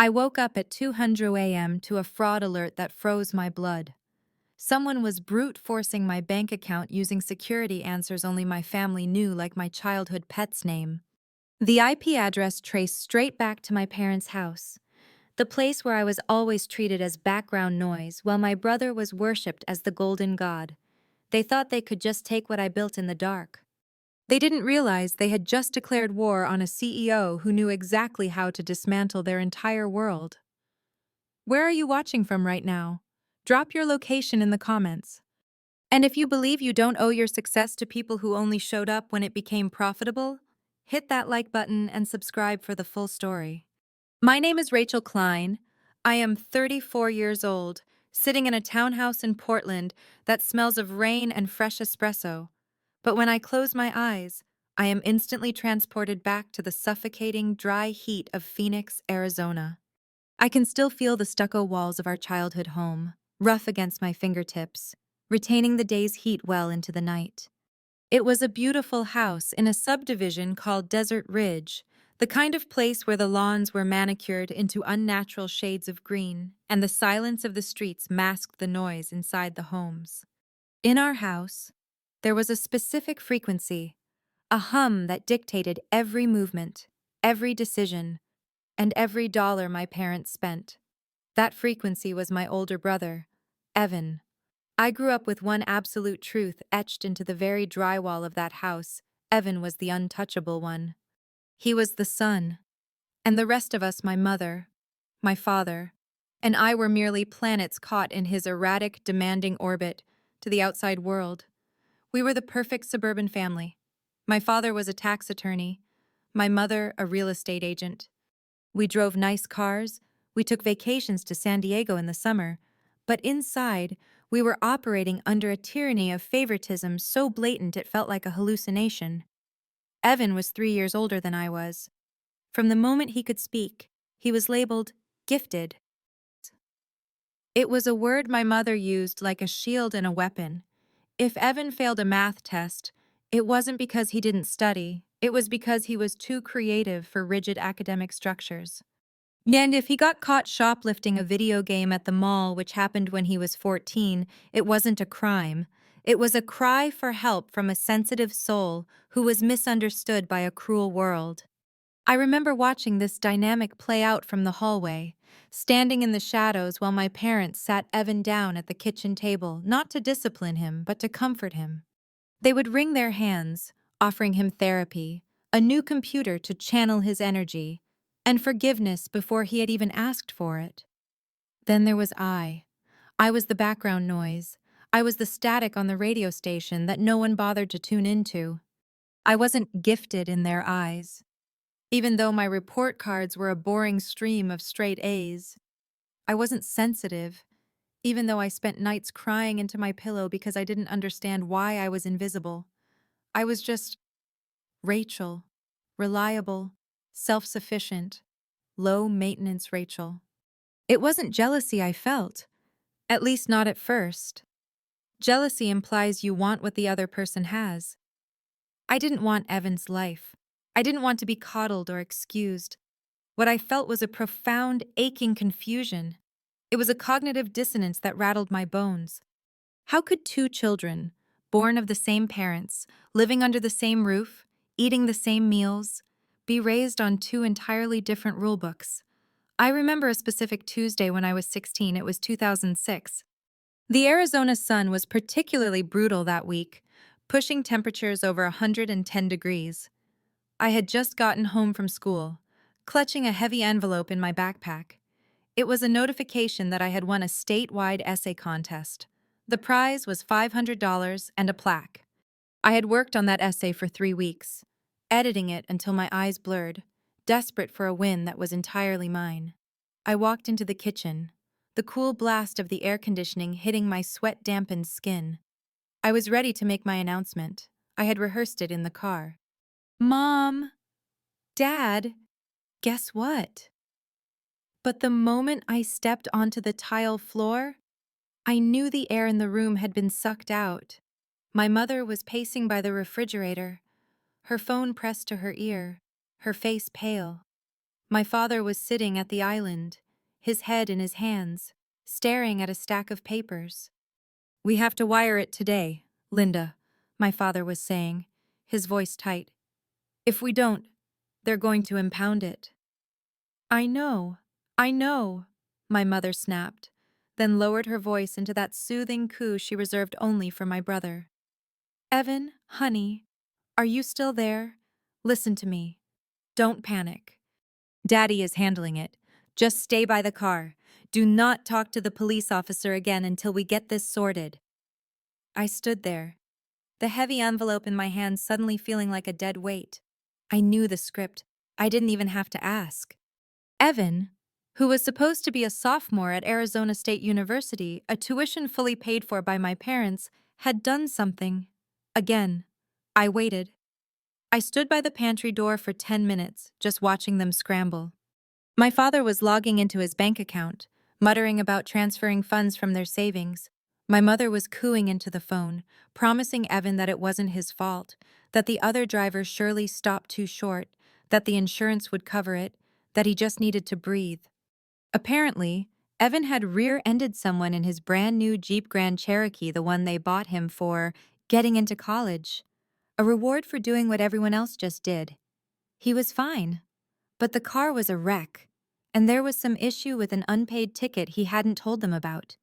I woke up at 2:00 a.m. to a fraud alert that froze my blood. Someone was brute forcing my bank account using security answers only my family knew, like my childhood pet's name. The IP address traced straight back to my parents' house, the place where I was always treated as background noise while my brother was worshipped as the golden god. They thought they could just take what I built in the dark. They didn't realize they had just declared war on a CEO who knew exactly how to dismantle their entire world. Where are you watching from right now? Drop your location in the comments. And if you believe you don't owe your success to people who only showed up when it became profitable, hit that like button and subscribe for the full story. My name is Rachel Klein. I am 34 years old, sitting in a townhouse in Portland that smells of rain and fresh espresso. But when I close my eyes, I am instantly transported back to the suffocating, dry heat of Phoenix, Arizona. I can still feel the stucco walls of our childhood home, rough against my fingertips, retaining the day's heat well into the night. It was a beautiful house in a subdivision called Desert Ridge, the kind of place where the lawns were manicured into unnatural shades of green, and the silence of the streets masked the noise inside the homes. In our house, there was a specific frequency, a hum that dictated every movement, every decision, and every dollar my parents spent. That frequency was my older brother, Evan. I grew up with one absolute truth etched into the very drywall of that house. Evan was the untouchable one. He was the sun, and the rest of us, my mother, my father, and I were merely planets caught in his erratic, demanding orbit to the outside world. We were the perfect suburban family. My father was a tax attorney, my mother a real estate agent. We drove nice cars, we took vacations to San Diego in the summer, but inside, we were operating under a tyranny of favoritism so blatant it felt like a hallucination. Evan was 3 years older than I was. From the moment he could speak, he was labeled gifted. It was a word my mother used like a shield and a weapon. If Evan failed a math test, it wasn't because he didn't study, it was because he was too creative for rigid academic structures. And if he got caught shoplifting a video game at the mall, which happened when he was 14, it wasn't a crime. It was a cry for help from a sensitive soul who was misunderstood by a cruel world. I remember watching this dynamic play out from the hallway, standing in the shadows while my parents sat Evan down at the kitchen table, not to discipline him, but to comfort him. They would wring their hands, offering him therapy, a new computer to channel his energy, and forgiveness before he had even asked for it. Then there was I. I was the background noise. I was the static on the radio station that no one bothered to tune into. I wasn't gifted in their eyes. Even though my report cards were a boring stream of straight A's. I wasn't sensitive, even though I spent nights crying into my pillow because I didn't understand why I was invisible. I was just Rachel, reliable, self-sufficient, low-maintenance Rachel. It wasn't jealousy I felt, at least not at first. Jealousy implies you want what the other person has. I didn't want Evan's life. I didn't want to be coddled or excused. What I felt was a profound, aching confusion. It was a cognitive dissonance that rattled my bones. How could two children, born of the same parents, living under the same roof, eating the same meals, be raised on two entirely different rulebooks? I remember a specific Tuesday when I was 16. It was 2006. The Arizona sun was particularly brutal that week, pushing temperatures over 110 degrees. I had just gotten home from school, clutching a heavy envelope in my backpack. It was a notification that I had won a statewide essay contest. The prize was $500 and a plaque. I had worked on that essay for 3 weeks, editing it until my eyes blurred, desperate for a win that was entirely mine. I walked into the kitchen, the cool blast of the air conditioning hitting my sweat-dampened skin. I was ready to make my announcement. I had rehearsed it in the car. Mom! Dad! Guess what? But the moment I stepped onto the tile floor, I knew the air in the room had been sucked out. My mother was pacing by the refrigerator, her phone pressed to her ear, her face pale. My father was sitting at the island, his head in his hands, staring at a stack of papers. "We have to wire it today, Linda," my father was saying, his voice tight. "If we don't, they're going to impound it." "I know, I know," my mother snapped, then lowered her voice into that soothing coo she reserved only for my brother. "Evan, honey, are you still there? Listen to me. Don't panic. Daddy is handling it. Just stay by the car. Do not talk to the police officer again until we get this sorted." I stood there, the heavy envelope in my hand suddenly feeling like a dead weight. I knew the script. I didn't even have to ask. Evan, who was supposed to be a sophomore at Arizona State University, a tuition fully paid for by my parents, had done something. Again. I waited. I stood by the pantry door for 10 minutes, just watching them scramble. My father was logging into his bank account, muttering about transferring funds from their savings. My mother was cooing into the phone, promising Evan that it wasn't his fault, that the other driver surely stopped too short, that the insurance would cover it, that he just needed to breathe. Apparently, Evan had rear-ended someone in his brand new Jeep Grand Cherokee, the one they bought him for getting into college. A reward for doing what everyone else just did. He was fine. But the car was a wreck, and there was some issue with an unpaid ticket he hadn't told them about.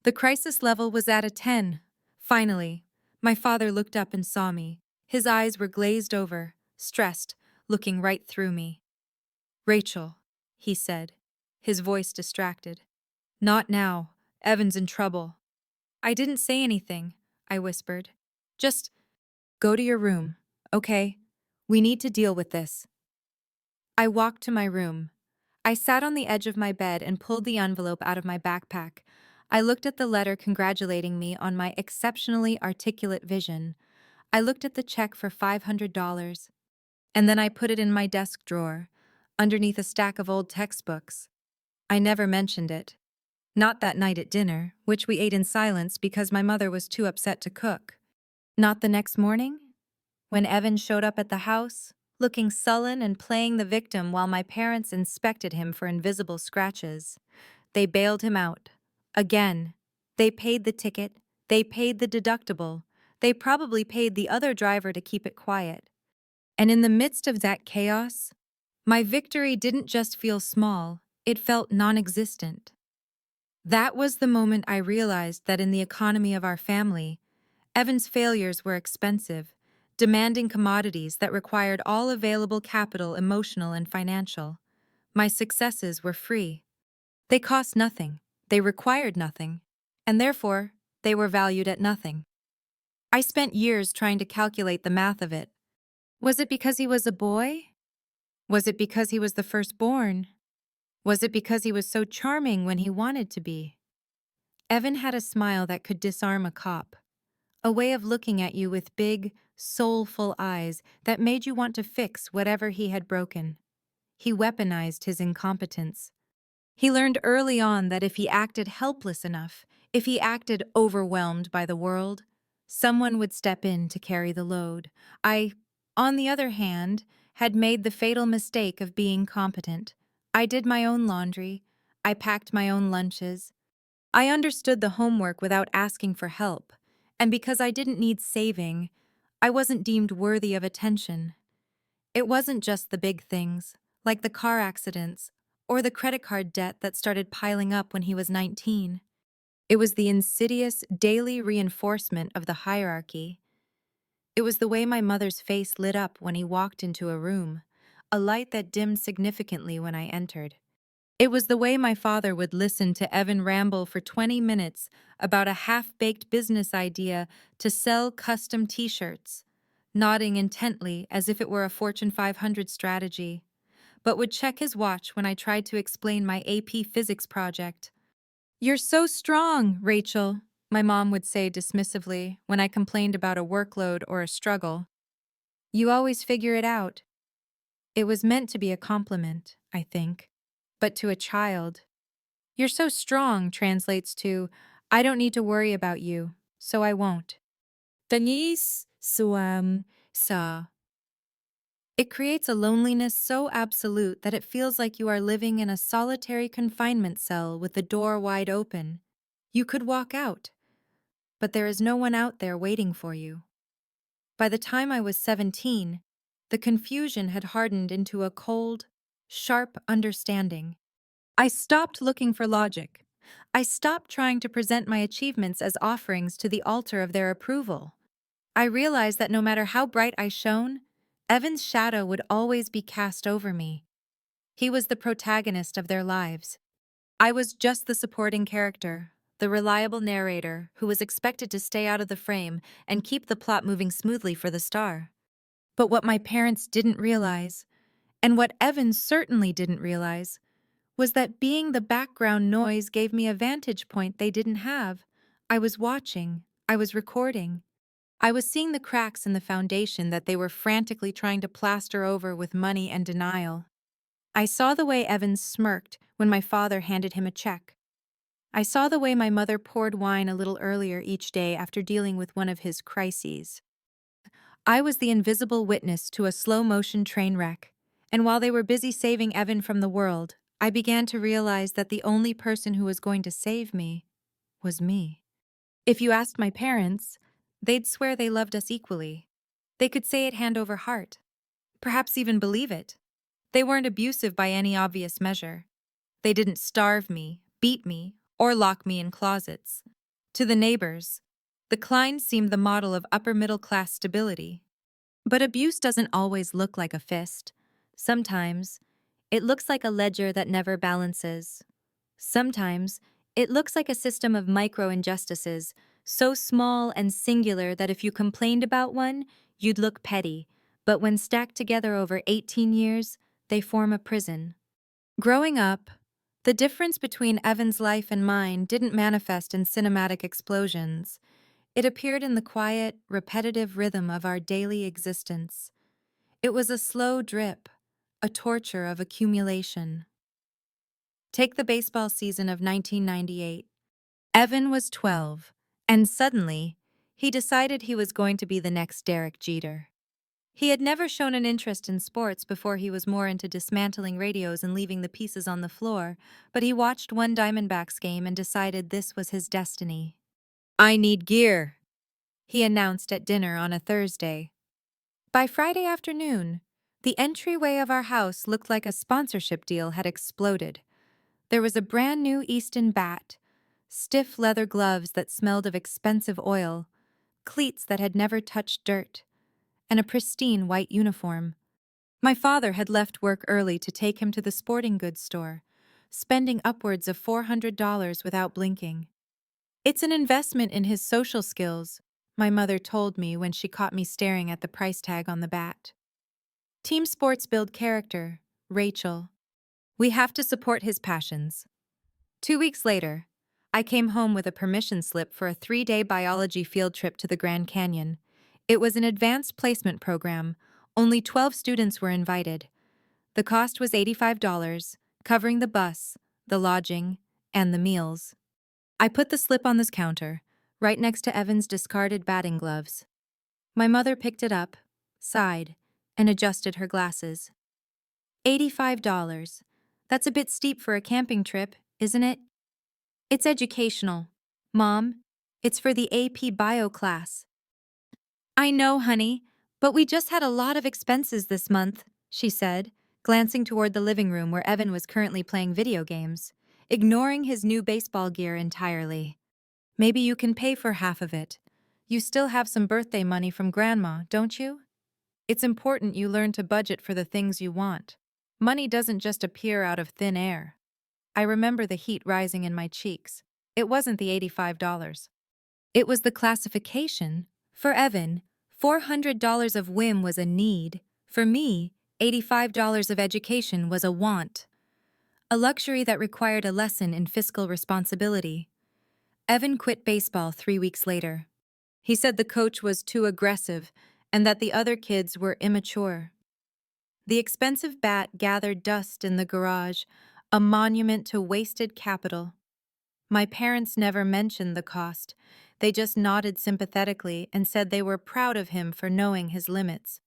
The crisis level was at a 10. Finally, my father looked up and saw me. His eyes were glazed over, stressed, looking right through me. "Rachel," he said, his voice distracted. "Not now. Evan's in trouble." I didn't say anything, I whispered. "Just go to your room, okay? We need to deal with this." I walked to my room. I sat on the edge of my bed and pulled the envelope out of my backpack. I looked at the letter congratulating me on my exceptionally articulate vision. I looked at the check for $500. And then I put it in my desk drawer, underneath a stack of old textbooks. I never mentioned it. Not that night at dinner, which we ate in silence because my mother was too upset to cook. Not the next morning, when Evan showed up at the house, looking sullen and playing the victim while my parents inspected him for invisible scratches. They bailed him out. Again. They paid the ticket. They paid the deductible. They probably paid the other driver to keep it quiet. And in the midst of that chaos, my victory didn't just feel small, it felt non-existent. That was the moment I realized that in the economy of our family, Evan's failures were expensive, demanding commodities that required all available capital, emotional and financial. My successes were free. They cost nothing, they required nothing, and therefore, they were valued at nothing. I spent years trying to calculate the math of it. Was it because he was a boy? Was it because he was the firstborn? Was it because he was so charming when he wanted to be? Evan had a smile that could disarm a cop. A way of looking at you with big, soulful eyes that made you want to fix whatever he had broken. He weaponized his incompetence. He learned early on that if he acted helpless enough, if he acted overwhelmed by the world, someone would step in to carry the load. I, on the other hand, had made the fatal mistake of being competent. I did my own laundry. I packed my own lunches. I understood the homework without asking for help, and because I didn't need saving, I wasn't deemed worthy of attention. It wasn't just the big things, like the car accidents or the credit card debt that started piling up when he was 19. It was the insidious daily reinforcement of the hierarchy. It was the way my mother's face lit up when he walked into a room, a light that dimmed significantly when I entered. It was the way my father would listen to Evan ramble for 20 minutes about a half-baked business idea to sell custom t-shirts, nodding intently as if it were a Fortune 500 strategy, but would check his watch when I tried to explain my AP physics project. "You're so strong, Rachel," my mom would say dismissively when I complained about a workload or a struggle. "You always figure it out." It was meant to be a compliment, I think, but to a child. "You're so strong" translates to, "I don't need to worry about you, so I won't." Denise Suam Sa. It creates a loneliness so absolute that it feels like you are living in a solitary confinement cell with the door wide open. You could walk out, but there is no one out there waiting for you. By the time I was 17, the confusion had hardened into a cold, sharp understanding. I stopped looking for logic. I stopped trying to present my achievements as offerings to the altar of their approval. I realized that no matter how bright I shone, Evan's shadow would always be cast over me. He was the protagonist of their lives. I was just the supporting character, the reliable narrator who was expected to stay out of the frame and keep the plot moving smoothly for the star. But what my parents didn't realize, and what Evan certainly didn't realize, was that being the background noise gave me a vantage point they didn't have. I was watching, I was recording. I was seeing the cracks in the foundation that they were frantically trying to plaster over with money and denial. I saw the way Evans smirked when my father handed him a check. I saw the way my mother poured wine a little earlier each day after dealing with one of his crises. I was the invisible witness to a slow-motion train wreck, and while they were busy saving Evan from the world, I began to realize that the only person who was going to save me was me. If you asked my parents, they'd swear they loved us equally. They could say it hand over heart, perhaps even believe it. They weren't abusive by any obvious measure. They didn't starve me, beat me, or lock me in closets. To the neighbors, the Kleins seemed the model of upper-middle-class stability. But abuse doesn't always look like a fist. Sometimes, it looks like a ledger that never balances. Sometimes, it looks like a system of micro-injustices, so small and singular that if you complained about one, you'd look petty, but when stacked together over 18 years, they form a prison. Growing up, the difference between Evan's life and mine didn't manifest in cinematic explosions. It appeared in the quiet, repetitive rhythm of our daily existence. It was a slow drip, a torture of accumulation. Take the baseball season of 1998. Evan was 12, and suddenly, he decided he was going to be the next Derek Jeter. He had never shown an interest in sports before. He was more into dismantling radios and leaving the pieces on the floor, but he watched one Diamondbacks game and decided this was his destiny. "I need gear," he announced at dinner on a Thursday. By Friday afternoon, the entryway of our house looked like a sponsorship deal had exploded. There was a brand new Easton bat, stiff leather gloves that smelled of expensive oil, cleats that had never touched dirt, and a pristine white uniform. My father had left work early to take him to the sporting goods store, spending upwards of $400 without blinking. "It's an investment in his social skills," my mother told me when she caught me staring at the price tag on the bat. "Team sports build character, Rachel. We have to support his passions." 2 weeks later, I came home with a permission slip for a 3-day biology field trip to the Grand Canyon. It was an advanced placement program. Only 12 students were invited. The cost was $85, covering the bus, the lodging, and the meals. I put the slip on this counter, right next to Evan's discarded batting gloves. My mother picked it up, sighed, and adjusted her glasses. $85. That's a bit steep for a camping trip, isn't it? "It's educational, Mom. It's for the AP Bio class." "I know, honey, but we just had a lot of expenses this month," she said, glancing toward the living room where Evan was currently playing video games, ignoring his new baseball gear entirely. "Maybe you can pay for half of it. You still have some birthday money from Grandma, don't you? It's important you learn to budget for the things you want. Money doesn't just appear out of thin air." I remember the heat rising in my cheeks. It wasn't the $85. It was the classification. For Evan, $400 of whim was a need. For me, $85 of education was a want. A luxury that required a lesson in fiscal responsibility. Evan quit baseball 3 weeks later. He said the coach was too aggressive and that the other kids were immature. The expensive bat gathered dust in the garage, a monument to wasted capital. My parents never mentioned the cost. They just nodded sympathetically and said they were proud of him for knowing his limits.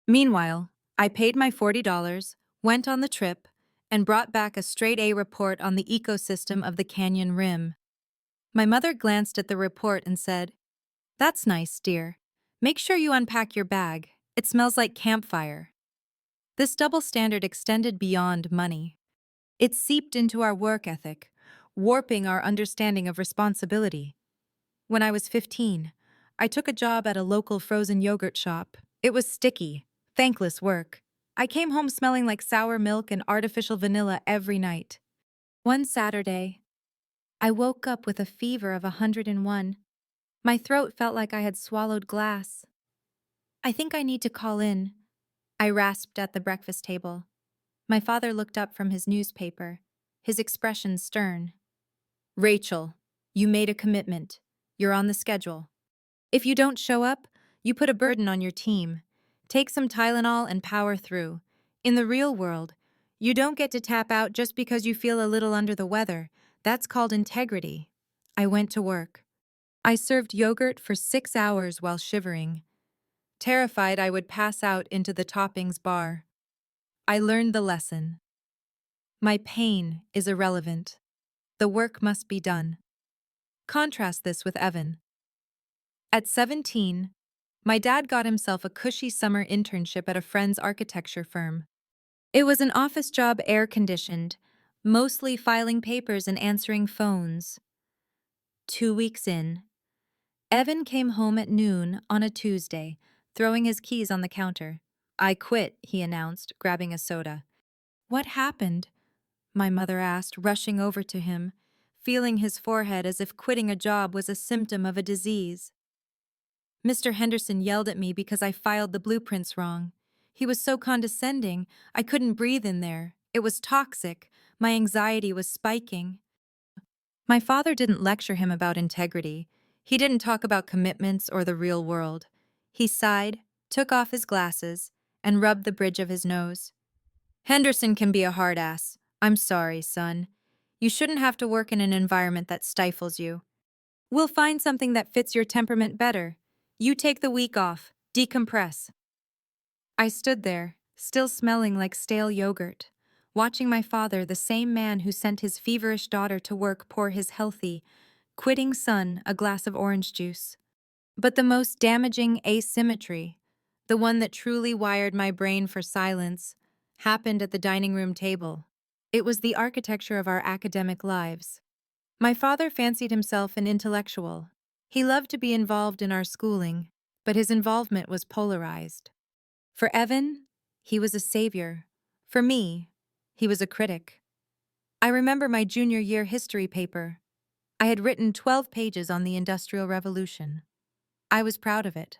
Meanwhile, I paid my $40, went on the trip, and brought back a straight A report on the ecosystem of the canyon rim. My mother glanced at the report and said, "That's nice, dear. Make sure you unpack your bag. It smells like campfire." This double standard extended beyond money. It seeped into our work ethic, warping our understanding of responsibility. When I was 15, I took a job at a local frozen yogurt shop. It was sticky, thankless work. I came home smelling like sour milk and artificial vanilla every night. One Saturday, I woke up with a fever of 101. My throat felt like I had swallowed glass. "I think I need to call in," I rasped at the breakfast table. My father looked up from his newspaper, his expression stern. "Rachel, you made a commitment. You're on the schedule. If you don't show up, you put a burden on your team. Take some Tylenol and power through. In the real world, you don't get to tap out just because you feel a little under the weather. That's called integrity." I went to work. I served yogurt for 6 hours while shivering, terrified I would pass out into the toppings bar. I learned the lesson. My pain is irrelevant. The work must be done. Contrast this with Evan. At 17, my dad got himself a cushy summer internship at a friend's architecture firm. It was an office job, air-conditioned, mostly filing papers and answering phones. 2 weeks in, Evan came home at noon on a Tuesday, throwing his keys on the counter. "I quit," he announced, grabbing a soda. "What happened?" my mother asked, rushing over to him, feeling his forehead as if quitting a job was a symptom of a disease. Mr. Henderson yelled at me because I filed the blueprints wrong. He was so condescending, I couldn't breathe in there. It was toxic. My anxiety was spiking. My father didn't lecture him about integrity. He didn't talk about commitments or the real world. He sighed, took off his glasses, and rubbed the bridge of his nose. "Henderson can be a hard ass. I'm sorry, son. You shouldn't have to work in an environment that stifles you. We'll find something that fits your temperament better. You take the week off. Decompress." I stood there, still smelling like stale yogurt, watching my father, the same man who sent his feverish daughter to work, pour his healthy, quitting son a glass of orange juice. But the most damaging asymmetry, the one that truly wired my brain for silence, happened at the dining room table. It was the architecture of our academic lives. My father fancied himself an intellectual. He loved to be involved in our schooling, but his involvement was polarized. For Evan, he was a savior. For me, he was a critic. I remember my junior year history paper. I had written 12 pages on the Industrial Revolution. I was proud of it.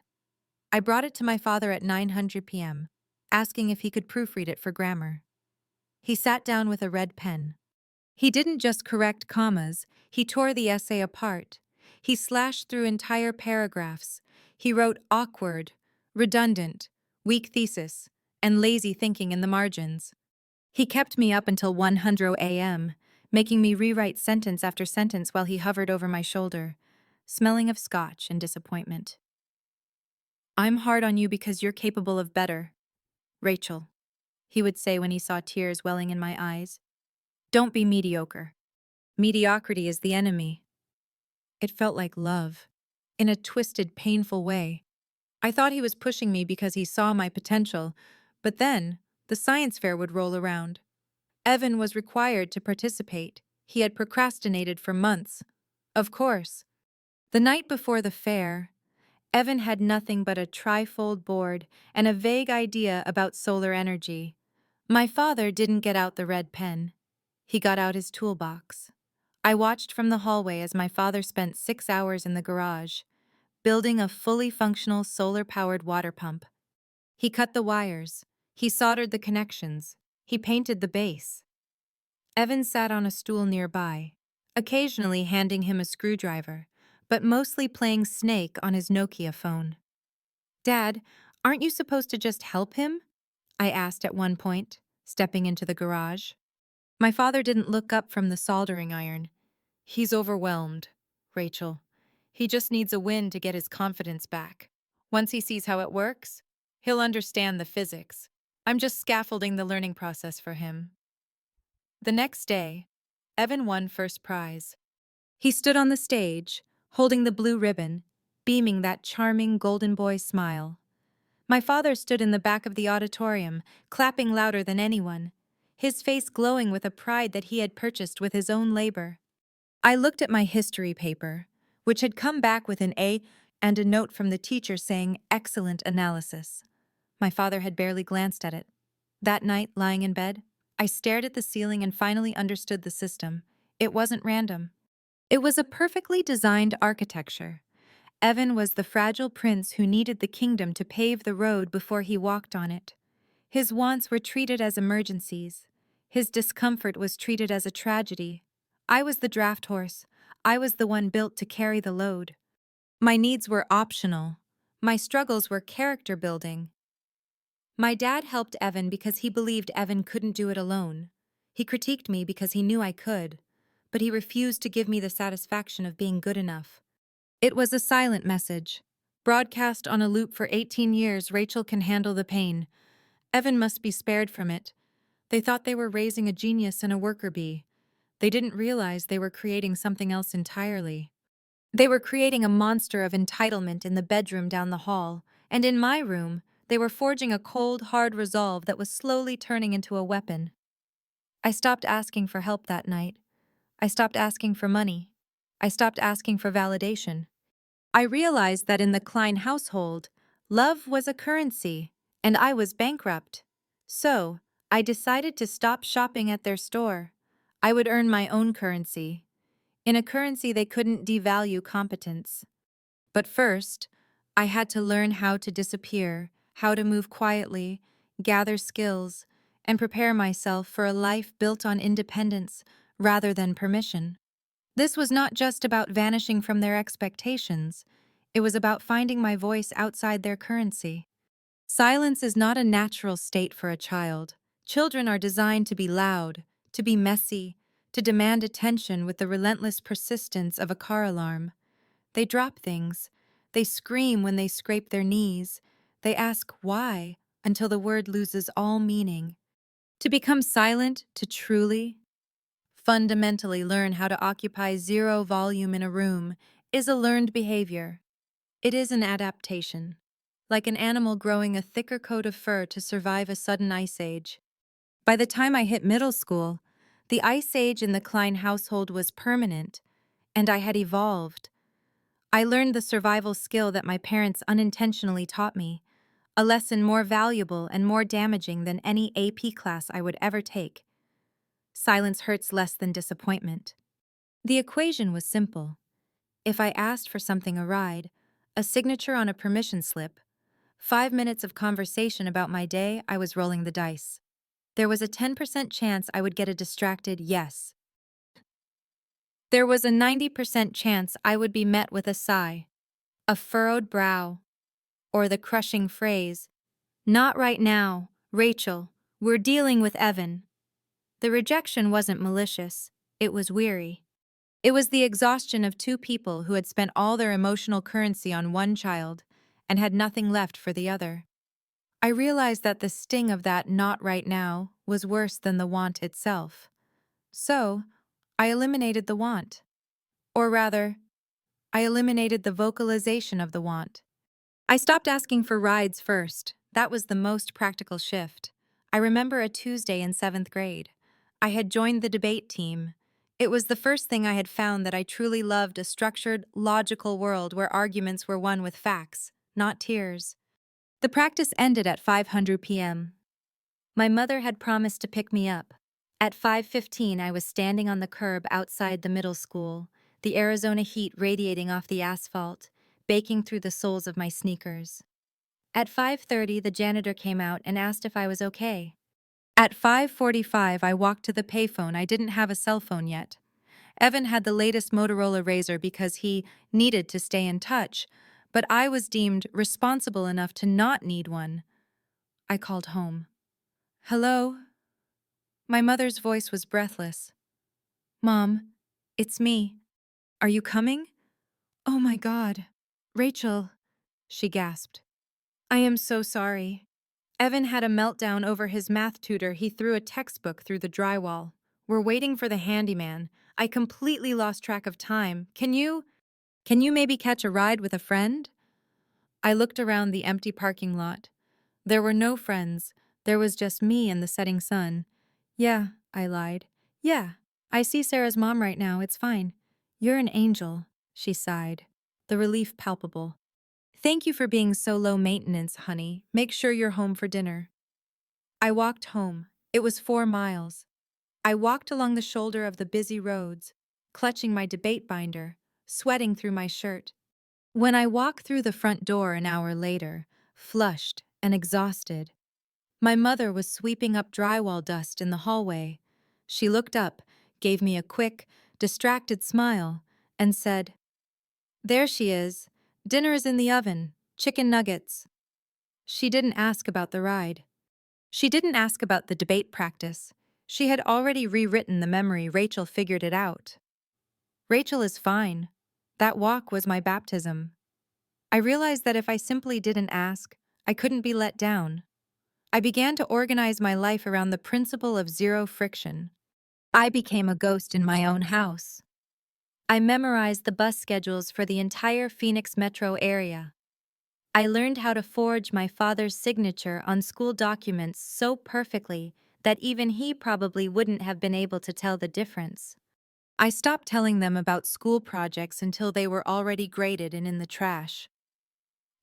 I brought it to my father at 9:00 p.m., asking if he could proofread it for grammar. He sat down with a red pen. He didn't just correct commas, he tore the essay apart. He slashed through entire paragraphs. He wrote awkward, redundant, weak thesis, and lazy thinking in the margins. He kept me up until 1:00 a.m., making me rewrite sentence after sentence while he hovered over my shoulder, smelling of scotch and disappointment. "I'm hard on you because you're capable of better, Rachel," he would say when he saw tears welling in my eyes. "Don't be mediocre. Mediocrity is the enemy." It felt like love, in a twisted, painful way. I thought he was pushing me because he saw my potential, but then the science fair would roll around. Evan was required to participate. He had procrastinated for months. Of course. The night before the fair, Evan had nothing but a trifold board and a vague idea about solar energy. My father didn't get out the red pen. He got out his toolbox. I watched from the hallway as my father spent 6 hours in the garage, building a fully functional solar-powered water pump. He cut the wires. He soldered the connections. He painted the base. Evan sat on a stool nearby, occasionally handing him a screwdriver, but mostly playing Snake on his Nokia phone. "Dad, aren't you supposed to just help him?" I asked at one point, stepping into the garage. My father didn't look up from the soldering iron. "He's overwhelmed, Rachel. He just needs a win to get his confidence back. Once he sees how it works, he'll understand the physics." I'm just scaffolding the learning process for him. The next day, Evan won first prize. He stood on the stage, holding the blue ribbon, beaming that charming golden boy smile. My father stood in the back of the auditorium, clapping louder than anyone, his face glowing with a pride that he had purchased with his own labor. I looked at my history paper, which had come back with an A and a note from the teacher saying excellent analysis. My father had barely glanced at it. That night, lying in bed, I stared at the ceiling and finally understood the system. It wasn't random. It was a perfectly designed architecture. Evan was the fragile prince who needed the kingdom to pave the road before he walked on it. His wants were treated as emergencies. His discomfort was treated as a tragedy. I was the draft horse. I was the one built to carry the load. My needs were optional. My struggles were character building. My dad helped Evan because he believed Evan couldn't do it alone. He critiqued me because he knew I could, but he refused to give me the satisfaction of being good enough. It was a silent message. Broadcast on a loop for 18 years, Rachel can handle the pain. Evan must be spared from it. They thought they were raising a genius and a worker bee. They didn't realize they were creating something else entirely. They were creating a monster of entitlement in the bedroom down the hall, and in my room, they were forging a cold, hard resolve that was slowly turning into a weapon. I stopped asking for help that night. I stopped asking for money. I stopped asking for validation. I realized that in the Klein household, love was a currency, and I was bankrupt. So, I decided to stop shopping at their store. I would earn my own currency. In a currency they couldn't devalue competence. But first, I had to learn how to disappear, how to move quietly, gather skills, and prepare myself for a life built on independence rather than permission. This was not just about vanishing from their expectations, it was about finding my voice outside their currency. Silence is not a natural state for a child. Children are designed to be loud, to be messy, to demand attention with the relentless persistence of a car alarm. They drop things. They scream when they scrape their knees. They ask why until the word loses all meaning. To become silent, to truly, fundamentally learn how to occupy zero volume in a room, is a learned behavior. It is an adaptation, like an animal growing a thicker coat of fur to survive a sudden ice age. By the time I hit middle school, the ice age in the Klein household was permanent, and I had evolved. I learned the survival skill that my parents unintentionally taught me, a lesson more valuable and more damaging than any AP class I would ever take. Silence hurts less than disappointment. The equation was simple. If I asked for something a ride, a signature on a permission slip, 5 minutes of conversation about my day, I was rolling the dice. There was a 10% chance I would get a distracted yes. There was a 90% chance I would be met with a sigh, a furrowed brow, or the crushing phrase, "Not right now, Rachel, we're dealing with Evan." The rejection wasn't malicious, it was weary. It was the exhaustion of two people who had spent all their emotional currency on one child and had nothing left for the other. I realized that the sting of that "not right now" was worse than the want itself. So, I eliminated the want. Or rather, I eliminated the vocalization of the want. I stopped asking for rides first. That was the most practical shift. I remember a Tuesday in 7th grade. I had joined the debate team. It was the first thing I had found that I truly loved, a structured, logical world where arguments were won with facts, not tears. The practice ended at 5:00 p.m. My mother had promised to pick me up. At 5:15, I was standing on the curb outside the middle school, the Arizona heat radiating off the asphalt, baking through the soles of my sneakers. At 5:30, the janitor came out and asked if I was okay. At 5:45, I walked to the payphone. I didn't have a cell phone yet. Evan had the latest Motorola Razr because he needed to stay in touch, but I was deemed responsible enough to not need one. I called home. "Hello?" My mother's voice was breathless. "Mom, it's me. Are you coming?" "Oh my God. Rachel," she gasped. "I am so sorry." Evan had a meltdown over his math tutor. He threw a textbook through the drywall. We're waiting for the handyman. I completely lost track of time. Can you maybe catch a ride with a friend? I looked around the empty parking lot. There were no friends. There was just me and the setting sun. Yeah, I lied. Yeah, I see Sarah's mom right now. It's fine. You're an angel, she sighed, the relief palpable. Thank you for being so low maintenance, honey. Make sure you're home for dinner. I walked home. It was 4 miles. I walked along the shoulder of the busy roads, clutching my debate binder, sweating through my shirt. When I walked through the front door an hour later, flushed and exhausted, my mother was sweeping up drywall dust in the hallway. She looked up, gave me a quick, distracted smile, and said, "There she is. Dinner is in the oven. Chicken nuggets." She didn't ask about the ride. She didn't ask about the debate practice. She had already rewritten the memory. Rachel figured it out. Rachel is fine. That walk was my baptism. I realized that if I simply didn't ask, I couldn't be let down. I began to organize my life around the principle of zero friction. I became a ghost in my own house. I memorized the bus schedules for the entire Phoenix metro area. I learned how to forge my father's signature on school documents so perfectly that even he probably wouldn't have been able to tell the difference. I stopped telling them about school projects until they were already graded and in the trash.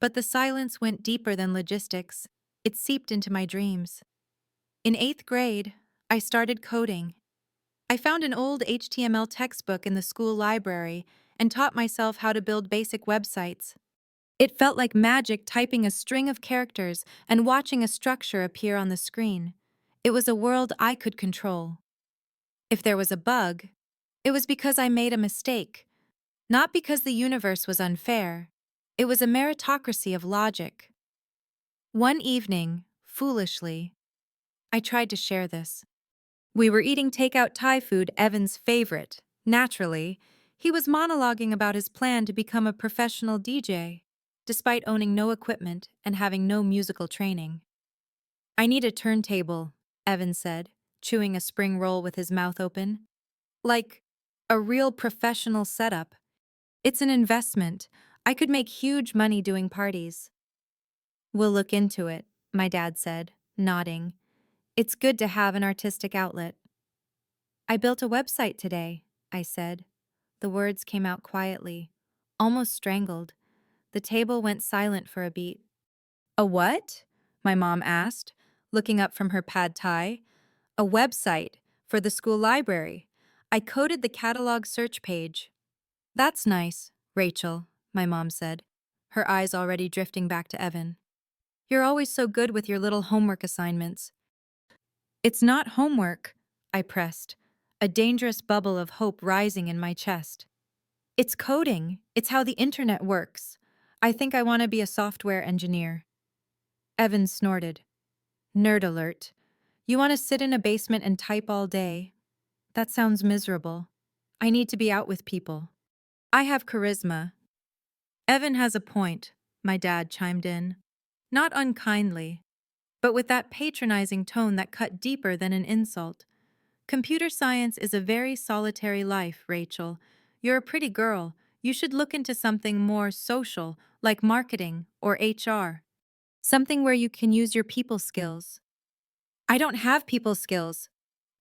But the silence went deeper than logistics. It seeped into my dreams. In 8th grade, I started coding. I found an old HTML textbook in the school library and taught myself how to build basic websites. It felt like magic, typing a string of characters and watching a structure appear on the screen. It was a world I could control. If there was a bug, it was because I made a mistake, not because the universe was unfair. It was a meritocracy of logic. One evening, foolishly, I tried to share this. We were eating takeout Thai food, Evan's favorite. Naturally, he was monologuing about his plan to become a professional DJ, despite owning no equipment and having no musical training. I need a turntable, Evan said, chewing a spring roll with his mouth open. Like a real professional setup. It's an investment. I could make huge money doing parties. We'll look into it, my dad said, nodding. It's good to have an artistic outlet. I built a website today, I said. The words came out quietly, almost strangled. The table went silent for a beat. A what? My mom asked, looking up from her pad thai. A website for the school library. I coded the catalog search page. That's nice, Rachel, my mom said, her eyes already drifting back to Evan. You're always so good with your little homework assignments. It's not homework, I pressed, a dangerous bubble of hope rising in my chest. It's coding. It's how the internet works. I think I want to be a software engineer. Evan snorted. Nerd alert. You want to sit in a basement and type all day? That sounds miserable. I need to be out with people. I have charisma. Evan has a point, my dad chimed in. Not unkindly, but with that patronizing tone that cut deeper than an insult. Computer science is a very solitary life, Rachel. You're a pretty girl. You should look into something more social, like marketing or HR. Something where you can use your people skills. I don't have people skills.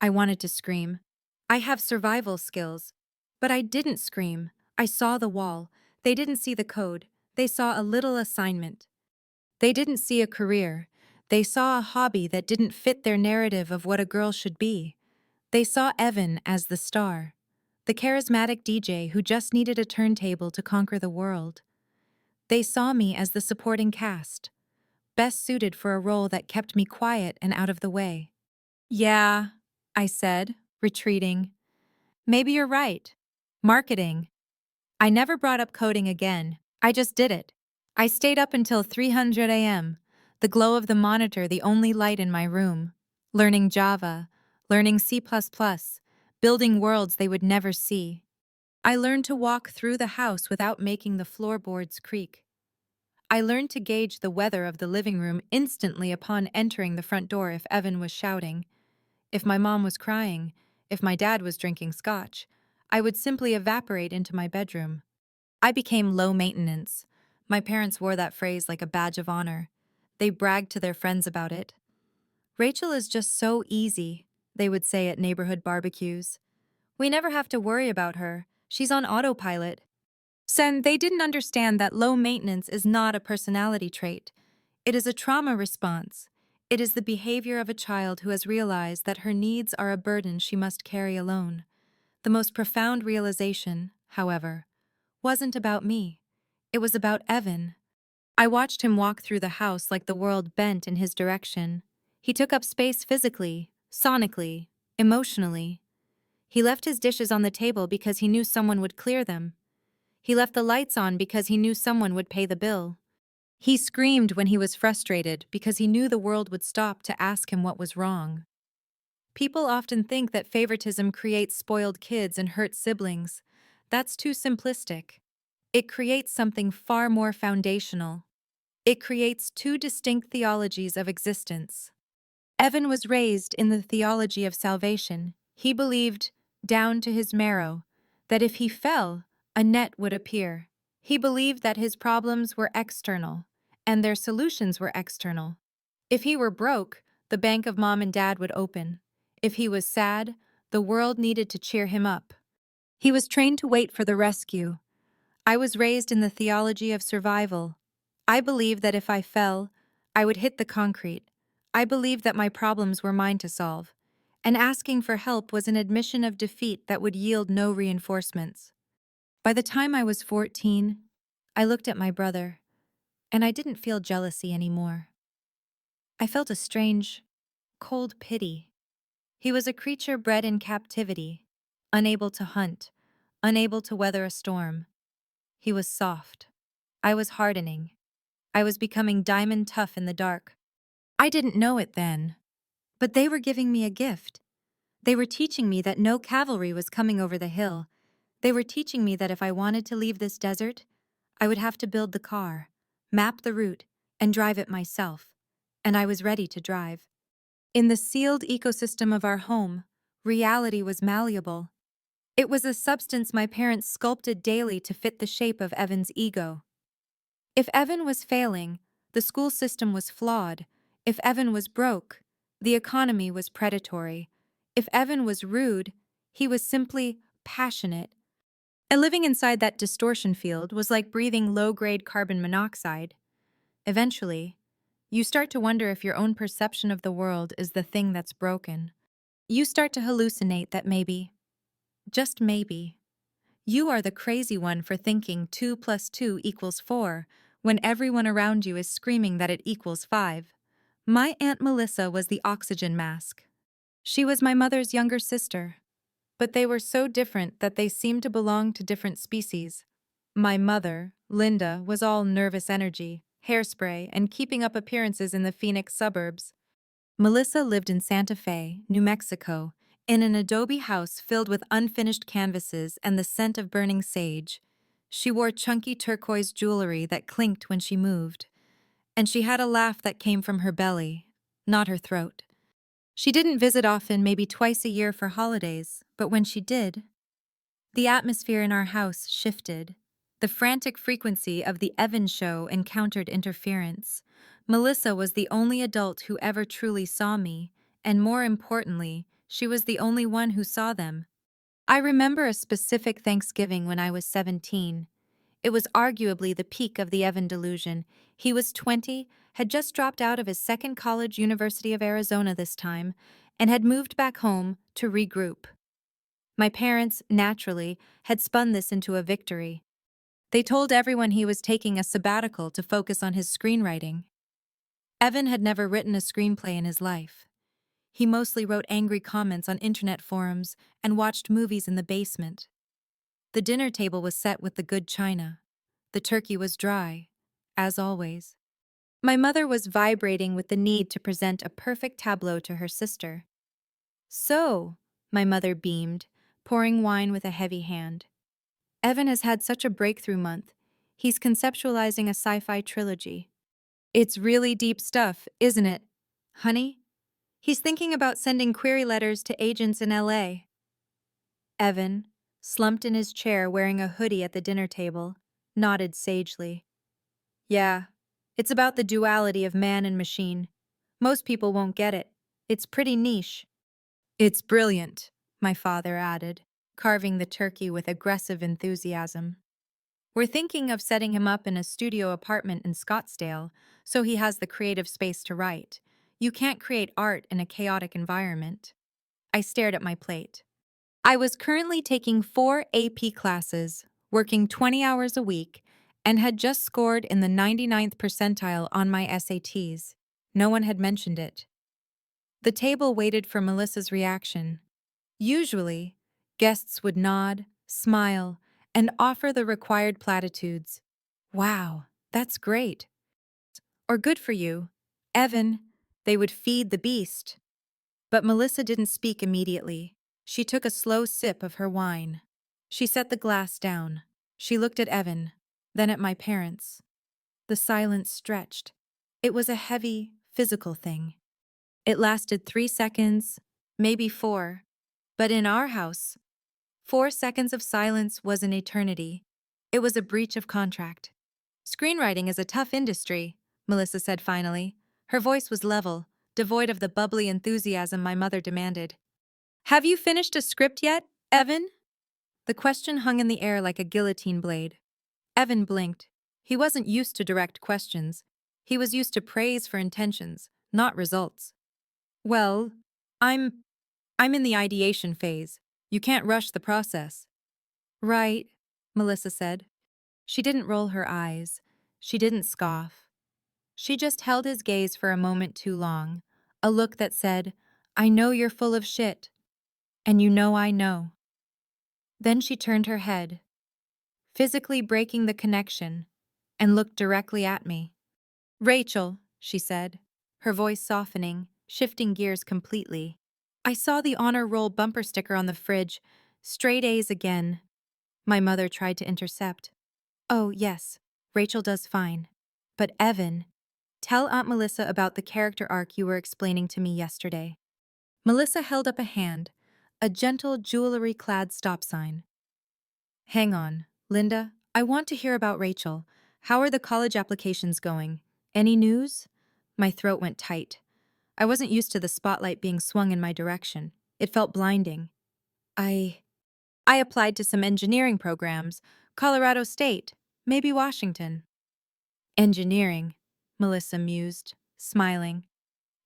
I wanted to scream. I have survival skills. But I didn't scream. I saw the wall. They didn't see the code. They saw a little assignment. They didn't see a career. They saw a hobby that didn't fit their narrative of what a girl should be. They saw Evan as the star, the charismatic DJ who just needed a turntable to conquer the world. They saw me as the supporting cast, best suited for a role that kept me quiet and out of the way. Yeah, I said, retreating. Maybe you're right. Marketing. I never brought up coding again. I just did it. I stayed up until 300 a.m., the glow of the monitor the only light in my room, learning Java, learning C++, building worlds they would never see. I learned to walk through the house without making the floorboards creak. I learned to gauge the weather of the living room instantly upon entering the front door if Evan was shouting, if my mom was crying, if my dad was drinking scotch. I would simply evaporate into my bedroom. I became low maintenance. My parents wore that phrase like a badge of honor. They bragged to their friends about it. Rachel is just so easy, they would say at neighborhood barbecues. We never have to worry about her. She's on autopilot. Sen, they didn't understand that low maintenance is not a personality trait. It is a trauma response. It is the behavior of a child who has realized that her needs are a burden she must carry alone. The most profound realization, however, wasn't about me. It was about Evan. I watched him walk through the house like the world bent in his direction. He took up space physically, sonically, emotionally. He left his dishes on the table because he knew someone would clear them. He left the lights on because he knew someone would pay the bill. He screamed when he was frustrated because he knew the world would stop to ask him what was wrong. People often think that favoritism creates spoiled kids and hurt siblings. That's too simplistic. It creates something far more foundational. It creates two distinct theologies of existence. Evan was raised in the theology of salvation. He believed, down to his marrow, that if he fell, a net would appear. He believed that his problems were external, and their solutions were external. If he were broke, the bank of mom and dad would open. If he was sad, the world needed to cheer him up. He was trained to wait for the rescue. I was raised in the theology of survival. I believed that if I fell, I would hit the concrete. I believed that my problems were mine to solve, and asking for help was an admission of defeat that would yield no reinforcements. By the time I was 14, I looked at my brother, and I didn't feel jealousy anymore. I felt a strange, cold pity. He was a creature bred in captivity, unable to hunt, unable to weather a storm. He was soft. I was hardening. I was becoming diamond tough in the dark. I didn't know it then, but they were giving me a gift. They were teaching me that no cavalry was coming over the hill. They were teaching me that if I wanted to leave this desert, I would have to build the car, map the route, and drive it myself. And I was ready to drive. In the sealed ecosystem of our home, reality was malleable. It was a substance my parents sculpted daily to fit the shape of Evan's ego. If Evan was failing, the school system was flawed. If Evan was broke, the economy was predatory. If Evan was rude, he was simply passionate. And living inside that distortion field was like breathing low-grade carbon monoxide. Eventually, you start to wonder if your own perception of the world is the thing that's broken. You start to hallucinate that maybe, just maybe, you are the crazy one for thinking 2 plus 2 equals 4, when everyone around you is screaming that it equals 5. My Aunt Melissa was the oxygen mask. She was my mother's younger sister, but they were so different that they seemed to belong to different species. My mother, Linda, was all nervous energy, hairspray, and keeping up appearances in the Phoenix suburbs. Melissa lived in Santa Fe, New Mexico, in an adobe house filled with unfinished canvases and the scent of burning sage. She wore chunky turquoise jewelry that clinked when she moved, and she had a laugh that came from her belly, not her throat. She didn't visit often, maybe twice a year for holidays, but when she did, the atmosphere in our house shifted. The frantic frequency of the Evans show encountered interference. Melissa was the only adult who ever truly saw me, and more importantly, she was the only one who saw them. I remember a specific Thanksgiving when I was 17. It was arguably the peak of the Evan delusion. He was 20, had just dropped out of his second college, University of Arizona this time, and had moved back home to regroup. My parents, naturally, had spun this into a victory. They told everyone he was taking a sabbatical to focus on his screenwriting. Evan had never written a screenplay in his life. He mostly wrote angry comments on internet forums and watched movies in the basement. The dinner table was set with the good china. The turkey was dry, as always. My mother was vibrating with the need to present a perfect tableau to her sister. "So," my mother beamed, pouring wine with a heavy hand, "Evan has had such a breakthrough month. He's conceptualizing a sci-fi trilogy. It's really deep stuff, isn't it, honey? He's thinking about sending query letters to agents in LA. Evan, slumped in his chair wearing a hoodie at the dinner table, nodded sagely. Yeah, it's about the duality of man and machine. Most people won't get it. It's pretty niche. It's brilliant, my father added, carving the turkey with aggressive enthusiasm. We're thinking of setting him up in a studio apartment in Scottsdale so he has the creative space to write. You can't create art in a chaotic environment. I stared at my plate. I was currently taking 4 AP classes, working 20 hours a week, and had just scored in the 99th percentile on my SATs. No one had mentioned it. The table waited for Melissa's reaction. Usually, guests would nod, smile, and offer the required platitudes. Wow, that's great. Or good for you. Evan, they would feed the beast. But Melissa didn't speak immediately. She took a slow sip of her wine. She set the glass down. She looked at Evan, then at my parents. The silence stretched. It was a heavy, physical thing. It lasted 3 seconds, maybe 4. But in our house, 4 seconds of silence was an eternity. It was a breach of contract. Screenwriting is a tough industry, Melissa said finally. Her voice was level, devoid of the bubbly enthusiasm my mother demanded. Have you finished a script yet, Evan? The question hung in the air like a guillotine blade. Evan blinked. He wasn't used to direct questions. He was used to praise for intentions, not results. Well, I'm in the ideation phase. You can't rush the process. Right, Melissa said. She didn't roll her eyes. She didn't scoff. She just held his gaze for a moment too long, a look that said, I know you're full of shit. And you know I know. Then she turned her head, physically breaking the connection, and looked directly at me. Rachel, she said, her voice softening, shifting gears completely. I saw the honor roll bumper sticker on the fridge. Straight A's again. My mother tried to intercept. Oh, yes, Rachel does fine. But Evan, tell Aunt Melissa about the character arc you were explaining to me yesterday. Melissa held up a hand, a gentle jewelry-clad stop sign. Hang on, Linda, I want to hear about Rachel. How are the college applications going? Any news? My throat went tight. I wasn't used to the spotlight being swung in my direction. It felt blinding. I applied to some engineering programs, Colorado State, maybe Washington. Engineering, Melissa mused, smiling.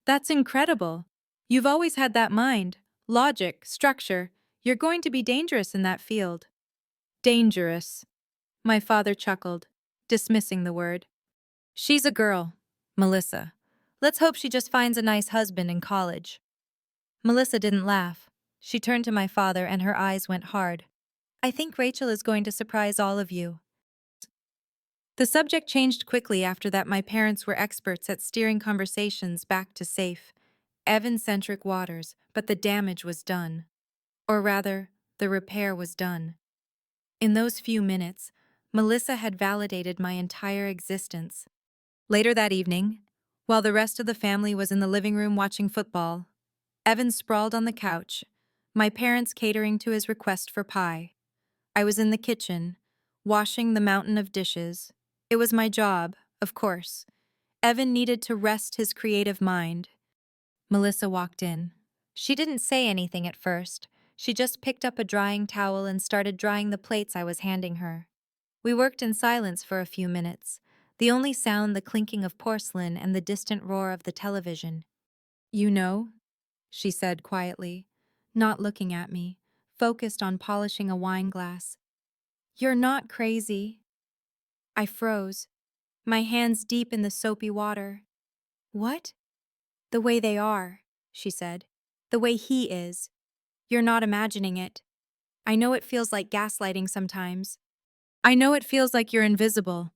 That's incredible. You've always had that mind, logic, structure. You're going to be dangerous in that field. Dangerous. My father chuckled, dismissing the word. She's a girl, Melissa. Let's hope she just finds a nice husband in college. Melissa didn't laugh. She turned to my father and her eyes went hard. I think Rachel is going to surprise all of you. The subject changed quickly after that. My parents were experts at steering conversations back to safe, Evan-centric waters, but the damage was done. Or rather, the repair was done. In those few minutes, Melissa had validated my entire existence. Later that evening, while the rest of the family was in the living room watching football, Evan sprawled on the couch, my parents catering to his request for pie. I was in the kitchen, washing the mountain of dishes. It was my job, of course. Evan needed to rest his creative mind. Melissa walked in. She didn't say anything at first. She just picked up a drying towel and started drying the plates I was handing her. We worked in silence for a few minutes, the only sound the clinking of porcelain and the distant roar of the television. You know, she said quietly, not looking at me, focused on polishing a wine glass. You're not crazy. I froze, my hands deep in the soapy water. What? The way they are, she said. The way he is. You're not imagining it. I know it feels like gaslighting sometimes. I know it feels like you're invisible,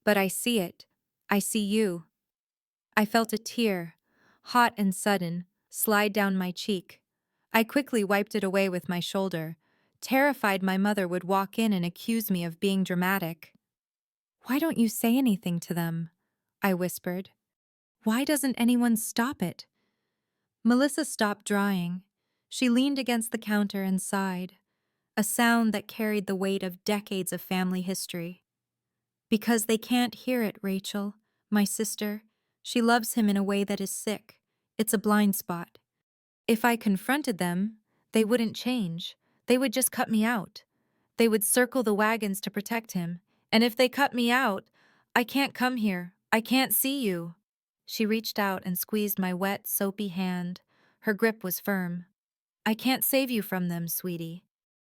but I see it. I see you. I felt a tear, hot and sudden, slide down my cheek. I quickly wiped it away with my shoulder, terrified my mother would walk in and accuse me of being dramatic. Why don't you say anything to them? I whispered. Why doesn't anyone stop it? Melissa stopped drying. She leaned against the counter and sighed, a sound that carried the weight of decades of family history. Because they can't hear it, Rachel, my sister. She loves him in a way that is sick. It's a blind spot. If I confronted them, they wouldn't change. They would just cut me out. They would circle the wagons to protect him. And if they cut me out, I can't come here. I can't see you. She reached out and squeezed my wet, soapy hand. Her grip was firm. I can't save you from them, sweetie.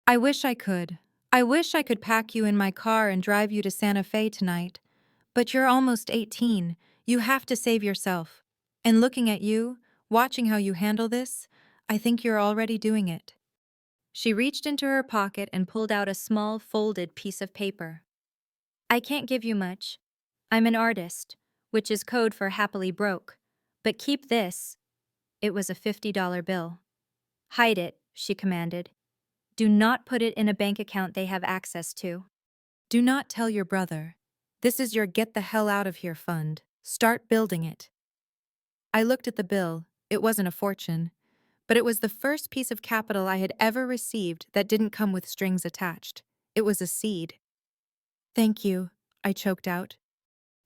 I wish I could. I wish I could pack you in my car and drive you to Santa Fe tonight. But you're almost 18. You have to save yourself. And looking at you, watching how you handle this, I think you're already doing it. She reached into her pocket and pulled out a small, folded piece of paper. I can't give you much. I'm an artist, which is code for happily broke. But keep this. It was a $50 bill. Hide it, she commanded. Do not put it in a bank account they have access to. Do not tell your brother. This is your get the hell out of here fund. Start building it. I looked at the bill. It wasn't a fortune, but it was the first piece of capital I had ever received that didn't come with strings attached. It was a seed. Thank you, I choked out.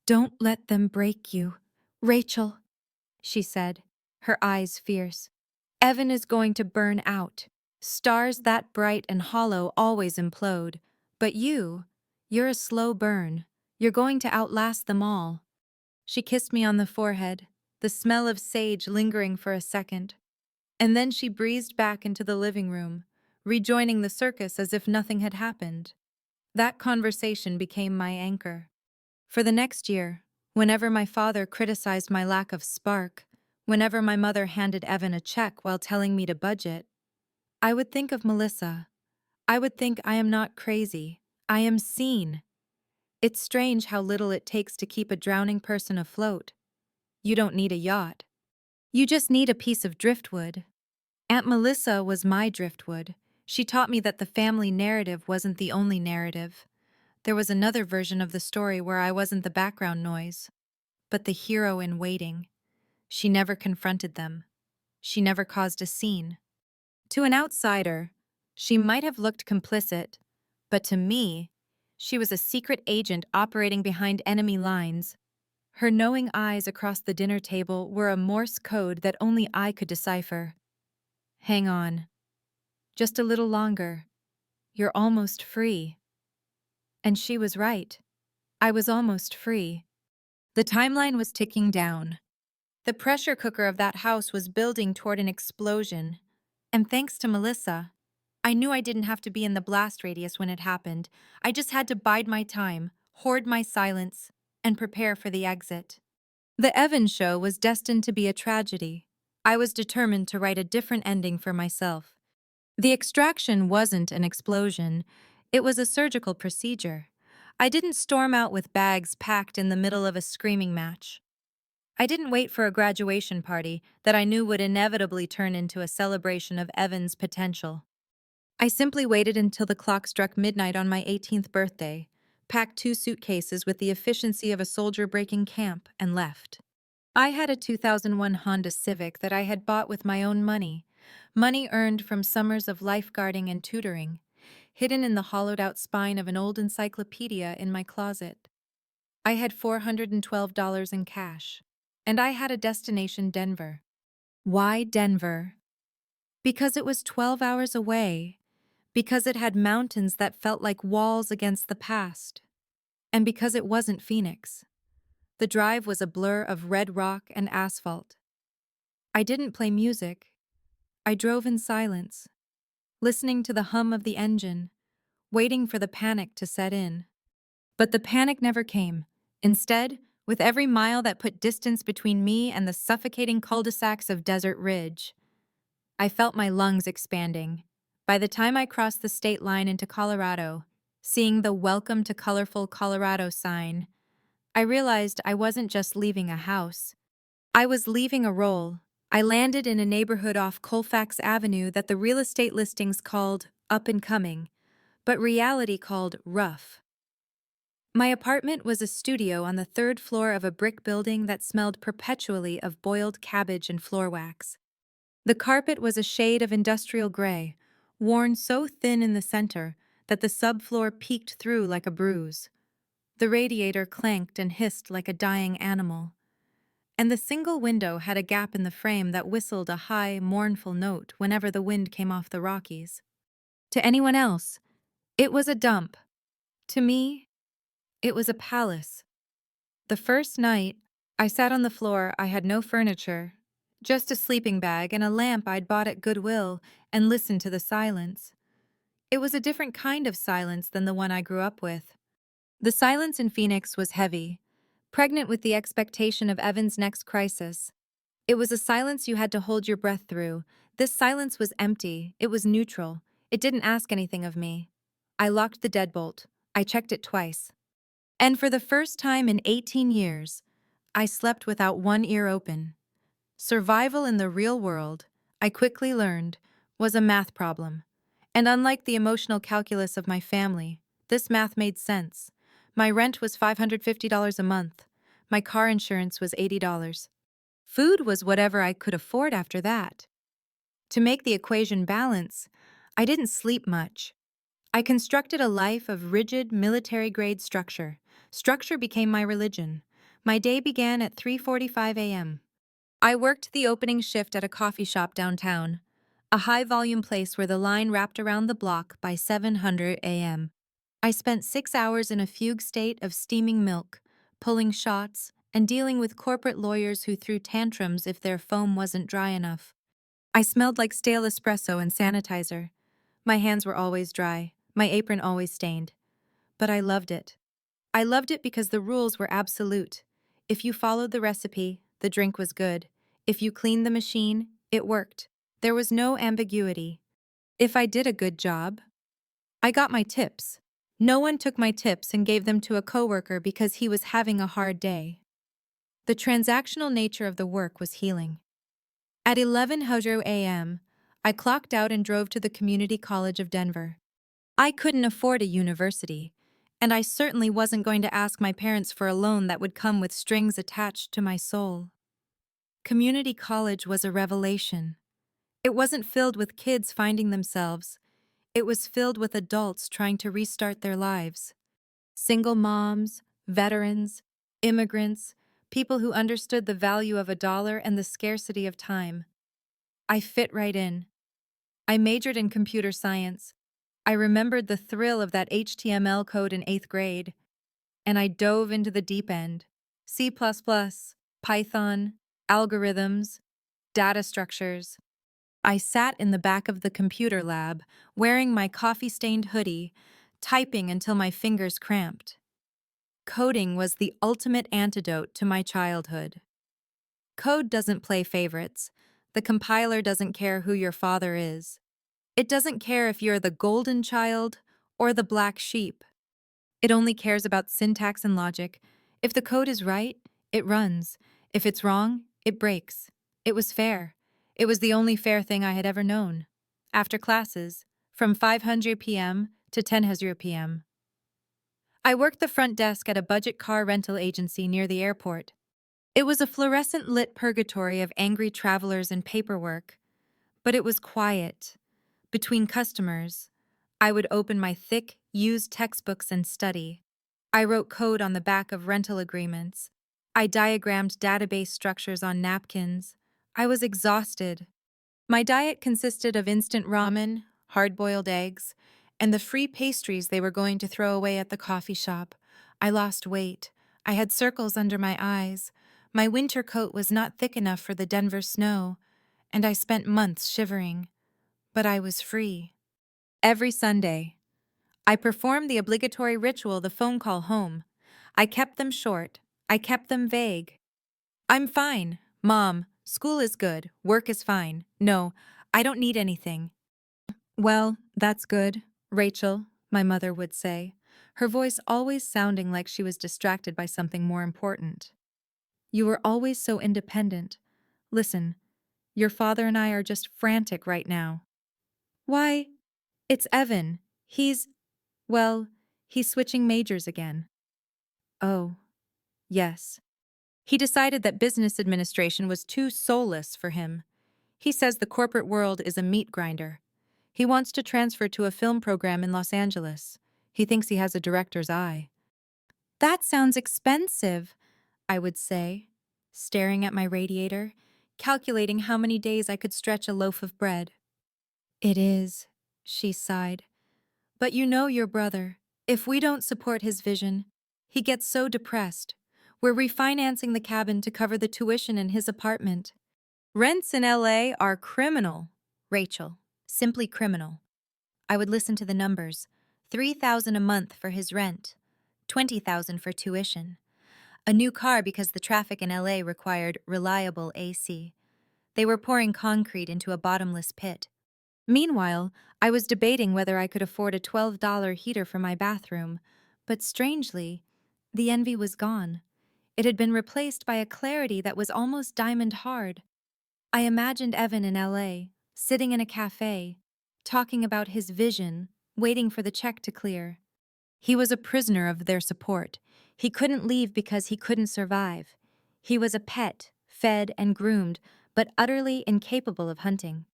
Don't let them break you. Rachel, she said, her eyes fierce. Evan is going to burn out. Stars that bright and hollow always implode. But you're a slow burn. You're going to outlast them all. She kissed me on the forehead, the smell of sage lingering for a second. And then she breezed back into the living room, rejoining the circus as if nothing had happened. That conversation became my anchor. For the next year, whenever my father criticized my lack of spark, whenever my mother handed Evan a check while telling me to budget, I would think of Melissa. I would think I am not crazy. I am seen. It's strange how little it takes to keep a drowning person afloat. You don't need a yacht. You just need a piece of driftwood. Aunt Melissa was my driftwood. She taught me that the family narrative wasn't the only narrative. There was another version of the story where I wasn't the background noise, but the hero in waiting. She never confronted them. She never caused a scene. To an outsider, she might have looked complicit, but to me, she was a secret agent operating behind enemy lines. Her knowing eyes across the dinner table were a Morse code that only I could decipher. Hang on. Just a little longer. You're almost free. And she was right. I was almost free. The timeline was ticking down. The pressure cooker of that house was building toward an explosion. And thanks to Melissa, I knew I didn't have to be in the blast radius when it happened. I just had to bide my time, hoard my silence, and prepare for the exit. The Evans show was destined to be a tragedy. I was determined to write a different ending for myself. The extraction wasn't an explosion. It was a surgical procedure. I didn't storm out with bags packed in the middle of a screaming match. I didn't wait for a graduation party that I knew would inevitably turn into a celebration of Evan's potential. I simply waited until the clock struck midnight on my 18th birthday, packed 2 suitcases with the efficiency of a soldier breaking camp, and left. I had a 2001 Honda Civic that I had bought with my own money earned from summers of lifeguarding and tutoring, hidden in the hollowed-out spine of an old encyclopedia in my closet. I had $412 in cash, and I had a destination, Denver. Why Denver? Because it was 12 hours away, because it had mountains that felt like walls against the past, and because it wasn't Phoenix. The drive was a blur of red rock and asphalt. I didn't play music. I drove in silence, listening to the hum of the engine, waiting for the panic to set in. But the panic never came. Instead, with every mile that put distance between me and the suffocating cul-de-sacs of Desert Ridge, I felt my lungs expanding. By the time I crossed the state line into Colorado, seeing the Welcome to Colorful Colorado sign, I realized I wasn't just leaving a house. I was leaving a role. I landed in a neighborhood off Colfax Avenue that the real estate listings called up and coming, but reality called rough. My apartment was a studio on the third floor of a brick building that smelled perpetually of boiled cabbage and floor wax. The carpet was a shade of industrial gray, worn so thin in the center that the subfloor peeked through like a bruise. The radiator clanked and hissed like a dying animal, and the single window had a gap in the frame that whistled a high, mournful note whenever the wind came off the Rockies. To anyone else, it was a dump. To me, it was a palace. The first night, I sat on the floor. I had no furniture, just a sleeping bag and a lamp I'd bought at Goodwill, and listened to the silence. It was a different kind of silence than the one I grew up with. The silence in Phoenix was heavy, pregnant with the expectation of Evan's next crisis. It was a silence you had to hold your breath through. This silence was empty. It was neutral. It didn't ask anything of me. I locked the deadbolt. I checked it twice. And for the first time in 18 years, I slept without one ear open. Survival in the real world, I quickly learned, was a math problem. And unlike the emotional calculus of my family, this math made sense. My rent was $550 a month. My car insurance was $80. Food was whatever I could afford after that. To make the equation balance, I didn't sleep much. I constructed a life of rigid, military-grade structure. Structure became my religion. My day began at 3:45 a.m. I worked the opening shift at a coffee shop downtown, a high-volume place where the line wrapped around the block by 700 a.m. I spent 6 hours in a fugue state of steaming milk, pulling shots, and dealing with corporate lawyers who threw tantrums if their foam wasn't dry enough. I smelled like stale espresso and sanitizer. My hands were always dry, my apron always stained. But I loved it. I loved it because the rules were absolute. If you followed the recipe, the drink was good. If you cleaned the machine, it worked. There was no ambiguity. If I did a good job, I got my tips. No one took my tips and gave them to a coworker because he was having a hard day. The transactional nature of the work was healing. At 11:00 a.m., I clocked out and drove to the Community College of Denver. I couldn't afford a university, and I certainly wasn't going to ask my parents for a loan that would come with strings attached to my soul. Community college was a revelation. It wasn't filled with kids finding themselves. It was filled with adults trying to restart their lives. Single moms, veterans, immigrants, people who understood the value of a dollar and the scarcity of time. I fit right in. I majored in computer science. I remembered the thrill of that HTML code in 8th grade, and I dove into the deep end. C++, Python, algorithms, data structures. I sat in the back of the computer lab, wearing my coffee-stained hoodie, typing until my fingers cramped. Coding was the ultimate antidote to my childhood. Code doesn't play favorites. The compiler doesn't care who your father is. It doesn't care if you're the golden child or the black sheep. It only cares about syntax and logic. If the code is right, it runs. If it's wrong, it breaks. It was fair. It was the only fair thing I had ever known. After classes, from 500 p.m. to 1000 p.m. I worked the front desk at a budget car rental agency near the airport. It was a fluorescent-lit purgatory of angry travelers and paperwork, but it was quiet. Between customers, I would open my thick, used textbooks and study. I wrote code on the back of rental agreements. I diagrammed database structures on napkins. I was exhausted. My diet consisted of instant ramen, hard-boiled eggs, and the free pastries they were going to throw away at the coffee shop. I lost weight. I had circles under my eyes. My winter coat was not thick enough for the Denver snow, and I spent months shivering. But I was free. Every Sunday, I performed the obligatory ritual, the phone call home. I kept them short. I kept them vague. I'm fine, Mom. School is good. Work is fine. No, I don't need anything. Well, that's good, Rachel, my mother would say, her voice always sounding like she was distracted by something more important. You were always so independent. Listen, your father and I are just frantic right now. Why? It's Evan. Well, he's switching majors again. Oh, yes. He decided that business administration was too soulless for him. He says the corporate world is a meat grinder. He wants to transfer to a film program in Los Angeles. He thinks he has a director's eye. That sounds expensive, I would say, staring at my radiator, calculating how many days I could stretch a loaf of bread. It is, she sighed. But you know your brother. If we don't support his vision, he gets so depressed. We're refinancing the cabin to cover the tuition in his apartment. Rents in LA are criminal, Rachel. Simply criminal. I would listen to the numbers. 3,000 a month for his rent, 20,000 for tuition. A new car because the traffic in LA required reliable AC. They were pouring concrete into a bottomless pit. Meanwhile, I was debating whether I could afford a $12 heater for my bathroom, but strangely, the envy was gone. It had been replaced by a clarity that was almost diamond hard. I imagined Evan in LA, sitting in a cafe, talking about his vision, waiting for the check to clear. He was a prisoner of their support. He couldn't leave because he couldn't survive. He was a pet, fed and groomed, but utterly incapable of hunting.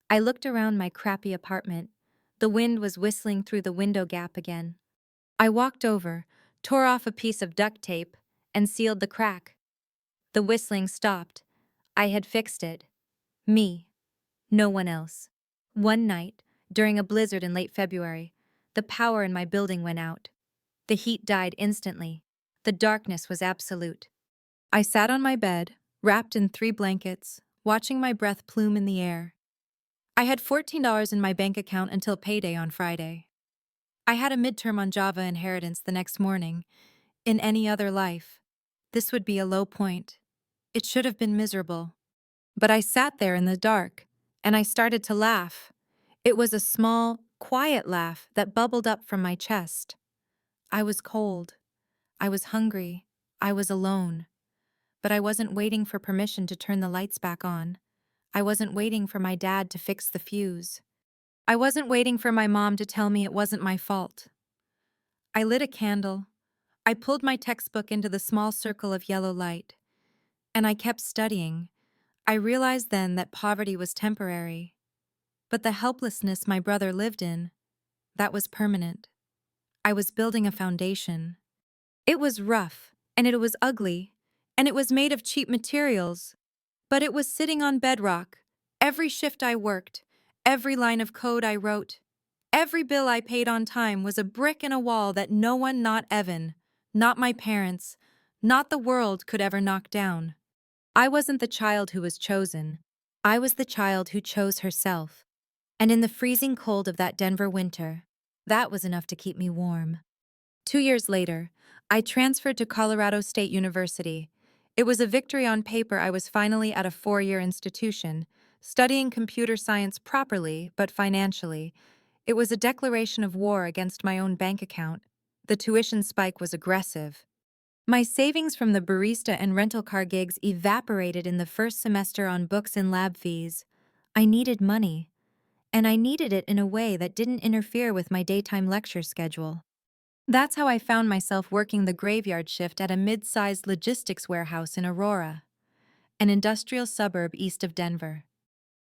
I looked around my crappy apartment. The wind was whistling through the window gap again. I walked over, tore off a piece of duct tape, and sealed the crack. The whistling stopped. I had fixed it. Me. No one else. One night, during a blizzard in late February, the power in my building went out. The heat died instantly. The darkness was absolute. I sat on my bed, wrapped in 3 blankets, watching my breath plume in the air. I had $14 in my bank account until payday on Friday. I had a midterm on Java inheritance the next morning. In any other life, this would be a low point. It should have been miserable. But I sat there in the dark, and I started to laugh. It was a small, quiet laugh that bubbled up from my chest. I was cold. I was hungry. I was alone. But I wasn't waiting for permission to turn the lights back on. I wasn't waiting for my dad to fix the fuse. I wasn't waiting for my mom to tell me it wasn't my fault. I lit a candle. I pulled my textbook into the small circle of yellow light. And I kept studying. I realized then that poverty was temporary. But the helplessness my brother lived in, that was permanent. I was building a foundation. It was rough, and it was ugly, and it was made of cheap materials. But it was sitting on bedrock. Every shift I worked, every line of code I wrote, every bill I paid on time was a brick in a wall that no one, not Evan, not my parents, not the world could ever knock down. I wasn't the child who was chosen. I was the child who chose herself. And in the freezing cold of that Denver winter, that was enough to keep me warm. 2 years later, I transferred to Colorado State University. It was a victory on paper. I was finally at a 4-year institution, studying computer science properly, but financially. It was a declaration of war against my own bank account. The tuition spike was aggressive. My savings from the barista and rental car gigs evaporated in the first semester on books and lab fees. I needed money, and I needed it in a way that didn't interfere with my daytime lecture schedule. That's how I found myself working the graveyard shift at a mid-sized logistics warehouse in Aurora, an industrial suburb east of Denver.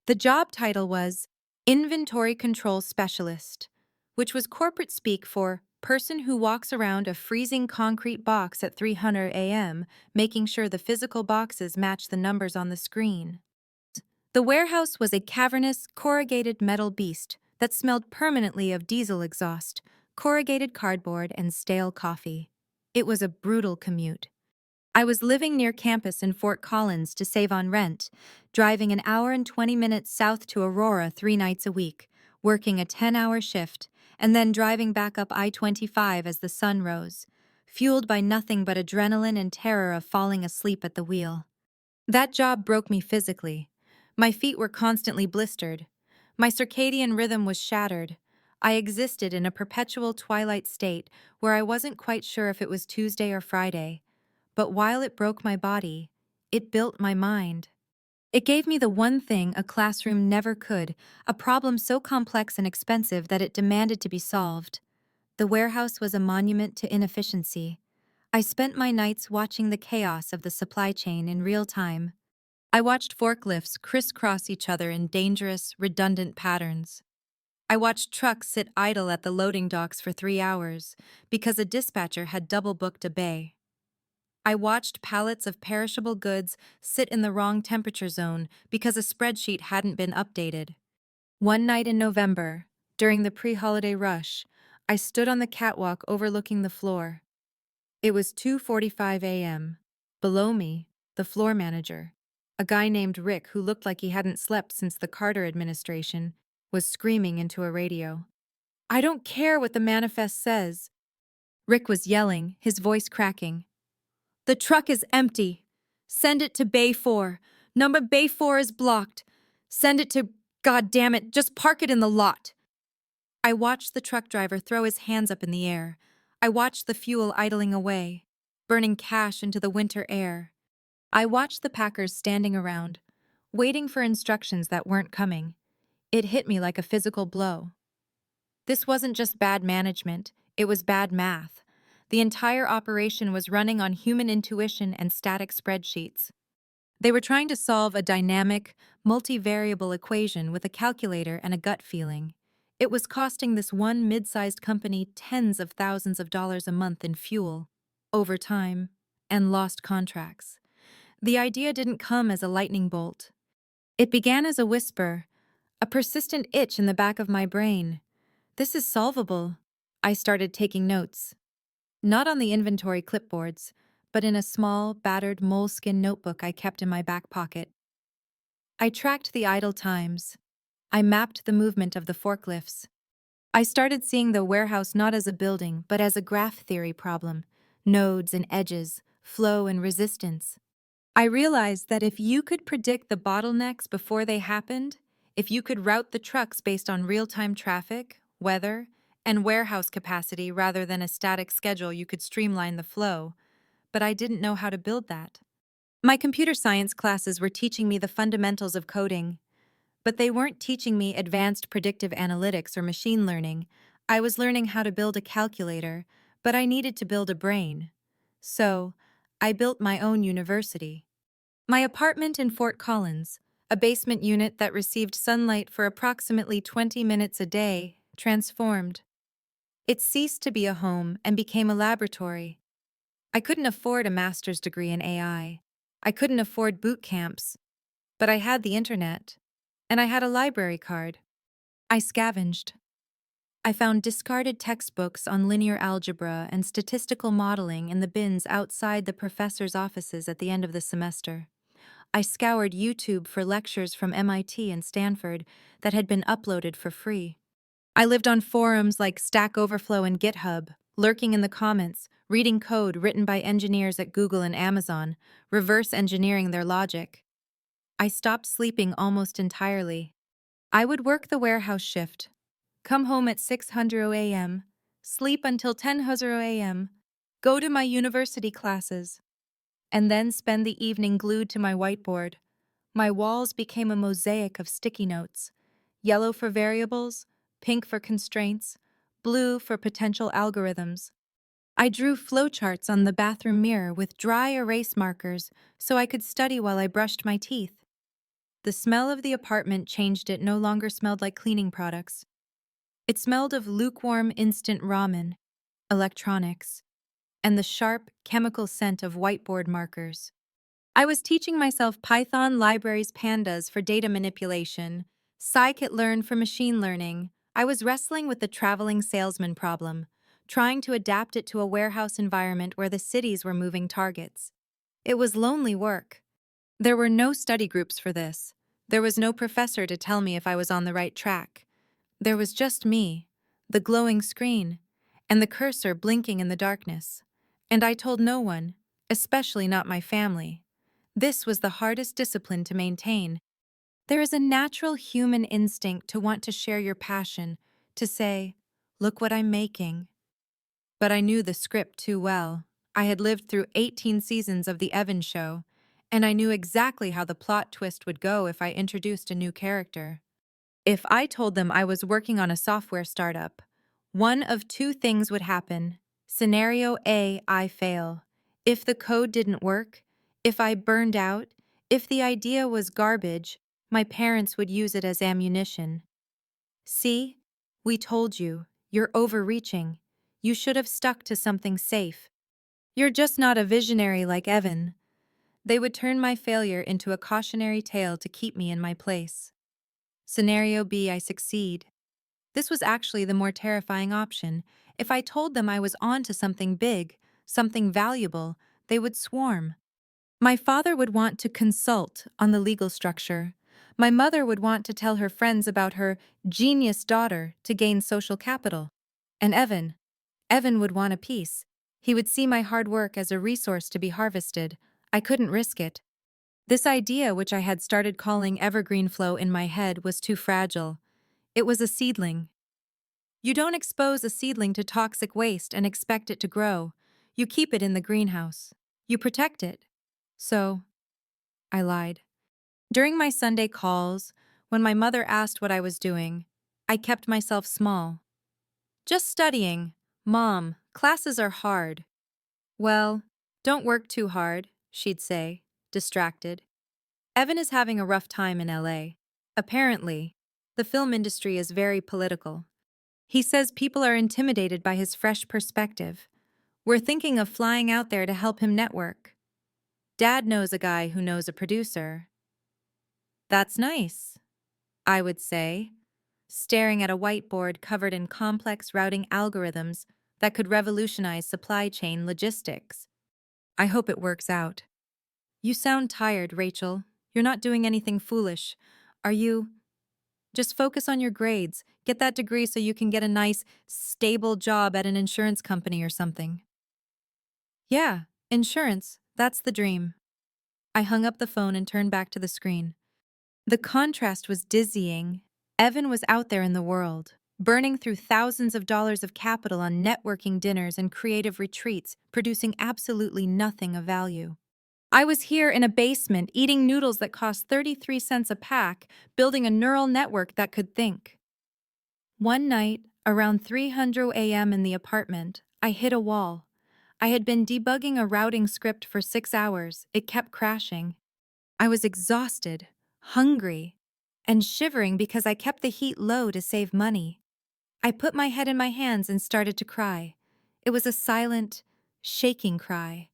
The job title was Inventory Control Specialist, which was corporate speak for person who walks around a freezing concrete box at 300 a.m., making sure the physical boxes match the numbers on the screen. The warehouse was a cavernous, corrugated metal beast that smelled permanently of diesel exhaust, corrugated cardboard, and stale coffee. It was a brutal commute. I was living near campus in Fort Collins to save on rent, driving an hour and 20 minutes south to Aurora 3 nights a week, working a 10-hour shift, and then driving back up I-25 as the sun rose, fueled by nothing but adrenaline and terror of falling asleep at the wheel. That job broke me physically. My feet were constantly blistered. My circadian rhythm was shattered. I existed in a perpetual twilight state where I wasn't quite sure if it was Tuesday or Friday. But while it broke my body, it built my mind. It gave me the one thing a classroom never could, a problem so complex and expensive that it demanded to be solved. The warehouse was a monument to inefficiency. I spent my nights watching the chaos of the supply chain in real time. I watched forklifts crisscross each other in dangerous, redundant patterns. I watched trucks sit idle at the loading docks for 3 hours because a dispatcher had double booked a bay. I watched pallets of perishable goods sit in the wrong temperature zone because a spreadsheet hadn't been updated. One night in November, during the pre-holiday rush, I stood on the catwalk overlooking the floor. It was 2:45 a.m. Below me, the floor manager, a guy named Rick who looked like he hadn't slept since the Carter administration, was screaming into a radio. "I don't care what the manifest says." Rick was yelling, his voice cracking. "The truck is empty. Send it to Bay 4. Number Bay 4 is blocked. Send it to, God damn it, just park it in the lot." I watched the truck driver throw his hands up in the air. I watched the fuel idling away, burning cash into the winter air. I watched the packers standing around, waiting for instructions that weren't coming. It hit me like a physical blow. This wasn't just bad management, it was bad math. The entire operation was running on human intuition and static spreadsheets. They were trying to solve a dynamic, multivariable equation with a calculator and a gut feeling. It was costing this one mid-sized company tens of thousands of dollars a month in fuel, overtime, and lost contracts. The idea didn't come as a lightning bolt. It began as a whisper, a persistent itch in the back of my brain. This is solvable. I started taking notes. Not on the inventory clipboards, but in a small, battered moleskin notebook I kept in my back pocket. I tracked the idle times. I mapped the movement of the forklifts. I started seeing the warehouse not as a building, but as a graph theory problem: nodes and edges, flow and resistance. I realized that if you could predict the bottlenecks before they happened, if you could route the trucks based on real-time traffic, weather, and warehouse capacity rather than a static schedule, you could streamline the flow. But I didn't know how to build that. My computer science classes were teaching me the fundamentals of coding, but they weren't teaching me advanced predictive analytics or machine learning. I was learning how to build a calculator, but I needed to build a brain. So, I built my own university. My apartment in Fort Collins, a basement unit that received sunlight for approximately 20 minutes a day, transformed. It ceased to be a home and became a laboratory. I couldn't afford a master's degree in AI. I couldn't afford boot camps, but I had the internet, and I had a library card. I scavenged. I found discarded textbooks on linear algebra and statistical modeling in the bins outside the professor's offices at the end of the semester. I scoured YouTube for lectures from MIT and Stanford that had been uploaded for free. I lived on forums like Stack Overflow and GitHub, lurking in the comments, reading code written by engineers at Google and Amazon, reverse engineering their logic. I stopped sleeping almost entirely. I would work the warehouse shift, come home at 6:00 a.m., sleep until 10:00 a.m., go to my university classes, and then spend the evening glued to my whiteboard. My walls became a mosaic of sticky notes: yellow for variables, pink for constraints, blue for potential algorithms. I drew flowcharts on the bathroom mirror with dry erase markers so I could study while I brushed my teeth. The smell of the apartment changed. It no longer smelled like cleaning products. It smelled of lukewarm instant ramen, electronics, and the sharp, chemical scent of whiteboard markers. I was teaching myself Python libraries pandas for data manipulation, scikit-learn for machine learning. I was wrestling with the traveling salesman problem, trying to adapt it to a warehouse environment where the cities were moving targets. It was lonely work. There were no study groups for this. There was no professor to tell me if I was on the right track. There was just me, the glowing screen, and the cursor blinking in the darkness. And I told no one, especially not my family. This was the hardest discipline to maintain. There is a natural human instinct to want to share your passion, to say, "Look what I'm making." But I knew the script too well. I had lived through 18 seasons of The Evans Show, and I knew exactly how the plot twist would go if I introduced a new character. If I told them I was working on a software startup, one of two things would happen. Scenario A, I fail. If the code didn't work, if I burned out, if the idea was garbage, my parents would use it as ammunition. See? We told you. You're overreaching. You should have stuck to something safe. You're just not a visionary like Evan. They would turn my failure into a cautionary tale to keep me in my place. Scenario B, I succeed. This was actually the more terrifying option. If I told them I was on to something big, something valuable, they would swarm. My father would want to consult on the legal structure. My mother would want to tell her friends about her genius daughter to gain social capital. And Evan would want a piece. He would see my hard work as a resource to be harvested. I couldn't risk it. This idea, which I had started calling evergreen flow in my head, was too fragile. It was a seedling. You don't expose a seedling to toxic waste and expect it to grow. You keep it in the greenhouse. You protect it. So, I lied. During my Sunday calls, when my mother asked what I was doing, I kept myself small. Just studying. Mom, classes are hard. Well, don't work too hard, she'd say, distracted. Evan is having a rough time in LA. Apparently, the film industry is very political. He says people are intimidated by his fresh perspective. We're thinking of flying out there to help him network. Dad knows a guy who knows a producer. That's nice, I would say, staring at a whiteboard covered in complex routing algorithms that could revolutionize supply chain logistics. I hope it works out. You sound tired, Rachel. You're not doing anything foolish. Are you? Just focus on your grades. Get that degree so you can get a nice, stable job at an insurance company or something. Yeah, insurance. That's the dream. I hung up the phone and turned back to the screen. The contrast was dizzying. Evan was out there in the world, burning through thousands of dollars of capital on networking dinners and creative retreats, producing absolutely nothing of value. I was here in a basement eating noodles that cost 33 cents a pack, building a neural network that could think. One night, around 3:00 a.m. in the apartment, I hit a wall. I had been debugging a routing script for 6 hours. It kept crashing. I was exhausted, hungry, and shivering because I kept the heat low to save money. I put my head in my hands and started to cry. It was a silent, shaking cry.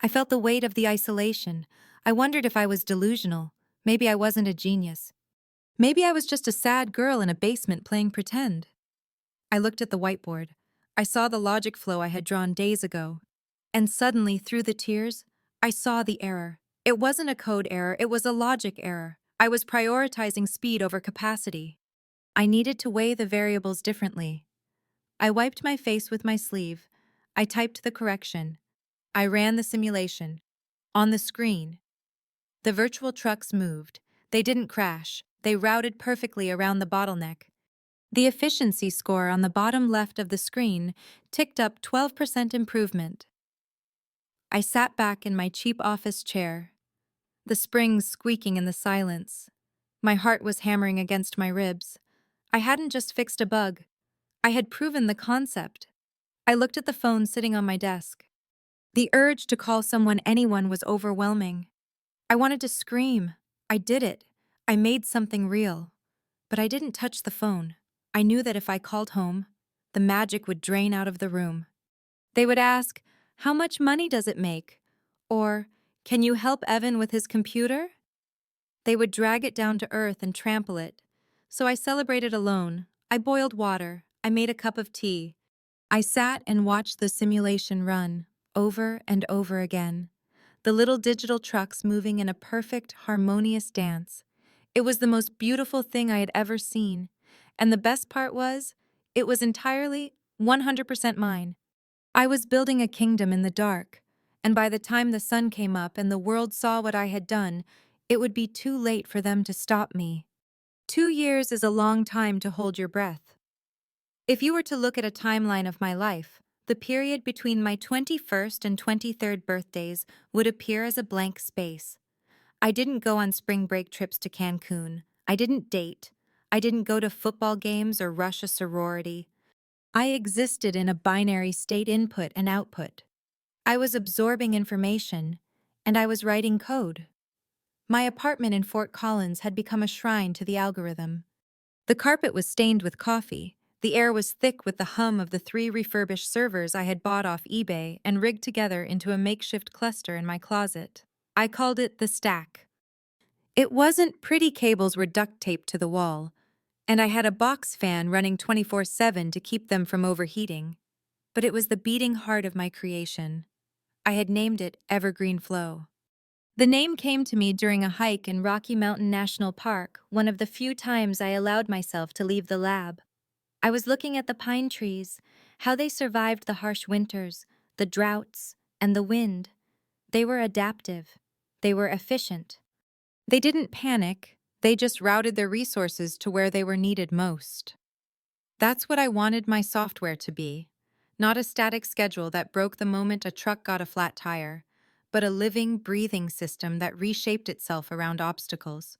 I felt the weight of the isolation. I wondered if I was delusional. Maybe I wasn't a genius. Maybe I was just a sad girl in a basement playing pretend. I looked at the whiteboard. I saw the logic flow I had drawn days ago. And suddenly, through the tears, I saw the error. It wasn't a code error, it was a logic error. I was prioritizing speed over capacity. I needed to weigh the variables differently. I wiped my face with my sleeve. I typed the correction. I ran the simulation. On the screen, the virtual trucks moved. They didn't crash. They routed perfectly around the bottleneck. The efficiency score on the bottom left of the screen ticked up 12% improvement. I sat back in my cheap office chair, the springs squeaking in the silence. My heart was hammering against my ribs. I hadn't just fixed a bug. I had proven the concept. I looked at the phone sitting on my desk. The urge to call anyone was overwhelming. I wanted to scream. I did it. I made something real. But I didn't touch the phone. I knew that if I called home, the magic would drain out of the room. They would ask, "How much money does it make?" Or, "Can you help Evan with his computer?" They would drag it down to earth and trample it. So I celebrated alone. I boiled water. I made a cup of tea. I sat and watched the simulation run, over and over again. The little digital trucks moving in a perfect, harmonious dance. It was the most beautiful thing I had ever seen. And the best part was, it was entirely, 100% mine. I was building a kingdom in the dark, and by the time the sun came up and the world saw what I had done, it would be too late for them to stop me. 2 years is a long time to hold your breath. If you were to look at a timeline of my life, the period between my 21st and 23rd birthdays would appear as a blank space. I didn't go on spring break trips to Cancun. I didn't date. I didn't go to football games or rush a sorority. I existed in a binary state input and output. I was absorbing information, and I was writing code. My apartment in Fort Collins had become a shrine to the algorithm. The carpet was stained with coffee. The air was thick with the hum of the 3 refurbished servers I had bought off eBay and rigged together into a makeshift cluster in my closet. I called it the stack. It wasn't pretty, cables were duct taped to the wall, and I had a box fan running 24/7 to keep them from overheating. But it was the beating heart of my creation. I had named it Evergreen Flow. The name came to me during a hike in Rocky Mountain National Park, one of the few times I allowed myself to leave the lab. I was looking at the pine trees, how they survived the harsh winters, the droughts, and the wind. They were adaptive. They were efficient. They didn't panic, they just routed their resources to where they were needed most. That's what I wanted my software to be. Not a static schedule that broke the moment a truck got a flat tire, but a living, breathing system that reshaped itself around obstacles.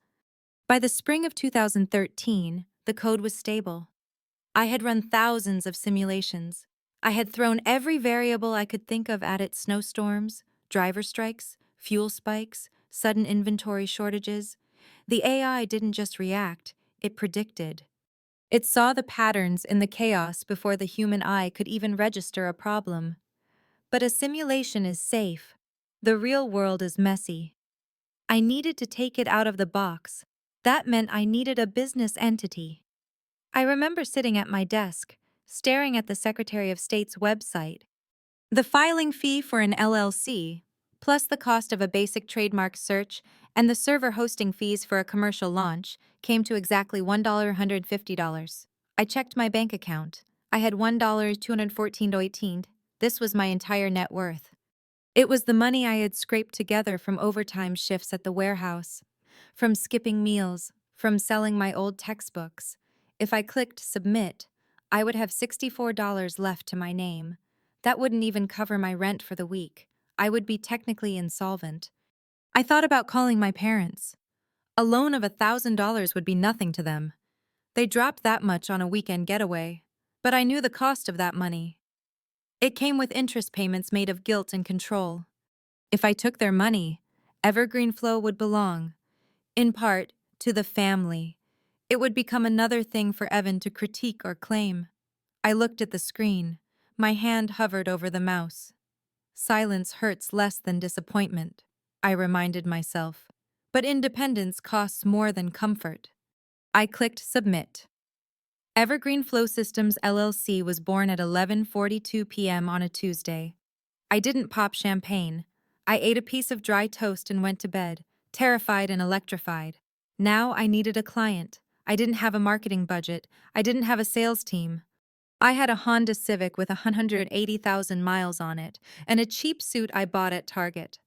By the spring of 2013, the code was stable. I had run thousands of simulations. I had thrown every variable I could think of at it: snowstorms, driver strikes, fuel spikes, sudden inventory shortages. The AI didn't just react, it predicted. It saw the patterns in the chaos before the human eye could even register a problem. But a simulation is safe. The real world is messy. I needed to take it out of the box. That meant I needed a business entity. I remember sitting at my desk, staring at the Secretary of State's website. The filing fee for an LLC, plus the cost of a basic trademark search and the server hosting fees for a commercial launch, came to exactly $150. I checked my bank account. I had $1,214.18. This was my entire net worth. It was the money I had scraped together from overtime shifts at the warehouse, from skipping meals, from selling my old textbooks. If I clicked submit, I would have $64 left to my name. That wouldn't even cover my rent for the week. I would be technically insolvent. I thought about calling my parents. A loan of $1,000 would be nothing to them. They dropped that much on a weekend getaway. But I knew the cost of that money. It came with interest payments made of guilt and control. If I took their money, Evergreen Flow would belong, in part, to the family. It would become another thing for Evan to critique or claim. I looked at the screen. My hand hovered over the mouse. Silence hurts less than disappointment, I reminded myself. But independence costs more than comfort. I clicked submit. Evergreen Flow Systems LLC was born at 11:42 p.m. on a Tuesday. I didn't pop champagne. I ate a piece of dry toast and went to bed, terrified and electrified. Now I needed a client. I didn't have a marketing budget. I didn't have a sales team. I had a Honda Civic with 180,000 miles on it and a cheap suit I bought at Target.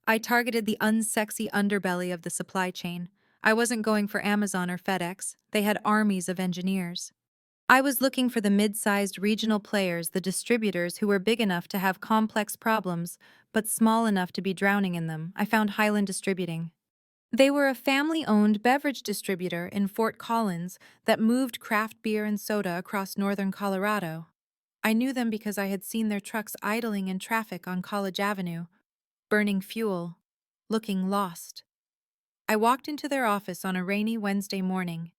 I targeted the unsexy underbelly of the supply chain. I wasn't going for Amazon or FedEx. They had armies of engineers. I was looking for the mid-sized regional players, the distributors who were big enough to have complex problems, but small enough to be drowning in them. I found Highland Distributing. They were a family-owned beverage distributor in Fort Collins that moved craft beer and soda across northern Colorado. I knew them because I had seen their trucks idling in traffic on College Avenue, burning fuel, looking lost. I walked into their office on a rainy Wednesday morning.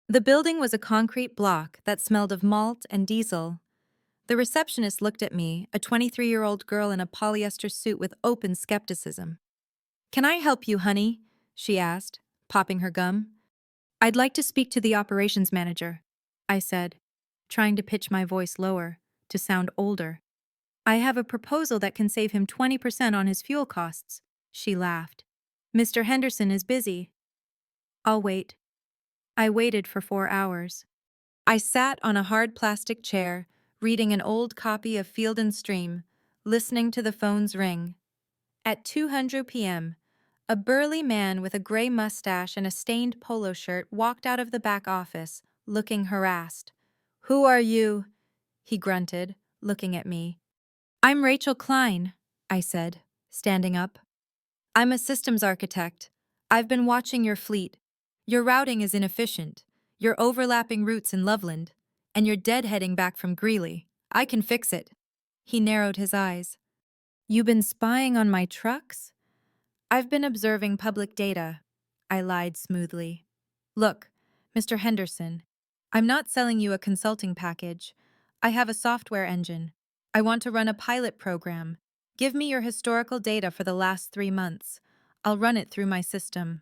The building was a concrete block that smelled of malt and diesel. The receptionist looked at me, a 23-year-old girl in a polyester suit, with open skepticism. "Can I help you, honey?" she asked, popping her gum. "I'd like to speak to the operations manager," I said, trying to pitch my voice lower, to sound older. "I have a proposal that can save him 20% on his fuel costs," she laughed. "Mr. Henderson is busy." "I'll wait." I waited for 4 hours. I sat on a hard plastic chair, reading an old copy of Field and Stream, listening to the phones ring. At 2:00 p.m., a burly man with a gray mustache and a stained polo shirt walked out of the back office, looking harassed. "Who are you?" he grunted, looking at me. "I'm Rachel Klein," I said, standing up. "I'm a systems architect. I've been watching your fleet. Your routing is inefficient. You're overlapping routes in Loveland, and you're deadheading back from Greeley. I can fix it." He narrowed his eyes. You been spying on my trucks? I've been observing public data. I lied smoothly. Look, Mr. Henderson, I'm not selling you a consulting package. I have a software engine. I want to run a pilot program. Give me your historical data for the last 3 months. I'll run it through my system.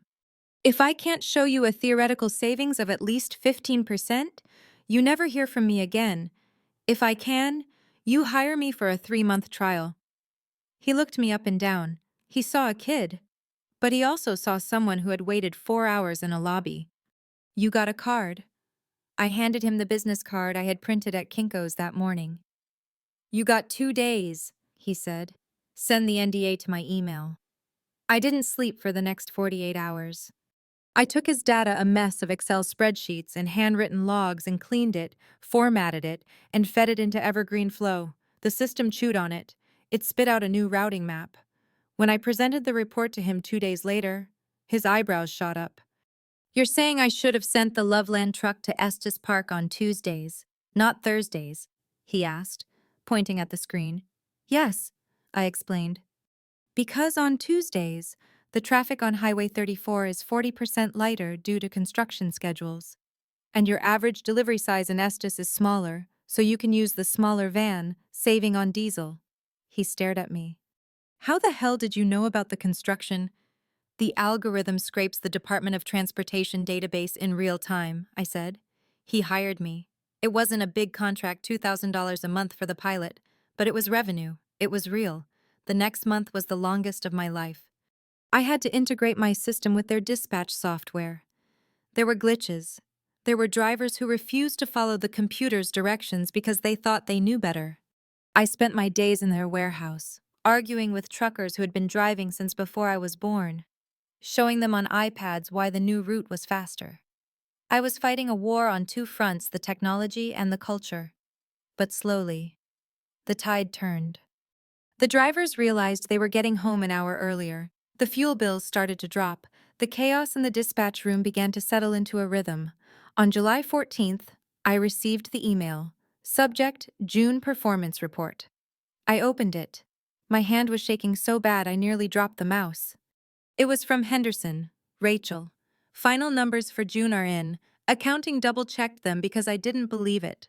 If I can't show you a theoretical savings of at least 15%, you never hear from me again. If I can, you hire me for a 3-month trial. He looked me up and down. He saw a kid, but he also saw someone who had waited 4 hours in a lobby. You got a card. I handed him the business card I had printed at Kinko's that morning. You got 2 days, he said. Send the NDA to my email. I didn't sleep for the next 48 hours. I took his data, a mess of Excel spreadsheets and handwritten logs, and cleaned it, formatted it, and fed it into Evergreen Flow. The system chewed on it. It spit out a new routing map. When I presented the report to him 2 days later, his eyebrows shot up. You're saying I should have sent the Loveland truck to Estes Park on Tuesdays, not Thursdays? He asked, pointing at the screen. Yes, I explained. Because on Tuesdays, the traffic on Highway 34 is 40% lighter due to construction schedules. And your average delivery size in Estes is smaller, so you can use the smaller van, saving on diesel. He stared at me. How the hell did you know about the construction? The algorithm scrapes the Department of Transportation database in real time, I said. He hired me. It wasn't a big contract, $2,000 a month for the pilot, but it was revenue. It was real. The next month was the longest of my life. I had to integrate my system with their dispatch software. There were glitches. There were drivers who refused to follow the computer's directions because they thought they knew better. I spent my days in their warehouse, arguing with truckers who had been driving since before I was born, showing them on iPads why the new route was faster. I was fighting a war on two fronts, the technology and the culture. But slowly, the tide turned. The drivers realized they were getting home an hour earlier. The fuel bills started to drop. The chaos in the dispatch room began to settle into a rhythm. On July 14th, I received the email. Subject, June Performance Report. I opened it. My hand was shaking so bad I nearly dropped the mouse. It was from Henderson, Rachel. Final numbers for June are in. Accounting double-checked them because I didn't believe it.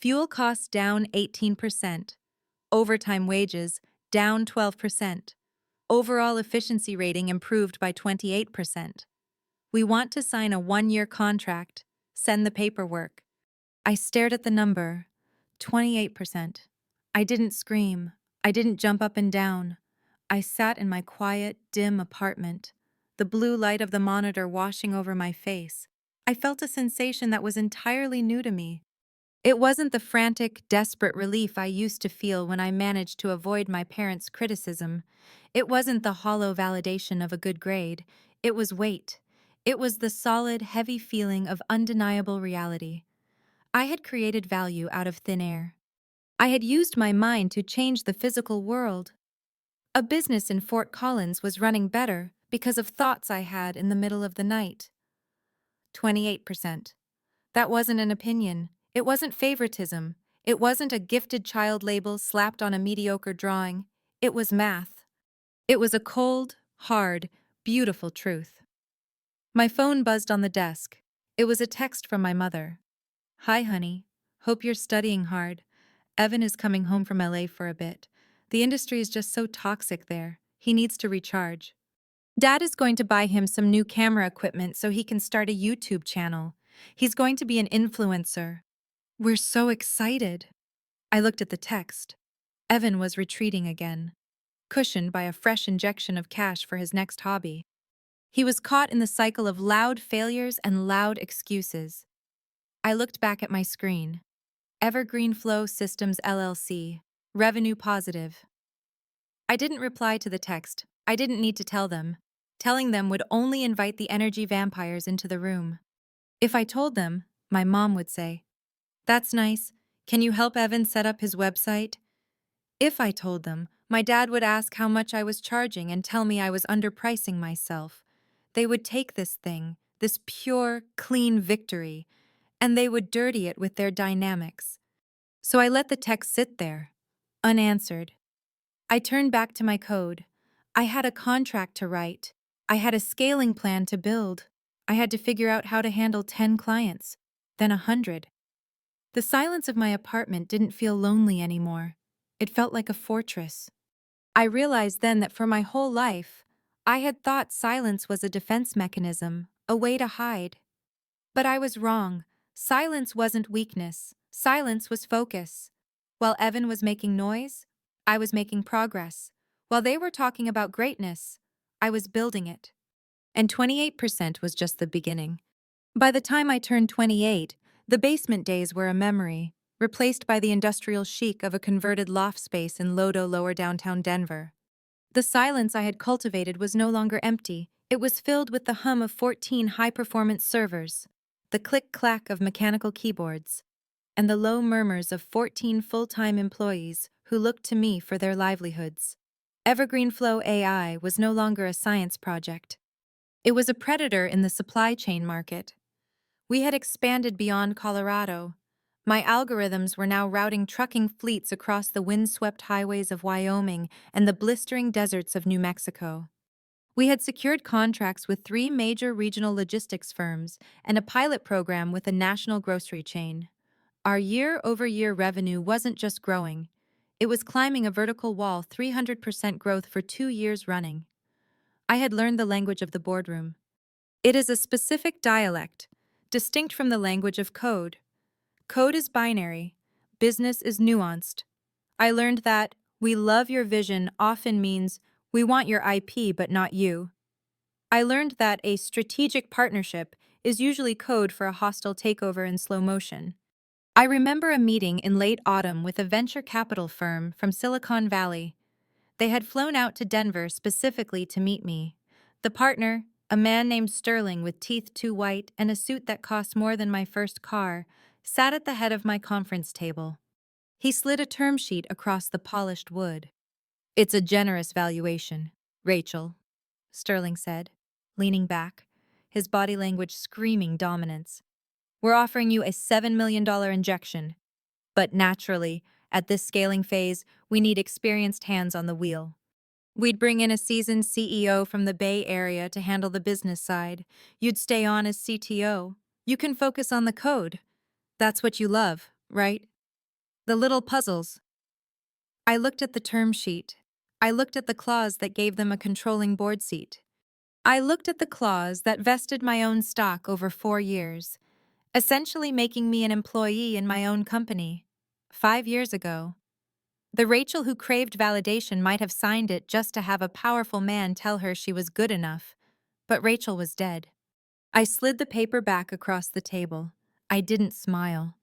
Fuel costs down 18%. Overtime wages down 12%. Overall efficiency rating improved by 28%. We want to sign a 1-year contract. Send the paperwork. I stared at the number. 28%. I didn't scream. I didn't jump up and down. I sat in my quiet, dim apartment, the blue light of the monitor washing over my face. I felt a sensation that was entirely new to me. It wasn't the frantic, desperate relief I used to feel when I managed to avoid my parents' criticism. It wasn't the hollow validation of a good grade. It was weight. It was the solid, heavy feeling of undeniable reality. I had created value out of thin air. I had used my mind to change the physical world. A business in Fort Collins was running better because of thoughts I had in the middle of the night. 28%. That wasn't an opinion. It wasn't favoritism. It wasn't a gifted child label slapped on a mediocre drawing. It was math. It was a cold, hard, beautiful truth. My phone buzzed on the desk. It was a text from my mother. Hi, honey. Hope you're studying hard. Evan is coming home from LA for a bit. The industry is just so toxic there. He needs to recharge. Dad is going to buy him some new camera equipment so he can start a YouTube channel. He's going to be an influencer. We're so excited. I looked at the text. Evan was retreating again, cushioned by a fresh injection of cash for his next hobby. He was caught in the cycle of loud failures and loud excuses. I looked back at my screen. Evergreen Flow Systems LLC. Revenue positive. I didn't reply to the text. I didn't need to tell them. Telling them would only invite the energy vampires into the room. If I told them, my mom would say, "That's nice. Can you help Evan set up his website?" If I told them, my dad would ask how much I was charging and tell me I was underpricing myself. They would take this thing, this pure, clean victory, and they would dirty it with their dynamics. So I let the text sit there, unanswered. I turned back to my code. I had a contract to write. I had a scaling plan to build. I had to figure out how to handle 10 clients, then 100. The silence of my apartment didn't feel lonely anymore. It felt like a fortress. I realized then that for my whole life, I had thought silence was a defense mechanism, a way to hide. But I was wrong. Silence wasn't weakness. Silence was focus. While Evan was making noise, I was making progress. While they were talking about greatness, I was building it. And 28% was just the beginning. By the time I turned 28, the basement days were a memory, replaced by the industrial chic of a converted loft space in Lodo, lower downtown Denver. The silence I had cultivated was no longer empty. It was filled with the hum of 14 high-performance servers, the click-clack of mechanical keyboards, and the low murmurs of 14 full-time employees who looked to me for their livelihoods. Evergreen Flow AI was no longer a science project. It was a predator in the supply chain market. We had expanded beyond Colorado. My algorithms were now routing trucking fleets across the windswept highways of Wyoming and the blistering deserts of New Mexico. We had secured contracts with 3 major regional logistics firms and a pilot program with a national grocery chain. Our year-over-year revenue wasn't just growing. It was climbing a vertical wall, 300% growth for 2 years running. I had learned the language of the boardroom. It is a specific dialect, distinct from the language of code. Code is binary. Business is nuanced. I learned that "we love your vision" often means "we want your IP but not you." I learned that a strategic partnership is usually code for a hostile takeover in slow motion. I remember a meeting in late autumn with a venture capital firm from Silicon Valley. They had flown out to Denver specifically to meet me. The partner, a man named Sterling with teeth too white and a suit that cost more than my first car, sat at the head of my conference table. He slid a term sheet across the polished wood. "It's a generous valuation, Rachel," Sterling said, leaning back, his body language screaming dominance. "We're offering you a $7 million injection. But naturally, at this scaling phase, we need experienced hands on the wheel. We'd bring in a seasoned CEO from the Bay Area to handle the business side. You'd stay on as CTO. You can focus on the code. That's what you love, right? The little puzzles." I looked at the term sheet. I looked at the clause that gave them a controlling board seat. I looked at the clause that vested my own stock over 4 years, essentially making me an employee in my own company. 5 years ago. The Rachel who craved validation might have signed it just to have a powerful man tell her she was good enough, but Rachel was dead. I slid the paper back across the table. I didn't smile.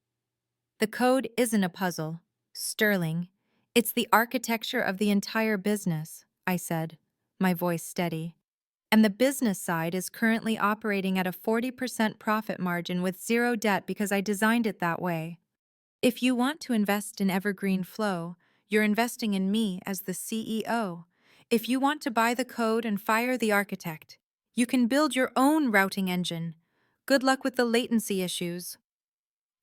"The code isn't a puzzle, Sterling. It's the architecture of the entire business," I said, my voice steady. "And the business side is currently operating at a 40% profit margin with zero debt because I designed it that way. If you want to invest in Evergreen Flow, you're investing in me as the CEO. If you want to buy the code and fire the architect, you can build your own routing engine. Good luck with the latency issues."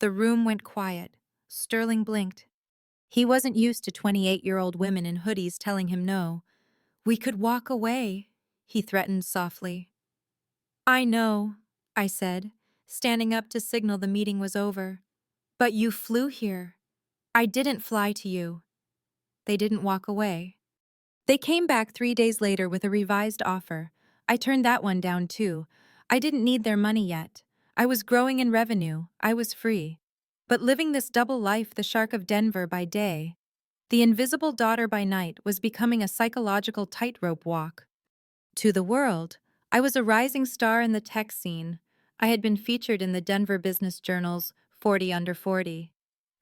The room went quiet. Sterling blinked. He wasn't used to 28-year-old women in hoodies telling him no. "We could walk away," he threatened softly. "I know," I said, standing up to signal the meeting was over. "But you flew here. I didn't fly to you." They didn't walk away. They came back 3 days later with a revised offer. I turned that one down too. I didn't need their money yet. I was growing in revenue. I was free. But living this double life, the shark of Denver by day, the invisible daughter by night, was becoming a psychological tightrope walk. To the world, I was a rising star in the tech scene. I had been featured in the Denver Business Journal's 40 Under 40.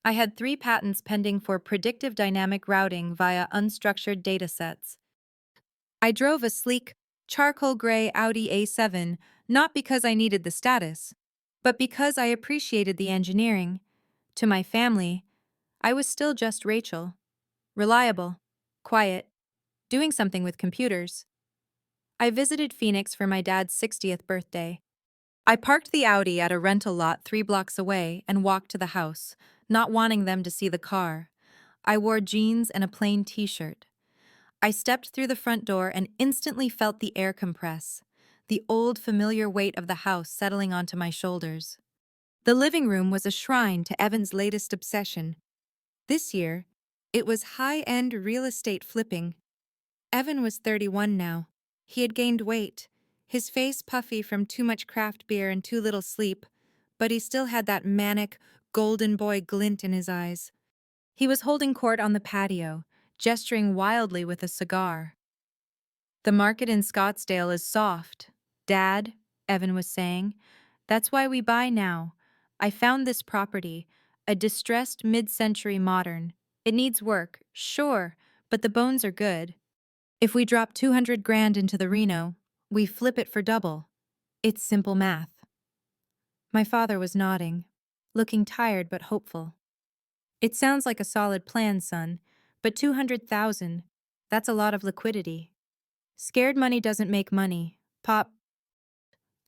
I had 3 patents pending for predictive dynamic routing via unstructured datasets. I drove a sleek, charcoal gray Audi A7 not because I needed the status, but because I appreciated the engineering. To my family, I was still just Rachel. Reliable, quiet, doing something with computers. I visited Phoenix for my dad's 60th birthday. I parked the Audi at a rental lot 3 blocks away and walked to the house, not wanting them to see the car. I wore jeans and a plain t-shirt. I stepped through the front door and instantly felt the air compress, the old familiar weight of the house settling onto my shoulders. The living room was a shrine to Evan's latest obsession. This year, it was high-end real estate flipping. Evan was 31 now. He had gained weight, his face puffy from too much craft beer and too little sleep, but he still had that manic, golden boy glint in his eyes. He was holding court on the patio, gesturing wildly with a cigar. The market in Scottsdale is soft, Dad, Evan was saying. That's why we buy now. I found this property, a distressed mid-century modern. It needs work, sure, but the bones are good. If we drop 200 grand into the Reno, we flip it for double. It's simple math. My father was nodding, looking tired but hopeful. It sounds like a solid plan, son, but 200,000, that's a lot of liquidity. Scared money doesn't make money, Pop.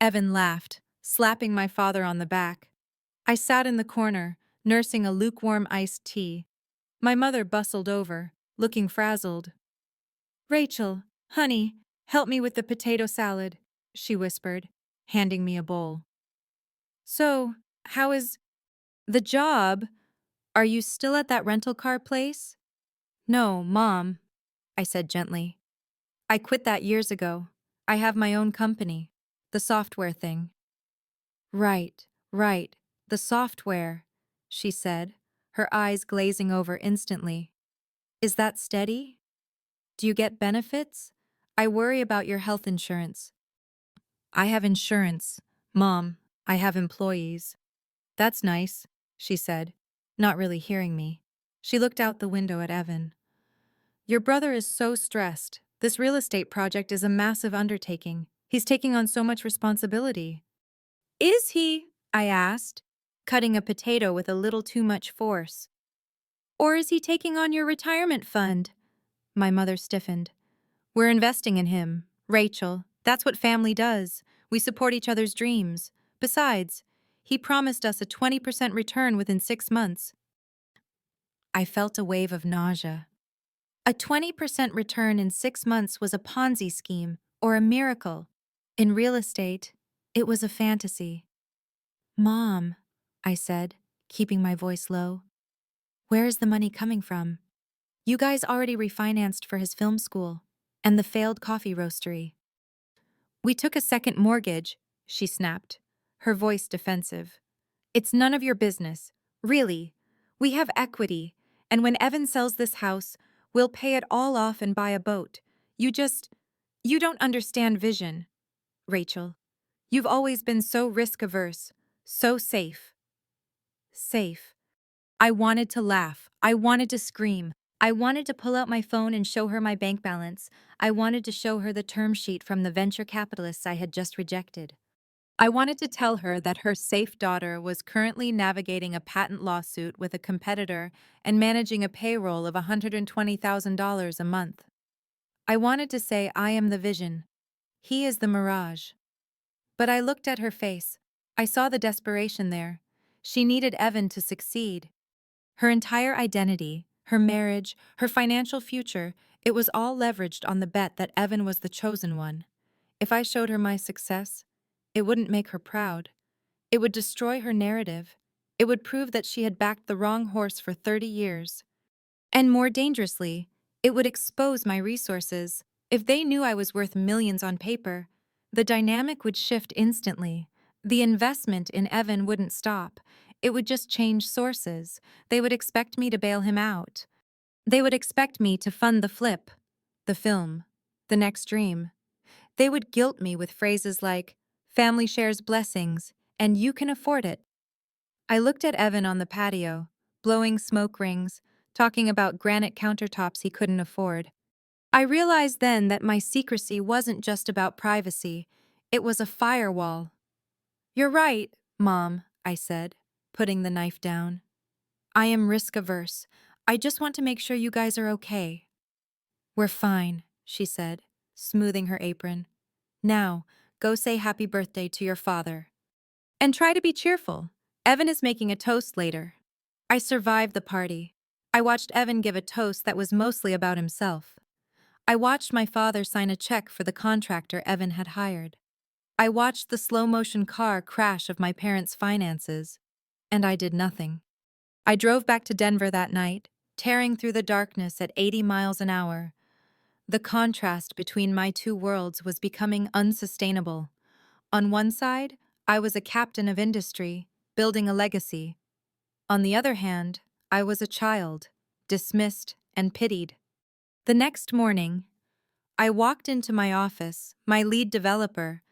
Evan laughed, slapping my father on the back. I sat in the corner, nursing a lukewarm iced tea. My mother bustled over, looking frazzled. Rachel, honey, help me with the potato salad, she whispered, handing me a bowl. So, how is the job? Are you still at that rental car place? No, Mom, I said gently. I quit that years ago. I have my own company. The software thing. Right, the software, she said, her eyes glazing over instantly. Is that steady? Do you get benefits? I worry about your health insurance. I have insurance. Mom, I have employees. That's nice, she said, not really hearing me. She looked out the window at Evan. Your brother is so stressed. This real estate project is a massive undertaking. He's taking on so much responsibility. Is he? I asked, cutting a potato with a little too much force. Or is he taking on your retirement fund? My mother stiffened. We're investing in him, Rachel. That's what family does. We support each other's dreams. Besides, he promised us a 20% return within 6 months. I felt a wave of nausea. A 20% return in 6 months was a Ponzi scheme or a miracle. In real estate, it was a fantasy. Mom, I said, keeping my voice low. Where is the money coming from? You guys already refinanced for his film school and the failed coffee roastery. We took a second mortgage, she snapped, her voice defensive. It's none of your business. Really. We have equity, and when Evan sells this house, we'll pay it all off and buy a boat. You don't understand vision, Rachel. You've always been so risk-averse, so safe. Safe. I wanted to laugh. I wanted to scream. I wanted to pull out my phone and show her my bank balance. I wanted to show her the term sheet from the venture capitalists I had just rejected. I wanted to tell her that her safe daughter was currently navigating a patent lawsuit with a competitor and managing a payroll of $120,000 a month. I wanted to say I am the vision. He is the mirage. But I looked at her face. I saw the desperation there. She needed Evan to succeed. Her entire identity, her marriage, her financial future, it was all leveraged on the bet that Evan was the chosen one. If I showed her my success, it wouldn't make her proud. It would destroy her narrative. It would prove that she had backed the wrong horse for 30 years. And more dangerously, it would expose my resources. If they knew I was worth millions on paper, the dynamic would shift instantly. The investment in Evan wouldn't stop. It would just change sources. They would expect me to bail him out. They would expect me to fund the flip, the film, the next dream. They would guilt me with phrases like, family shares blessings, and you can afford it. I looked at Evan on the patio, blowing smoke rings, talking about granite countertops he couldn't afford. I realized then that my secrecy wasn't just about privacy, it was a firewall. You're right, Mom, I said, putting the knife down. I am risk-averse. I just want to make sure you guys are okay. We're fine, she said, smoothing her apron. Now, go say happy birthday to your father. And try to be cheerful. Evan is making a toast later. I survived the party. I watched Evan give a toast that was mostly about himself. I watched my father sign a check for the contractor Evan had hired. I watched the slow-motion car crash of my parents' finances, and I did nothing. I drove back to Denver that night, tearing through the darkness at 80 miles an hour. The contrast between my two worlds was becoming unsustainable. On one side, I was a captain of industry, building a legacy. On the other hand, I was a child, dismissed and pitied. The next morning, I walked into my office. My lead developer,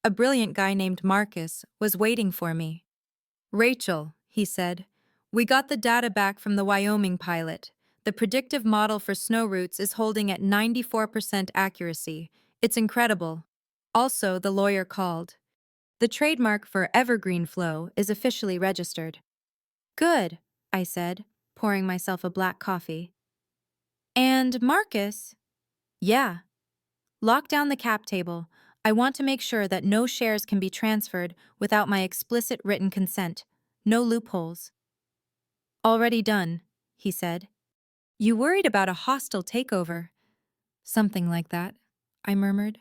a brilliant guy named Marcus, was waiting for me. "Rachel," he said, "we got the data back from the Wyoming pilot. The predictive model for snow routes is holding at 94% accuracy. It's incredible." Also, the lawyer called. "The trademark for Evergreen Flow is officially registered." "Good," I said, pouring myself a black coffee. "And Marcus?" "Yeah. Lock down the cap table. I want to make sure that no shares can be transferred without my explicit written consent. No loopholes." "Already done," he said. "You worried about a hostile takeover?" "Something like that," I murmured.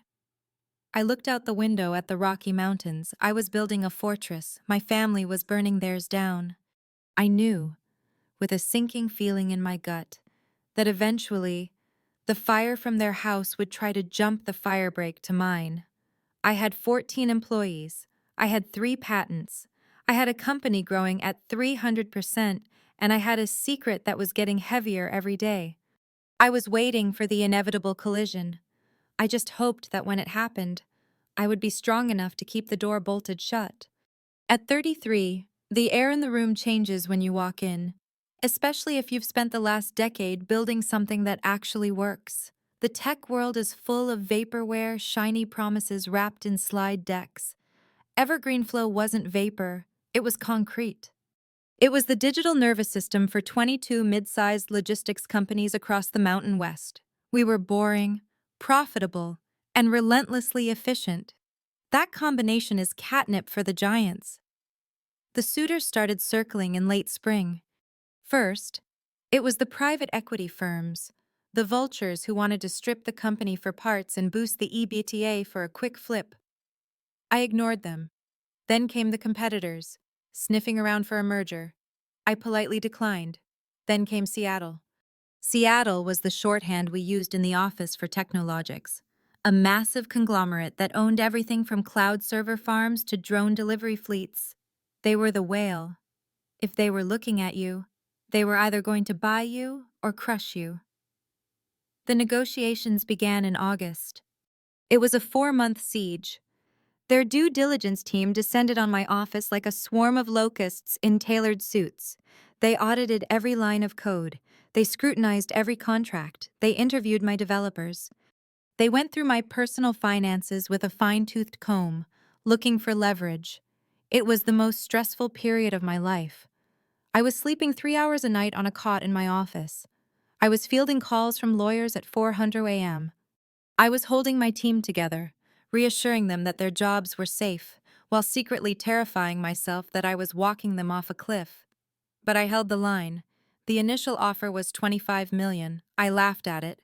I looked out the window at the Rocky Mountains. I was building a fortress. My family was burning theirs down. I knew, with a sinking feeling in my gut, that eventually the fire from their house would try to jump the firebreak to mine. I had 14 employees. I had 3 patents. I had a company growing at 300%, and I had a secret that was getting heavier every day. I was waiting for the inevitable collision. I just hoped that when it happened, I would be strong enough to keep the door bolted shut. At 33, the air in the room changes when you walk in, especially if you've spent the last decade building something that actually works. The tech world is full of vaporware, shiny promises wrapped in slide decks. Evergreen Flow wasn't vapor, it was concrete. It was the digital nervous system for 22 mid-sized logistics companies across the Mountain West. We were boring, profitable, and relentlessly efficient. That combination is catnip for the giants. The suitors started circling in late spring. First, it was the private equity firms, the vultures who wanted to strip the company for parts and boost the EBITDA for a quick flip. I ignored them. Then came the competitors, sniffing around for a merger. I politely declined. Then came Seattle. Seattle was the shorthand we used in the office for Technologics, a massive conglomerate that owned everything from cloud server farms to drone delivery fleets. They were the whale. If they were looking at you, they were either going to buy you or crush you. The negotiations began in August. It was a 4-month siege. Their due diligence team descended on my office like a swarm of locusts in tailored suits. They audited every line of code. They scrutinized every contract. They interviewed my developers. They went through my personal finances with a fine-toothed comb, looking for leverage. It was the most stressful period of my life. I was sleeping 3 hours a night on a cot in my office. I was fielding calls from lawyers at 400 a.m. I was holding my team together, reassuring them that their jobs were safe, while secretly terrifying myself that I was walking them off a cliff. But I held the line. The initial offer was $25 million. I laughed at it.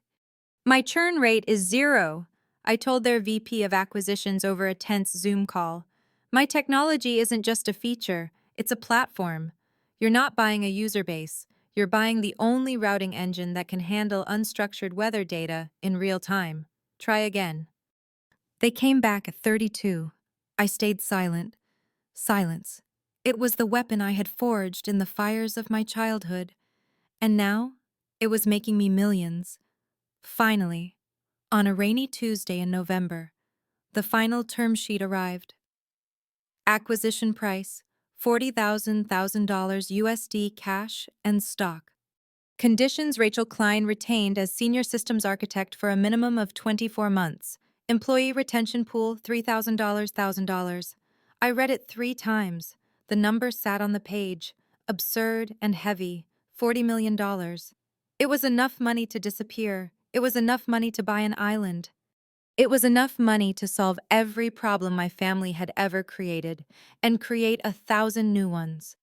"My churn rate is 0, I told their VP of acquisitions over a tense Zoom call. "My technology isn't just a feature, it's a platform. You're not buying a user base. You're buying the only routing engine that can handle unstructured weather data in real time. Try again." They came back at 32. I stayed silent. Silence. It was the weapon I had forged in the fires of my childhood. And now, it was making me millions. Finally, on a rainy Tuesday in November, the final term sheet arrived. Acquisition price, $40,000 USD cash and stock. Conditions: Rachel Klein retained as senior systems architect for a minimum of 24 months. Employee retention pool, $3,000. I read it 3 times. The number sat on the page, absurd and heavy, $40 million. It was enough money to disappear. It was enough money to buy an island. It was enough money to solve every problem my family had ever created, and create 1,000 new ones.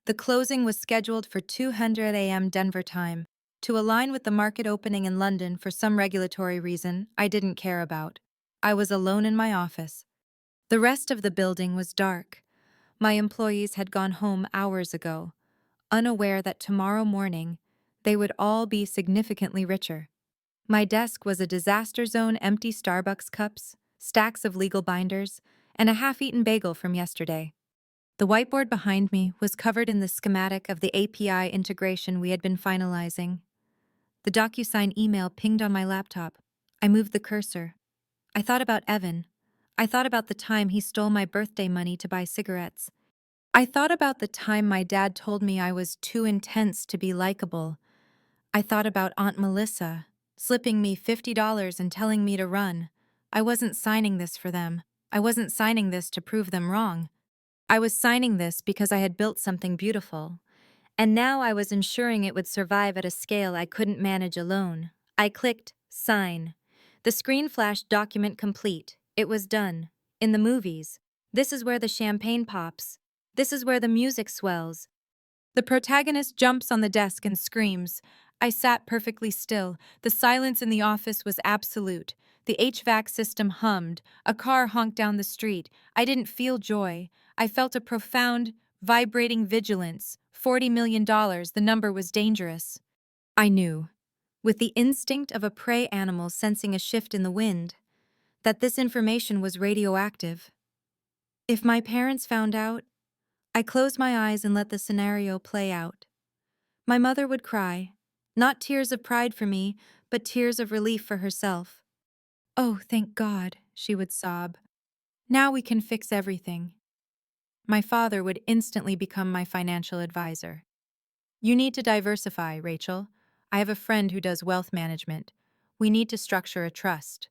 The closing was scheduled for 2:00 a.m. Denver time. to align with the market opening in London for some regulatory reason I didn't care about. I was alone in my office. The rest of the building was dark. My employees had gone home hours ago, unaware that tomorrow morning they would all be significantly richer. My desk was a disaster zone, empty Starbucks cups, stacks of legal binders, and a half-eaten bagel from yesterday. The whiteboard behind me was covered in the schematic of the API integration we had been finalizing. The DocuSign email pinged on my laptop. I moved the cursor. I thought about Evan. I thought about the time he stole my birthday money to buy cigarettes. I thought about the time my dad told me I was too intense to be likable. I thought about Aunt Melissa, slipping me $50 and telling me to run. I wasn't signing this for them. I wasn't signing this to prove them wrong. I was signing this because I had built something beautiful. And now I was ensuring it would survive at a scale I couldn't manage alone. I clicked sign. The screen flashed document complete. It was done. In the movies. This is where the champagne pops. This is where the music swells. The protagonist jumps on the desk and screams. I sat perfectly still. The silence in the office was absolute. The HVAC system hummed. A car honked down the street. I didn't feel joy. I felt a profound, vibrating vigilance. $40 million, the number was dangerous. I knew, with the instinct of a prey animal sensing a shift in the wind, that this information was radioactive. If my parents found out, I closed my eyes and let the scenario play out. My mother would cry, not tears of pride for me, but tears of relief for herself. "Oh, thank God," she would sob. "Now we can fix everything." My father would instantly become my financial advisor. "You need to diversify, Rachel. I have a friend who does wealth management. We need to structure a trust."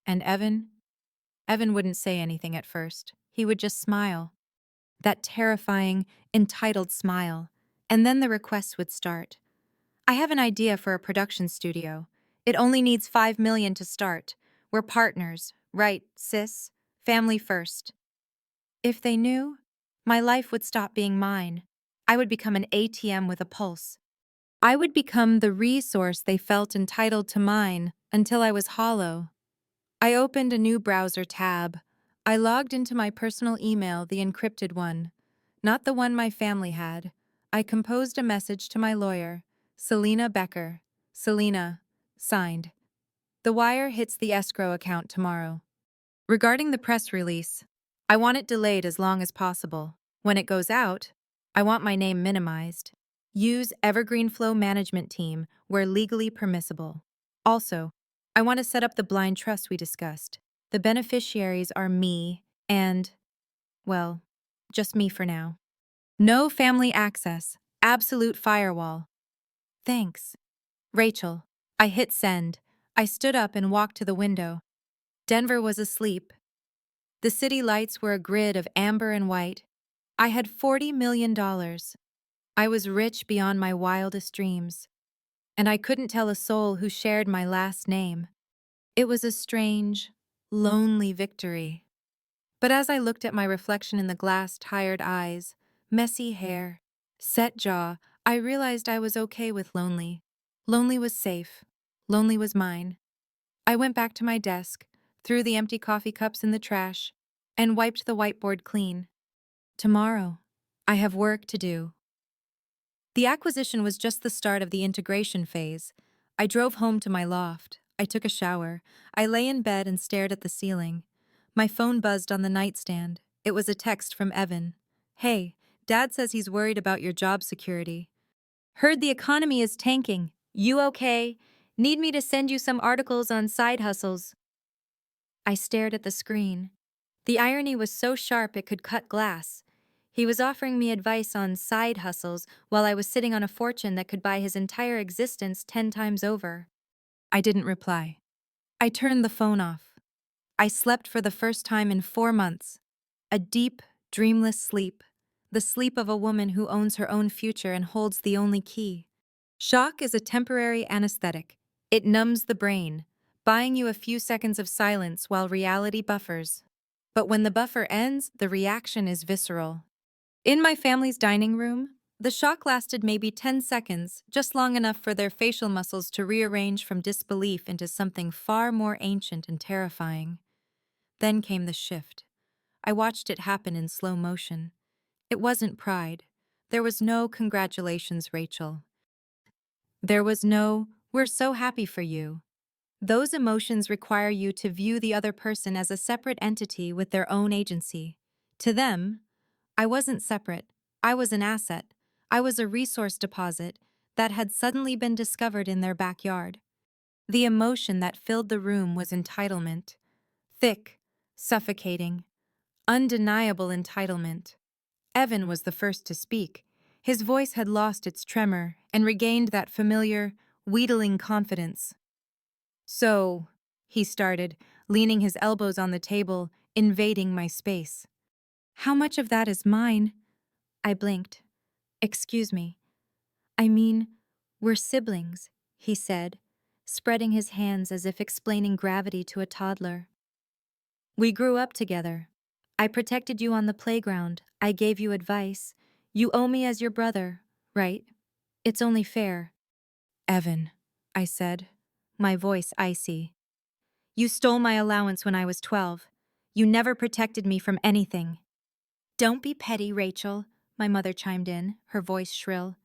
And Evan? Evan wouldn't say anything at first. He would just smile. That terrifying, entitled smile. And then the requests would start. "I have an idea for a production studio. It only needs $5 million to start. We're partners, right, sis? Family first." If they knew, my life would stop being mine. I would become an ATM with a pulse. I would become the resource they felt entitled to mine until I was hollow. I opened a new browser tab. I logged into my personal email, the encrypted one, not the one my family had. I composed a message to my lawyer, Selena Becker. Selena, signed. The wire hits the escrow account tomorrow. Regarding the press release, I want it delayed as long as possible. When it goes out, I want my name minimized. Use Evergreen Flow Management Team where legally permissible. Also, I want to set up the blind trust we discussed. The beneficiaries are me and, well, just me for now. No family access. Absolute firewall. Thanks. Rachel. I hit send. I stood up and walked to the window. Denver was asleep. The city lights were a grid of amber and white. I had $40 million. I was rich beyond my wildest dreams. And I couldn't tell a soul who shared my last name. It was a strange, lonely victory. But as I looked at my reflection in the glass, tired eyes, messy hair, set jaw, I realized I was okay with lonely. Lonely was safe. Lonely was mine. I went back to my desk, threw the empty coffee cups in the trash, and wiped the whiteboard clean. Tomorrow, I have work to do. The acquisition was just the start of the integration phase. I drove home to my loft. I took a shower. I lay in bed and stared at the ceiling. My phone buzzed on the nightstand. It was a text from Evan. "Hey, Dad says he's worried about your job security. Heard the economy is tanking. You okay? Need me to send you some articles on side hustles?" I stared at the screen. The irony was so sharp it could cut glass. He was offering me advice on side hustles while I was sitting on a fortune that could buy his entire existence 10 times over. I didn't reply. I turned the phone off. I slept for the first time in 4 months. A deep, dreamless sleep. The sleep of a woman who owns her own future and holds the only key. Shock is a temporary anesthetic. It numbs the brain, buying you a few seconds of silence while reality buffers. But when the buffer ends, the reaction is visceral. In my family's dining room, The shock lasted maybe 10 seconds, just long enough for their facial muscles to rearrange from disbelief into something far more ancient and terrifying. Then came the shift. I watched it happen in slow motion. It wasn't pride. There was no "Congratulations, Rachel." There was no "We're so happy for you." Those emotions require you to view the other person as a separate entity with their own agency. To them, I wasn't separate. I was an asset. I was a resource deposit that had suddenly been discovered in their backyard. The emotion that filled the room was entitlement. Thick, suffocating, undeniable entitlement. Evan was the first to speak. His voice had lost its tremor and regained that familiar, wheedling confidence. "So," he started, leaning his elbows on the table, invading my space. "How much of that is mine?" I blinked. "Excuse me. I mean, we're siblings," he said, spreading his hands as if explaining gravity to a toddler. "We grew up together. I protected you on the playground. I gave you advice. You owe me as your brother, right? It's only fair." "Evan," I said, my voice icy. "You stole my allowance when I was 12. You never protected me from anything." "Don't be petty, Rachel," my mother chimed in, her voice shrill.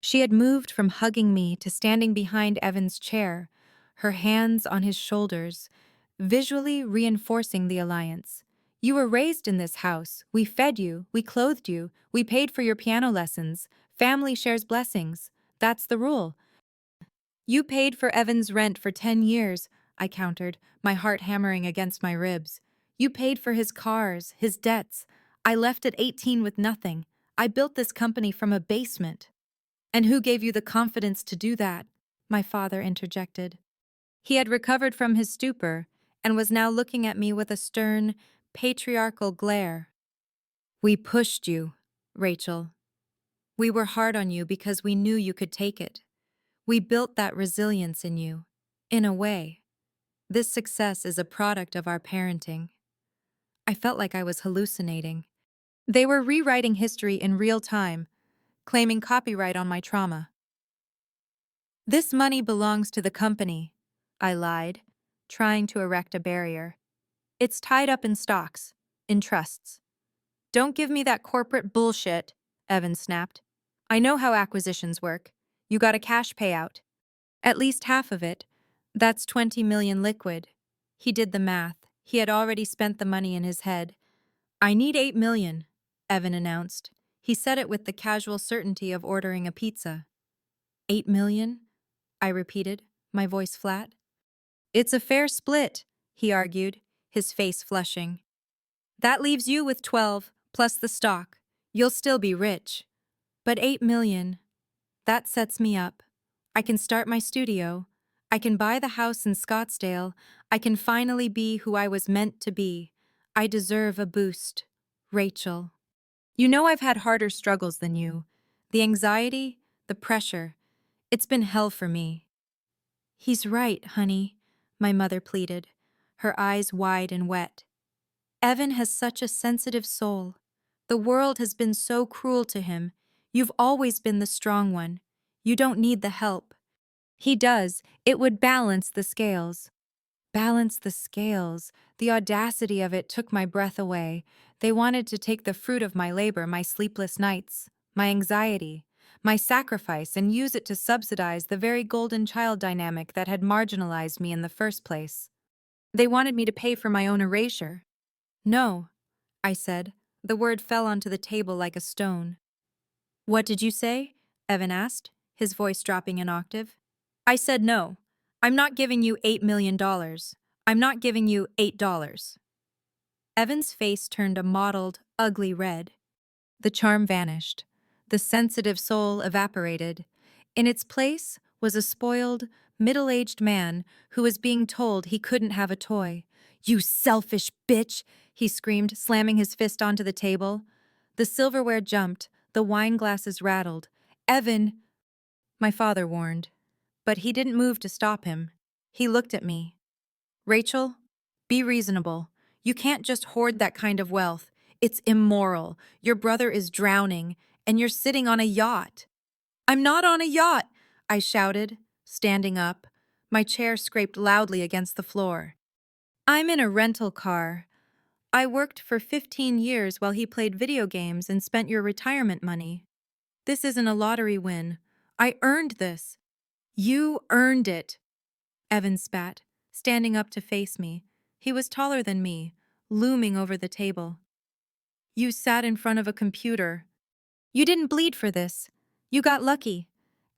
She had moved from hugging me to standing behind Evan's chair, her hands on his shoulders, visually reinforcing the alliance. "You were raised in this house. We fed you, we clothed you, we paid for your piano lessons. Family shares blessings. That's the rule." "You paid for Evan's rent for 10 years, I countered, my heart hammering against my ribs. "You paid for his cars, his debts. I left at 18 with nothing. I built this company from a basement." "And who gave you the confidence to do that?" my father interjected. He had recovered from his stupor and was now looking at me with a stern, patriarchal glare. "We pushed you, Rachel. We were hard on you because we knew you could take it. We built that resilience in you. In a way, this success is a product of our parenting." I felt like I was hallucinating. They were rewriting history in real time, claiming copyright on my trauma. "This money belongs to the company," I lied, trying to erect a barrier. "It's tied up in stocks, in trusts." "Don't give me that corporate bullshit," Evan snapped. "I know how acquisitions work. You got a cash payout. At least half of it. That's 20 million liquid." He did the math. He had already spent the money in his head. "I need 8 million, Evan announced. He said it with the casual certainty of ordering a pizza. 8 million? I repeated, my voice flat. "It's a fair split," he argued, his face flushing. "That leaves you with 12, plus the stock. You'll still be rich. But 8 million, that sets me up. I can start my studio. I can buy the house in Scottsdale. I can finally be who I was meant to be. I deserve a boost. Rachel. You know I've had harder struggles than you. The anxiety, the pressure. It's been hell for me." "He's right, honey," my mother pleaded, her eyes wide and wet. "Evan has such a sensitive soul. The world has been so cruel to him. You've always been the strong one. You don't need the help." "He does. It would balance the scales." Balance the scales. The audacity of it took my breath away. They wanted to take the fruit of my labor, my sleepless nights, my anxiety, my sacrifice, and use it to subsidize the very golden child dynamic that had marginalized me in the first place. They wanted me to pay for my own erasure. "No," I said. The word fell onto the table like a stone. "What did you say?" Evan asked, his voice dropping an octave. "I said no. I'm not giving you $8 million. I'm not giving you $8." Evan's face turned a mottled, ugly red. The charm vanished. The sensitive soul evaporated. In its place was a spoiled, middle-aged man who was being told he couldn't have a toy. "You selfish bitch!" he screamed, slamming his fist onto the table. The silverware jumped, the wine glasses rattled. "Evan," my father warned. But he didn't move to stop him. He looked at me. "Rachel, be reasonable. You can't just hoard that kind of wealth. It's immoral. Your brother is drowning, And you're sitting on a yacht. I'm not on a yacht, I shouted, standing up. My chair scraped loudly against the floor. I'm in a rental car. I worked for 15 years while he played video games and spent your retirement money. This isn't a lottery win. I earned this. You earned it, Evan spat, standing up to face me. He was taller than me, looming over the table. You sat in front of a computer. You didn't bleed for this. You got lucky.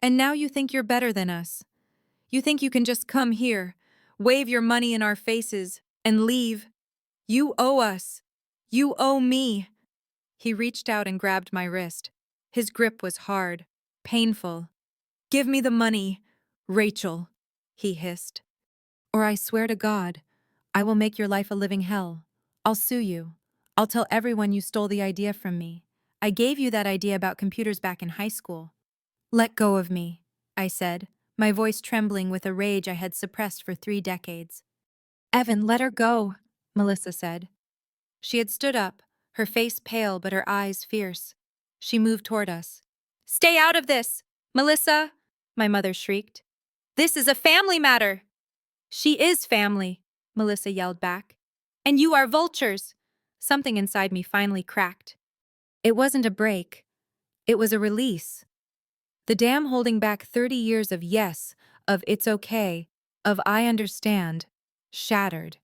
And now you think you're better than us. You think you can just come here, wave your money in our faces, and leave. You owe us. You owe me. He reached out and grabbed my wrist. His grip was hard, painful. Give me the money, Rachel, he hissed. Or I swear to God, I will make your life a living hell. I'll sue you. I'll tell everyone you stole the idea from me. I gave you that idea about computers back in high school. Let go of me, I said, my voice trembling with a rage I had suppressed for 3 decades. Evan, let her go, Melissa said. She had stood up, her face pale but her eyes fierce. She moved toward us. Stay out of this, Melissa, my mother shrieked. This is a family matter. She is family, Melissa yelled back. And you are vultures. Something inside me finally cracked. It wasn't a break. It was a release. The dam holding back 30 years of yes, of it's okay, of I understand, shattered.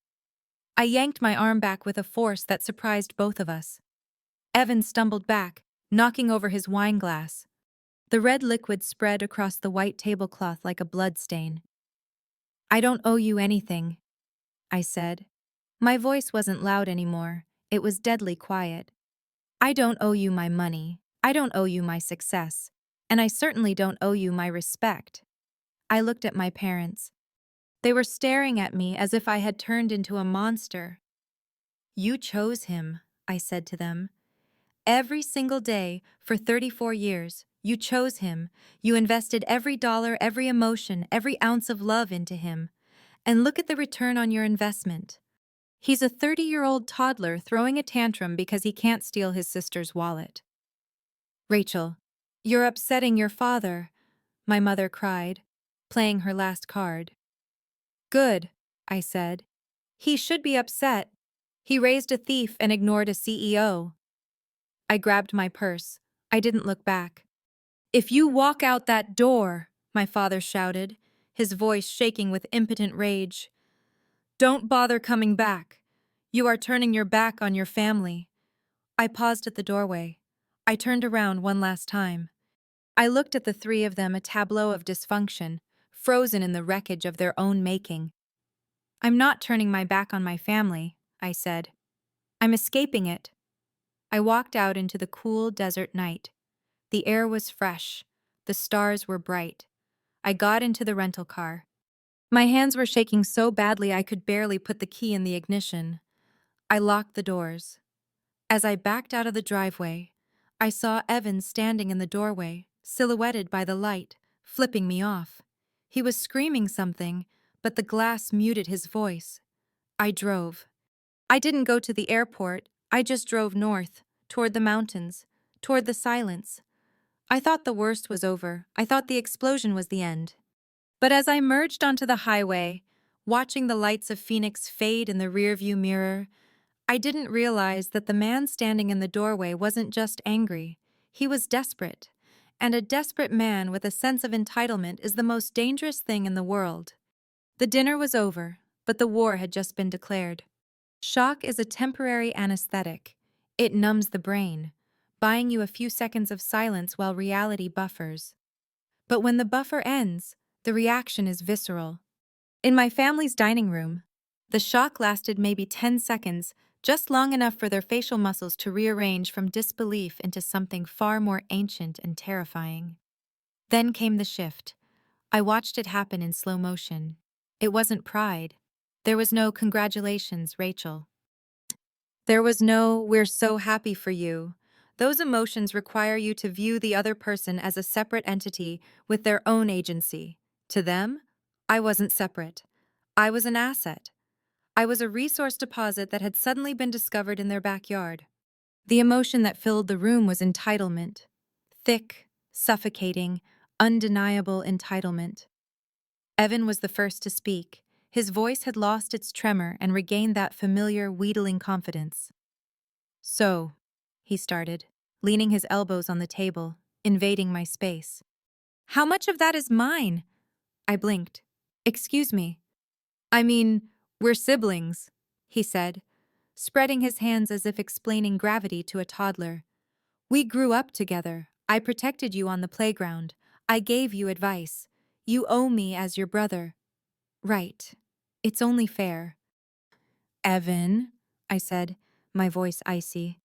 I yanked my arm back with a force that surprised both of us. Evan stumbled back, knocking over his wine glass. The red liquid spread across the white tablecloth like a bloodstain. I don't owe you anything, I said. My voice wasn't loud anymore. It was deadly quiet. I don't owe you my money. I don't owe you my success. And I certainly don't owe you my respect. I looked at my parents. They were staring at me as if I had turned into a monster. You chose him, I said to them. Every single day, for 34 years, you chose him. You invested every dollar, every emotion, every ounce of love into him. And look at the return on your investment. He's a 30-year-old toddler throwing a tantrum because he can't steal his sister's wallet. Rachel, you're upsetting your father, my mother cried, playing her last card. Good, I said. He should be upset. He raised a thief and ignored a CEO. I grabbed my purse. I didn't look back. If you walk out that door, my father shouted, his voice shaking with impotent rage, don't bother coming back. You are turning your back on your family. I paused at the doorway. I turned around one last time. I looked at the three of them, a tableau of dysfunction, frozen in the wreckage of their own making. I'm not turning my back on my family, I said. I'm escaping it. I walked out into the cool desert night. The air was fresh. The stars were bright. I got into the rental car. My hands were shaking so badly I could barely put the key in the ignition. I locked the doors. As I backed out of the driveway, I saw Evan standing in the doorway, silhouetted by the light, flipping me off. He was screaming something, but the glass muted his voice. I drove. I didn't go to the airport. I just drove north, toward the mountains, toward the silence. I thought the worst was over. I thought the explosion was the end. But as I merged onto the highway, watching the lights of Phoenix fade in the rearview mirror, I didn't realize that the man standing in the doorway wasn't just angry. He was desperate. And a desperate man with a sense of entitlement is the most dangerous thing in the world. The dinner was over, but the war had just been declared. Shock is a temporary anesthetic. It numbs the brain, buying you a few seconds of silence while reality buffers. But when the buffer ends, the reaction is visceral. In my family's dining room, the shock lasted maybe 10 seconds, just long enough for their facial muscles to rearrange from disbelief into something far more ancient and terrifying. Then came the shift. I watched it happen in slow motion. It wasn't pride. There was no congratulations, Rachel. There was no we're so happy for you. Those emotions require you to view the other person as a separate entity with their own agency. To them, I wasn't separate. I was an asset. I was a resource deposit that had suddenly been discovered in their backyard. The emotion that filled the room was entitlement. thick, suffocating, undeniable entitlement. Evan was the first to speak. His voice had lost its tremor and regained that familiar, wheedling confidence. So, he started, leaning his elbows on the table, invading my space. How much of that is mine? I blinked. Excuse me. I mean, we're siblings, he said, spreading his hands as if explaining gravity to a toddler. We grew up together. I protected you on the playground. I gave you advice. You owe me as your brother. Right. It's only fair. Evan, I said, my voice icy.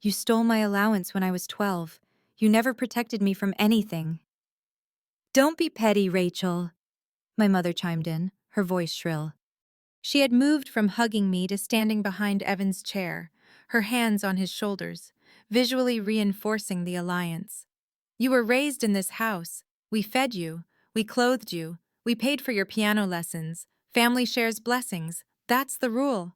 You stole my allowance when I was 12. You never protected me from anything. Don't be petty, Rachel, my mother chimed in, her voice shrill. She had moved from hugging me to standing behind Evan's chair, her hands on his shoulders, visually reinforcing the alliance. You were raised in this house. We fed you. We clothed you. We paid for your piano lessons. Family shares blessings. That's the rule.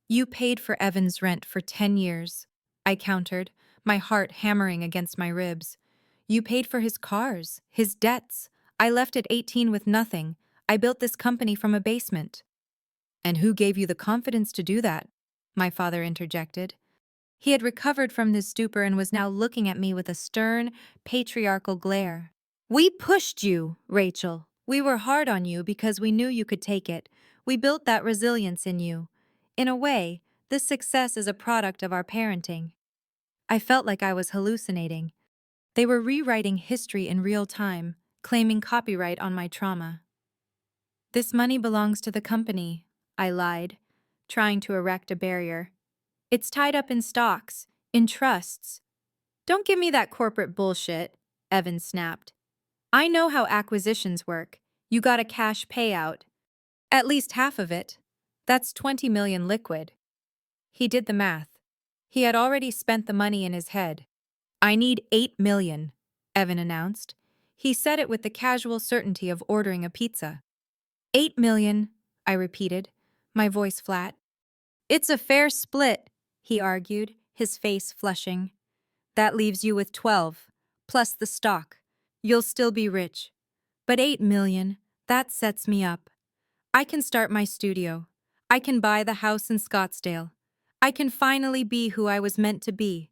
You paid for Evan's rent for 10 years, I countered, my heart hammering against my ribs. You paid for his cars, his debts. I left at 18 with nothing. I built this company from a basement. And who gave you the confidence to do that? My father interjected. He had recovered from his stupor and was now looking at me with a stern, patriarchal glare. We pushed you, Rachel. We were hard on you because we knew you could take it. We built that resilience in you. In a way, this success is a product of our parenting. I felt like I was hallucinating. They were rewriting history in real time, claiming copyright on my trauma. This money belongs to the company, I lied, trying to erect a barrier. It's tied up in stocks, in trusts. Don't give me that corporate bullshit, Evan snapped. I know how acquisitions work. You got a cash payout. At least half of it. That's 20 million liquid. He did the math. He had already spent the money in his head. I need 8 million, Evan announced. He said it with the casual certainty of ordering a pizza. 8 million, I repeated, my voice flat. It's a fair split, he argued, his face flushing. That leaves you with 12, plus the stock. You'll still be rich. But 8 million, that sets me up. I can start my studio. I can buy the house in Scottsdale. I can finally be who I was meant to be.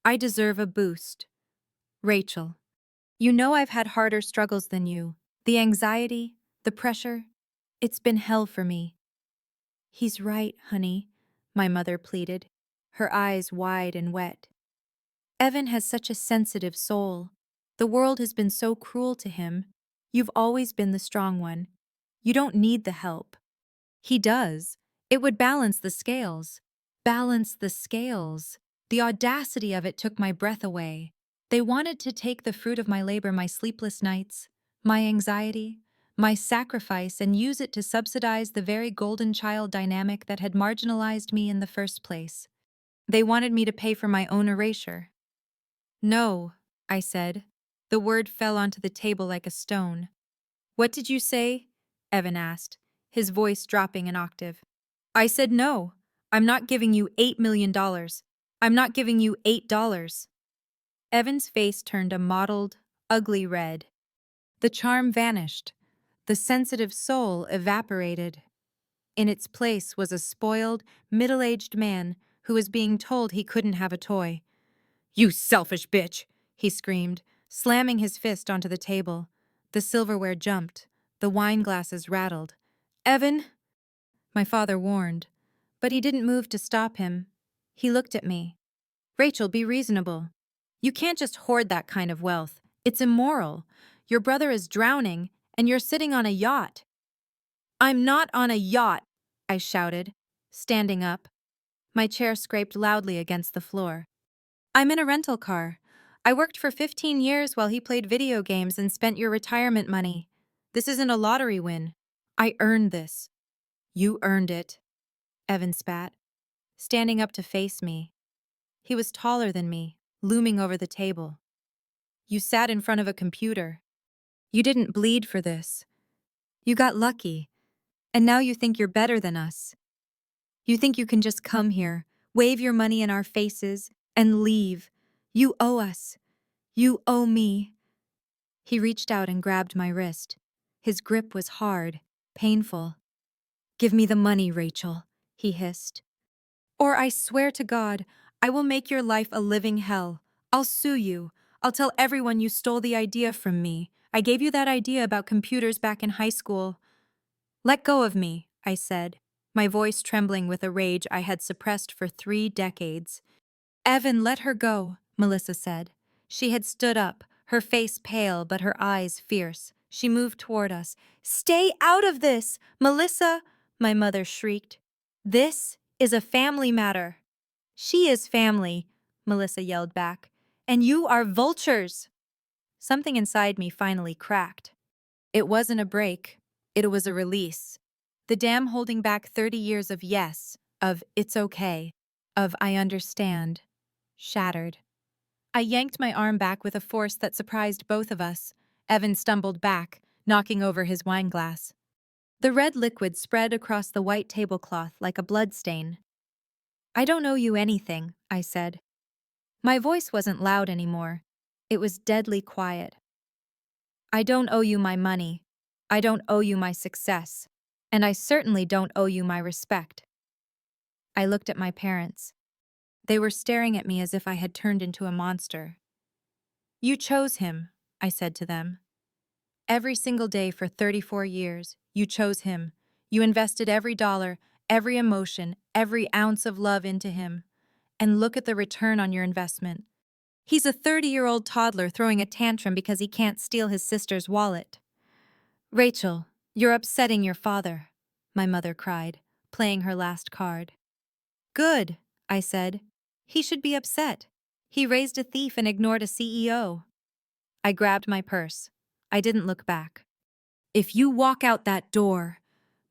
I deserve a boost. Rachel, you know I've had harder struggles than you. The anxiety, the pressure, it's been hell for me. He's right, honey, my mother pleaded, her eyes wide and wet. Evan has such a sensitive soul. The world has been so cruel to him. You've always been the strong one. You don't need the help. He does. It would balance the scales. Balance the scales. The audacity of it took my breath away. They wanted to take the fruit of my labor, my sleepless nights, my anxiety, my sacrifice, and use it to subsidize the very golden child dynamic that had marginalized me in the first place. They wanted me to pay for my own erasure. No, I said. The word fell onto the table like a stone. What did you say? Evan asked, his voice dropping an octave. I said no. I'm not giving you $8 million. I'm not giving you $8. Evan's face turned a mottled, ugly red. The charm vanished. The sensitive soul evaporated. In its place was a spoiled, middle-aged man who was being told he couldn't have a toy. You selfish bitch, he screamed, slamming his fist onto the table. The silverware jumped. The wine glasses rattled. Evan, my father warned, but he didn't move to stop him. He looked at me. Rachel, be reasonable. You can't just hoard that kind of wealth. It's immoral. Your brother is drowning, and you're sitting on a yacht. I'm not on a yacht, I shouted, standing up. My chair scraped loudly against the floor. I'm in a rental car. I worked for 15 years while he played video games and spent your retirement money. This isn't a lottery win. I earned this. You earned it, Evan spat, standing up to face me. He was taller than me, looming over the table. You sat in front of a computer. You didn't bleed for this. You got lucky, and now you think you're better than us. You think you can just come here, wave your money in our faces, and leave. You owe us. You owe me. He reached out and grabbed my wrist. His grip was hard, painful. Give me the money, Rachel, he hissed. Or I swear to God, I will make your life a living hell. I'll sue you. I'll tell everyone you stole the idea from me. I gave you that idea about computers back in high school. Let go of me, I said, my voice trembling with a rage I had suppressed for 3 decades. Evan, let her go, Melissa said. She had stood up, her face pale but her eyes fierce. She moved toward us. Stay out of this, Melissa, my mother shrieked. This is a family matter. She is family, Melissa yelled back. And you are vultures. Something inside me finally cracked. It wasn't a break. It was a release. The dam holding back 30 years of yes, of it's okay, of I understand, shattered. I yanked my arm back with a force that surprised both of us. Evan stumbled back, knocking over his wineglass. The red liquid spread across the white tablecloth like a bloodstain. I don't owe you anything, I said. My voice wasn't loud anymore. It was deadly quiet. I don't owe you my money. I don't owe you my success. And I certainly don't owe you my respect. I looked at my parents. They were staring at me as if I had turned into a monster. You chose him, I said to them. Every single day for 34 years, you chose him. You invested every dollar, every emotion, every ounce of love into him. And look at the return on your investment. He's a 30-year-old toddler throwing a tantrum because he can't steal his sister's wallet. Rachel, you're upsetting your father, my mother cried, playing her last card. Good, I said. He should be upset. He raised a thief and ignored a CEO. I grabbed my purse. I didn't look back. If you walk out that door,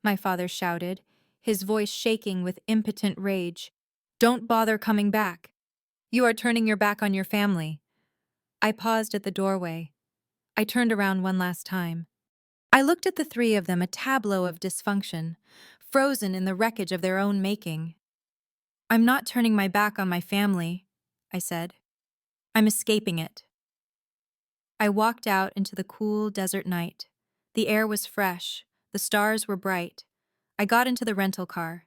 my father shouted, his voice shaking with impotent rage, don't bother coming back. You are turning your back on your family. I paused at the doorway. I turned around one last time. I looked at the three of them, a tableau of dysfunction, frozen in the wreckage of their own making. I'm not turning my back on my family, I said. I'm escaping it. I walked out into the cool desert night. The air was fresh. The stars were bright. I got into the rental car.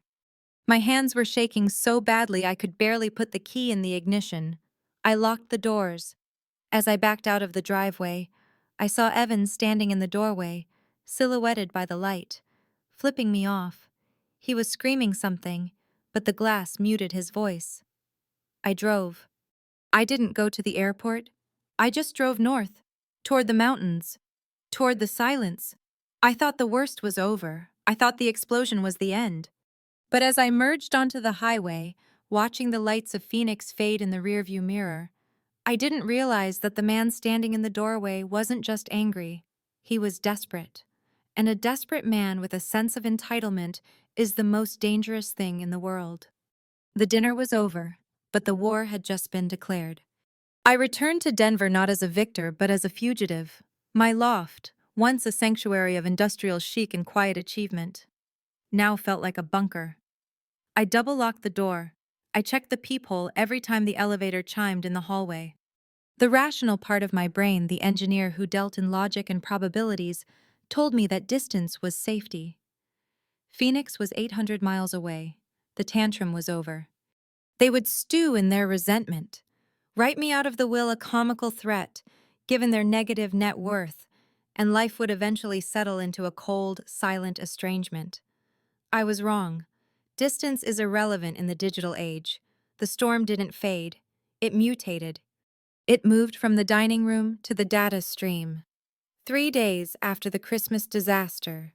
My hands were shaking so badly I could barely put the key in the ignition. I locked the doors. As I backed out of the driveway, I saw Evan standing in the doorway, silhouetted by the light, flipping me off. He was screaming something, but the glass muted his voice. I drove. I didn't go to the airport. I just drove north, toward the mountains, toward the silence. I thought the worst was over. I thought the explosion was the end. But as I merged onto the highway, watching the lights of Phoenix fade in the rearview mirror, I didn't realize that the man standing in the doorway wasn't just angry. He was desperate. And a desperate man with a sense of entitlement is the most dangerous thing in the world. The dinner was over, but the war had just been declared. I returned to Denver not as a victor, but as a fugitive. My loft, once a sanctuary of industrial chic and quiet achievement, now felt like a bunker. I double-locked the door. I checked the peephole every time the elevator chimed in the hallway. The rational part of my brain, the engineer who dealt in logic and probabilities, told me that distance was safety. Phoenix was 800 miles away. The tantrum was over. They would stew in their resentment, write me out of the will a comical threat, given their negative net worth, and life would eventually settle into a cold, silent estrangement. I was wrong. Distance is irrelevant in the digital age. The storm didn't fade. It mutated. It moved from the dining room to the data stream. 3 days after the Christmas disaster,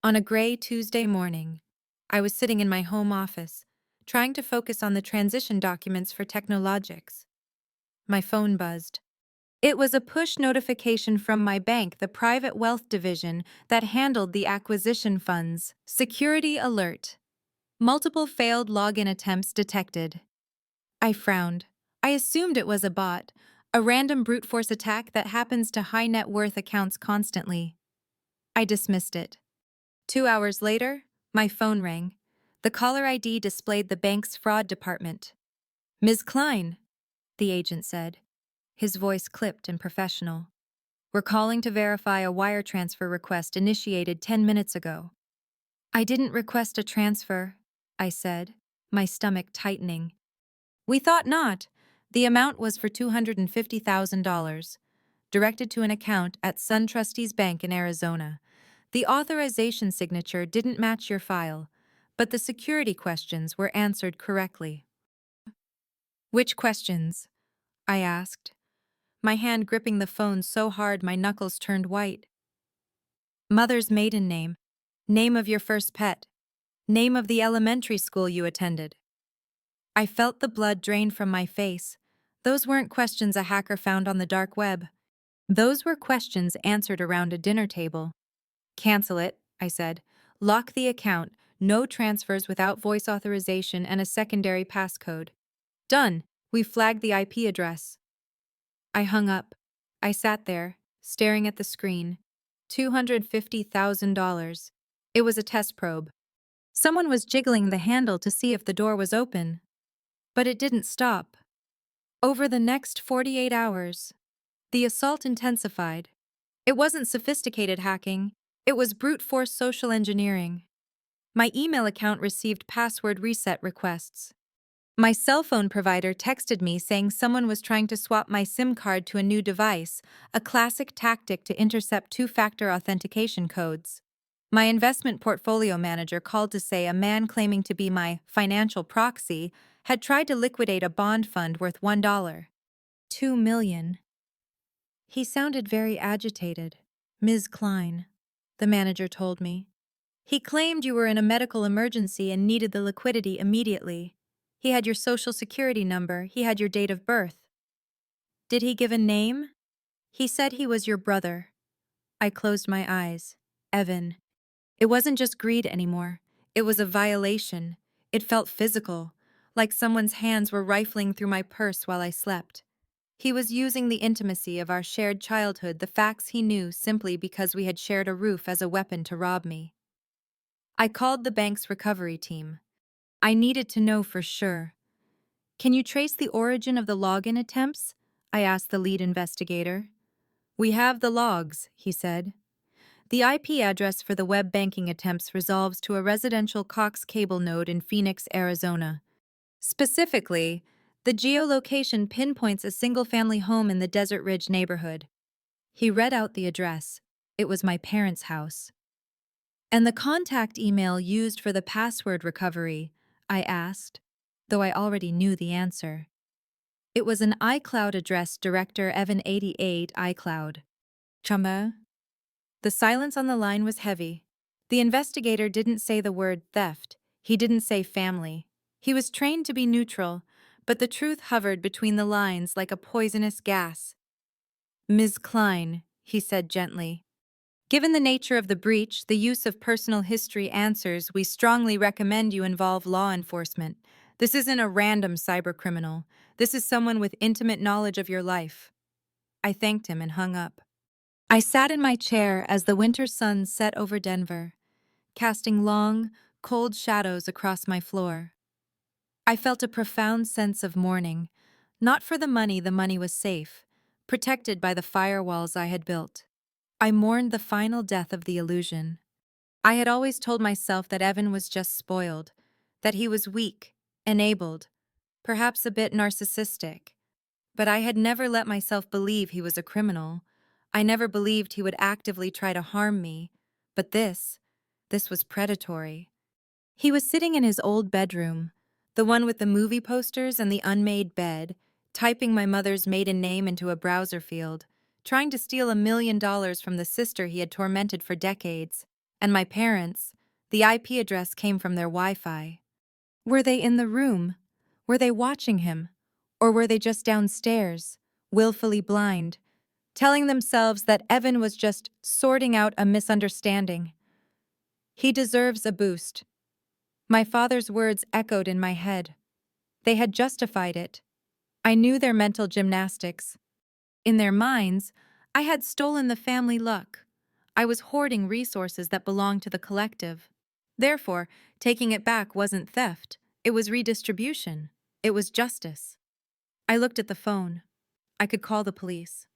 on a gray Tuesday morning, I was sitting in my home office, trying to focus on the transition documents for Technologics. My phone buzzed. It was a push notification from my bank, the private wealth division that handled the acquisition funds. Security alert. Multiple failed login attempts detected. I frowned. I assumed it was a bot, a random brute force attack that happens to high net worth accounts constantly. I dismissed it. 2 hours later, my phone rang. The caller ID displayed the bank's fraud department. Ms. Klein, the agent said. His voice clipped and professional. "We're calling to verify a wire transfer request initiated 10 minutes ago." "I didn't request a transfer," I said, my stomach tightening. "We thought not. The amount was for $250,000, directed to an account at Sun Trustees Bank in Arizona. The authorization signature didn't match your file, but the security questions were answered correctly." "Which questions?" I asked, my hand gripping the phone so hard my knuckles turned white. "Mother's maiden name, name of your first pet, name of the elementary school you attended." I felt the blood drain from my face. Those weren't questions a hacker found on the dark web. Those were questions answered around a dinner table. "Cancel it," I said. "Lock the account, no transfers without voice authorization and a secondary passcode." "Done." We flagged the IP address. I hung up. I sat there, staring at the screen. $250,000. It was a test probe. Someone was jiggling the handle to see if the door was open. But it didn't stop. Over the next 48 hours, the assault intensified. It wasn't sophisticated hacking, it was brute force social engineering. My email account received password reset requests. My cell phone provider texted me saying someone was trying to swap my SIM card to a new device, a classic tactic to intercept two-factor authentication codes. My investment portfolio manager called to say a man claiming to be my financial proxy had tried to liquidate a bond fund worth $1. $2 million. He sounded very agitated. "Ms. Klein," the manager told me. "He claimed you were in a medical emergency and needed the liquidity immediately. He had your social security number, he had your date of birth." "Did he give a name?" "He said he was your brother." I closed my eyes. Evan. It wasn't just greed anymore. It was a violation. It felt physical, like someone's hands were rifling through my purse while I slept. He was using the intimacy of our shared childhood, the facts he knew simply because we had shared a roof, as a weapon to rob me. I called the bank's recovery team. I needed to know for sure. "Can you trace the origin of the login attempts?" I asked the lead investigator. "We have the logs," he said. "The IP address for the web banking attempts resolves to a residential Cox cable node in Phoenix, Arizona. Specifically, the geolocation pinpoints a single-family home in the Desert Ridge neighborhood." He read out the address. It was my parents' house. "And the contact email used for the password recovery?" I asked, though I already knew the answer. It was an iCloud address, Director Evan88 iCloud. Chumma? The silence on the line was heavy. The investigator didn't say the word theft. He didn't say family. He was trained to be neutral, but the truth hovered between the lines like a poisonous gas. "Ms. Klein," he said gently. "Given the nature of the breach, the use of personal history answers, we strongly recommend you involve law enforcement. This isn't a random cybercriminal. This is someone with intimate knowledge of your life." I thanked him and hung up. I sat in my chair as the winter sun set over Denver, casting long, cold shadows across my floor. I felt a profound sense of mourning, not for the money was safe, protected by the firewalls I had built. I mourned the final death of the illusion. I had always told myself that Evan was just spoiled, that he was weak, enabled, perhaps a bit narcissistic. But I had never let myself believe he was a criminal. I never believed he would actively try to harm me. But this was predatory. He was sitting in his old bedroom, the one with the movie posters and the unmade bed, typing my mother's maiden name into a browser field, trying to steal $1 million from the sister he had tormented for decades. And my parents, the IP address came from their Wi-Fi. Were they in the room? Were they watching him? Or were they just downstairs, willfully blind, telling themselves that Evan was just sorting out a misunderstanding? "He deserves a boost." My father's words echoed in my head. They had justified it. I knew their mental gymnastics. In their minds, I had stolen the family luck. I was hoarding resources that belonged to the collective. Therefore, taking it back wasn't theft. It was redistribution. It was justice. I looked at the phone. I could call the police.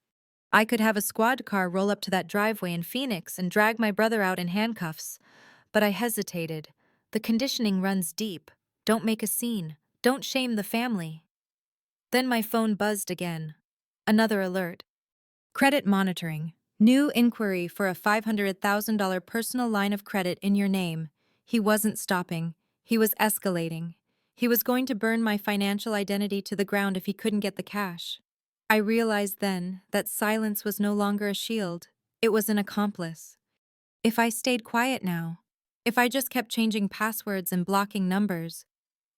I could have a squad car roll up to that driveway in Phoenix and drag my brother out in handcuffs. But I hesitated. The conditioning runs deep. Don't make a scene. Don't shame the family. Then my phone buzzed again. Another alert. Credit monitoring. New inquiry for a $500,000 personal line of credit in your name. He wasn't stopping. He was escalating. He was going to burn my financial identity to the ground if he couldn't get the cash. I realized then that silence was no longer a shield. It was an accomplice. If I stayed quiet now, if I just kept changing passwords and blocking numbers,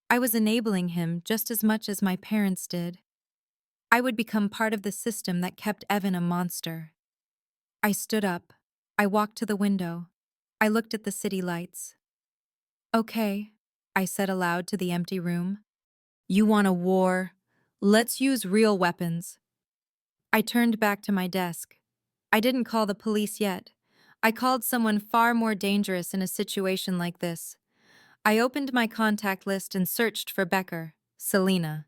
I was enabling him just as much as my parents did. I would become part of the system that kept Evan a monster. I stood up. I walked to the window. I looked at the city lights. Okay, I said aloud to the empty room. You want a war? Let's use real weapons. I turned back to my desk. I didn't call the police yet. I called someone far more dangerous in a situation like this. I opened my contact list and searched for Becker, Selena.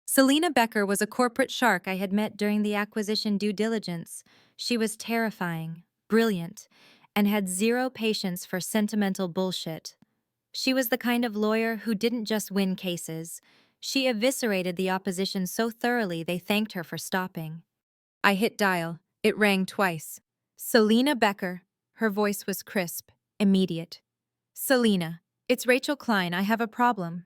Selena Becker was a corporate shark I had met during the acquisition due diligence. She was terrifying, brilliant, and had zero patience for sentimental bullshit. She was the kind of lawyer who didn't just win cases. She eviscerated the opposition so thoroughly they thanked her for stopping. I hit dial. It rang twice. Selena Becker. Her voice was crisp, immediate. Selena, it's Rachel Klein. I have a problem.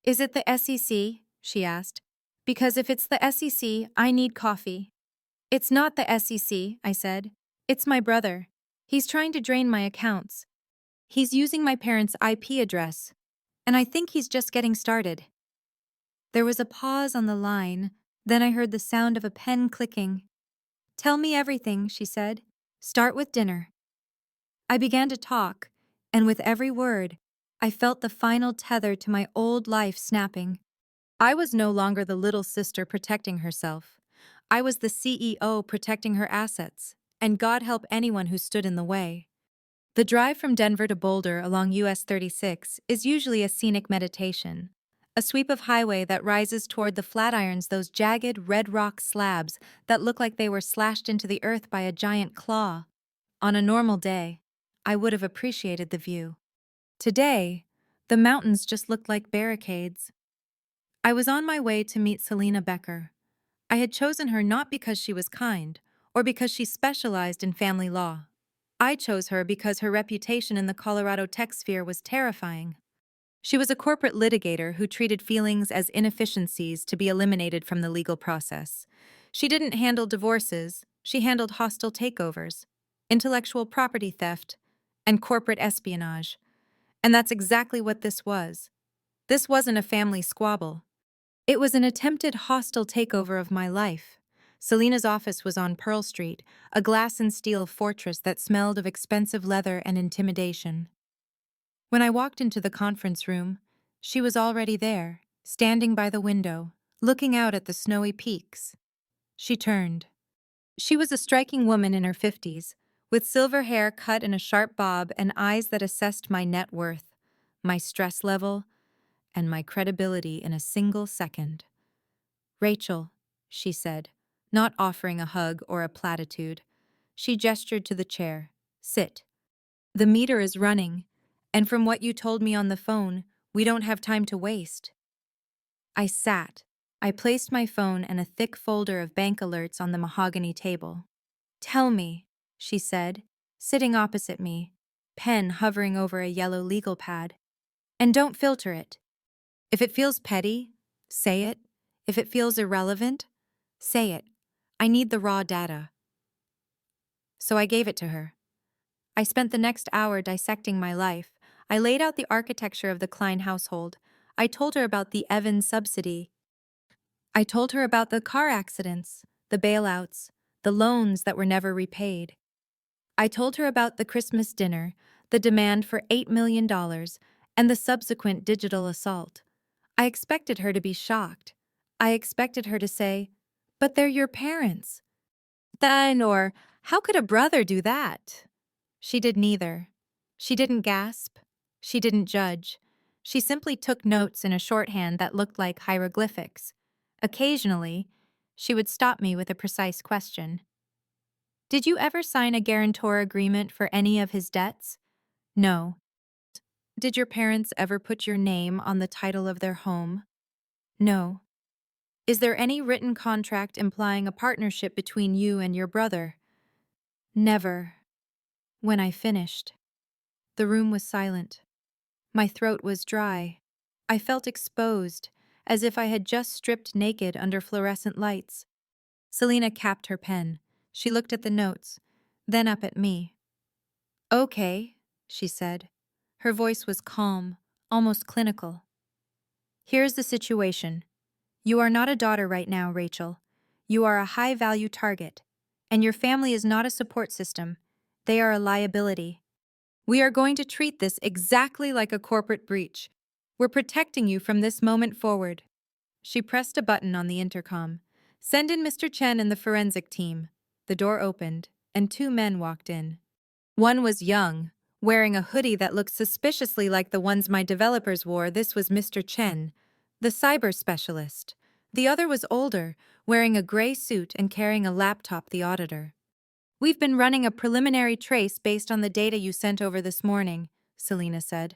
Is it the SEC? She asked. Because if it's the SEC, I need coffee. It's not the SEC, I said. It's my brother. He's trying to drain my accounts. He's using my parents' IP address. And I think he's just getting started. There was a pause on the line. Then I heard the sound of a pen clicking. Tell me everything, she said. Start with dinner. I began to talk, and with every word, I felt the final tether to my old life snapping. I was no longer the little sister protecting herself. I was the CEO protecting her assets, and God help anyone who stood in the way. The drive from Denver to Boulder along US 36 is usually a scenic meditation, a sweep of highway that rises toward the Flatirons, those jagged red rock slabs that look like they were slashed into the earth by a giant claw. On a normal day, I would have appreciated the view. Today, the mountains just looked like barricades. I was on my way to meet Selena Becker. I had chosen her not because she was kind, or because she specialized in family law. I chose her because her reputation in the Colorado tech sphere was terrifying. She was a corporate litigator who treated feelings as inefficiencies to be eliminated from the legal process. She didn't handle divorces, she handled hostile takeovers, intellectual property theft, and corporate espionage. And that's exactly what this was. This wasn't a family squabble. It was an attempted hostile takeover of my life. Selena's office was on Pearl Street, a glass and steel fortress that smelled of expensive leather and intimidation. When I walked into the conference room, she was already there, standing by the window, looking out at the snowy peaks. She turned. She was a striking woman in her 50s, with silver hair cut in a sharp bob and eyes that assessed my net worth, my stress level, and my credibility in a single second. Rachel, she said, not offering a hug or a platitude. She gestured to the chair. Sit. The meter is running, and from what you told me on the phone, we don't have time to waste. I sat. I placed my phone and a thick folder of bank alerts on the mahogany table. Tell me, she said, sitting opposite me, pen hovering over a yellow legal pad. And don't filter it. If it feels petty, say it. If it feels irrelevant, say it. I need the raw data. So I gave it to her. I spent the next hour dissecting my life. I laid out the architecture of the Klein household. I told her about the Evans subsidy. I told her about the car accidents, the bailouts, the loans that were never repaid. I told her about the Christmas dinner, the demand for $8 million, and the subsequent digital assault. I expected her to be shocked. I expected her to say, "But they're your parents." Then, or, "How could a brother do that?" She did neither. She didn't gasp. She didn't judge. She simply took notes in a shorthand that looked like hieroglyphics. Occasionally, She would stop me with a precise question. Did you ever sign a guarantor agreement for any of his debts? No. Did your parents ever put your name on the title of their home? No. Is there any written contract implying a partnership between you and your brother? Never. When I finished, the room was silent. My throat was dry. I felt exposed, as if I had just stripped naked under fluorescent lights. Selena capped her pen. She looked at the notes, then up at me. Okay, she said. Her voice was calm, almost clinical. Here's the situation. You are not a daughter right now, Rachel. You are a high-value target, and your family is not a support system. They are a liability. We are going to treat this exactly like a corporate breach. We're protecting you from this moment forward. She pressed a button on the intercom. Send in Mr. Chen and the forensic team. The door opened, and two men walked in. One was young, wearing a hoodie that looked suspiciously like the ones my developers wore. This was Mr. Chen, the cyber specialist. The other was older, wearing a gray suit and carrying a laptop, the auditor. We've been running a preliminary trace based on the data you sent over this morning, Selena said.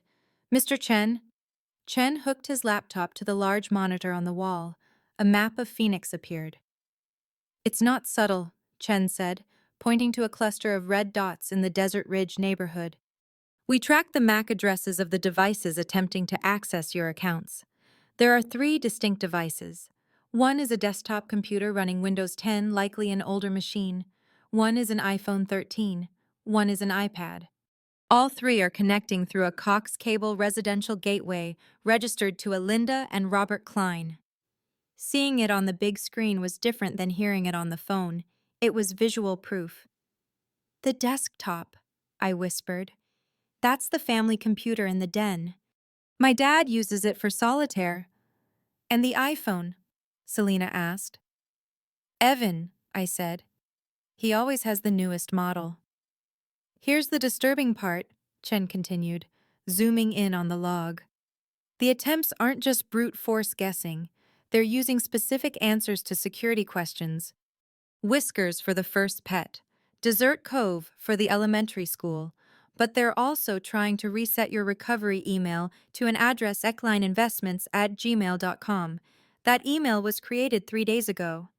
Mr. Chen? Chen hooked his laptop to the large monitor on the wall. A map of Phoenix appeared. It's not subtle, Chen said, pointing to a cluster of red dots in the Desert Ridge neighborhood. We tracked the MAC addresses of the devices attempting to access your accounts. There are 3 distinct devices. One is a desktop computer running Windows 10, likely an older machine. One is an iPhone 13. One is an iPad. All 3 are connecting through a coax cable residential gateway registered to a Linda and Robert Klein. Seeing it on the big screen was different than hearing it on the phone. It was visual proof. The desktop, I whispered. That's the family computer in the den. My dad uses it for solitaire. And the iPhone? Selena asked. Evan, I said. He always has the newest model. Here's the disturbing part, Chen continued, zooming in on the log. The attempts aren't just brute force guessing. They're using specific answers to security questions. Whiskers for the first pet. Dessert Cove for the elementary school. But they're also trying to reset your recovery email to an address ecklineinvestments@gmail.com. That email was created 3 days ago.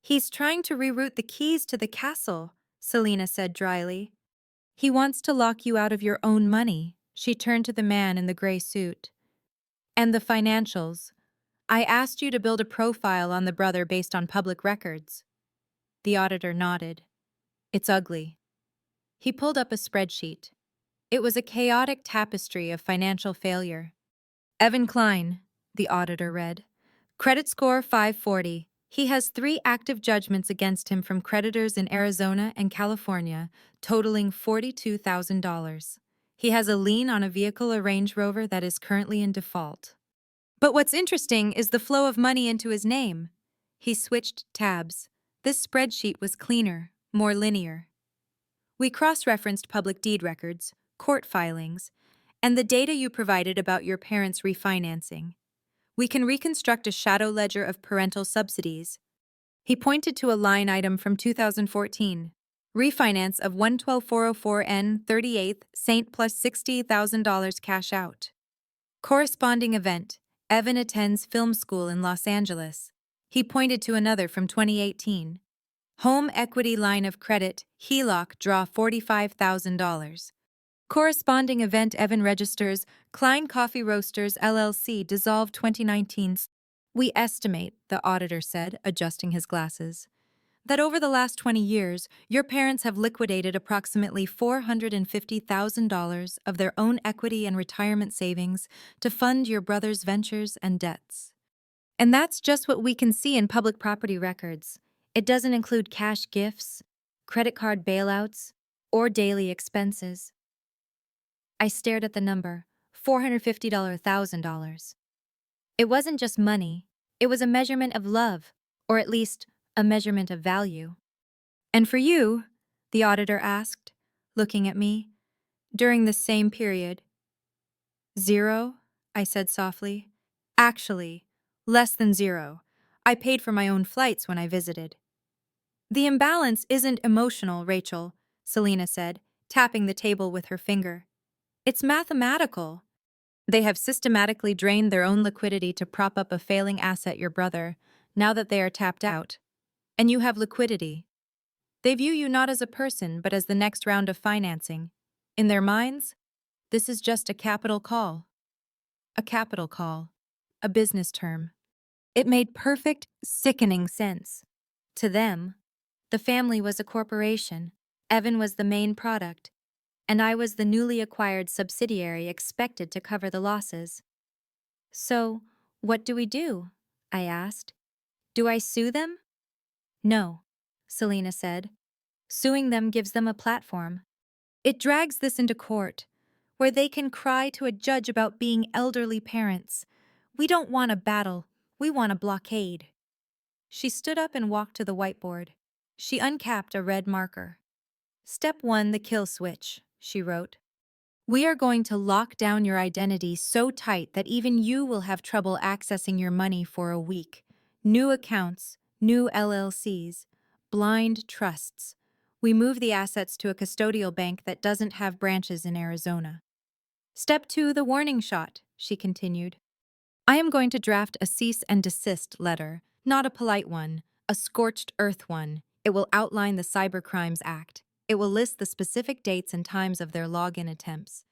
He's trying to reroute the keys to the castle, Selena said dryly. He wants to lock you out of your own money. She turned to the man in the gray suit. And the financials. I asked you to build a profile on the brother based on public records. The auditor nodded. It's ugly. He pulled up a spreadsheet. It was a chaotic tapestry of financial failure. Evan Klein, the auditor read. Credit score 540. He has 3 active judgments against him from creditors in Arizona and California, totaling $42,000. He has a lien on a vehicle, a Range Rover, that is currently in default. But what's interesting is the flow of money into his name. He switched tabs. This spreadsheet was cleaner, more linear. We cross-referenced public deed records, court filings, and the data you provided about your parents' refinancing. We can reconstruct a shadow ledger of parental subsidies. He pointed to a line item from 2014. Refinance of 112,404N 38th Saint plus $60,000 cash out. Corresponding event. Evan attends film school in Los Angeles. He pointed to another from 2018. Home equity line of credit, HELOC, draw $45,000. Corresponding event. Evan registers Klein Coffee Roasters LLC, dissolved 2019. We estimate, the auditor said, adjusting his glasses, that over the last 20 years, your parents have liquidated approximately $450,000 of their own equity and retirement savings to fund your brother's ventures and debts. And that's just what we can see in public property records. It doesn't include cash gifts, credit card bailouts, or daily expenses. I stared at the number, $450,000. It wasn't just money, it was a measurement of love, or at least a measurement of value. And for you, the auditor asked, looking at me, during the same period. 0, I said softly. Actually, less than 0. I paid for my own flights when I visited. The imbalance isn't emotional, Rachel, Selena said, tapping the table with her finger. It's mathematical. They have systematically drained their own liquidity to prop up a failing asset, your brother, now that they are tapped out. And you have liquidity. They view you not as a person, but as the next round of financing. In their minds, this is just a capital call. A capital call. A business term. It made perfect, sickening sense. To them, the family was a corporation. Evan was the main product, and I was the newly acquired subsidiary expected to cover the losses. So, what do we do? I asked. Do I sue them? No, Selena said. Suing them gives them a platform. It drags this into court, where they can cry to a judge about being elderly parents. We don't want a battle, we want a blockade. She stood up and walked to the whiteboard. She uncapped a red marker. Step 1, the kill switch, she wrote. We are going to lock down your identity so tight that even you will have trouble accessing your money for a week. New accounts, new LLCs, blind trusts. We move the assets to a custodial bank that doesn't have branches in Arizona. Step 2, the warning shot, she continued. I am going to draft a cease and desist letter, not a polite one, a scorched earth one. It will outline the Cybercrimes Act. It will list the specific dates and times of their login attempts.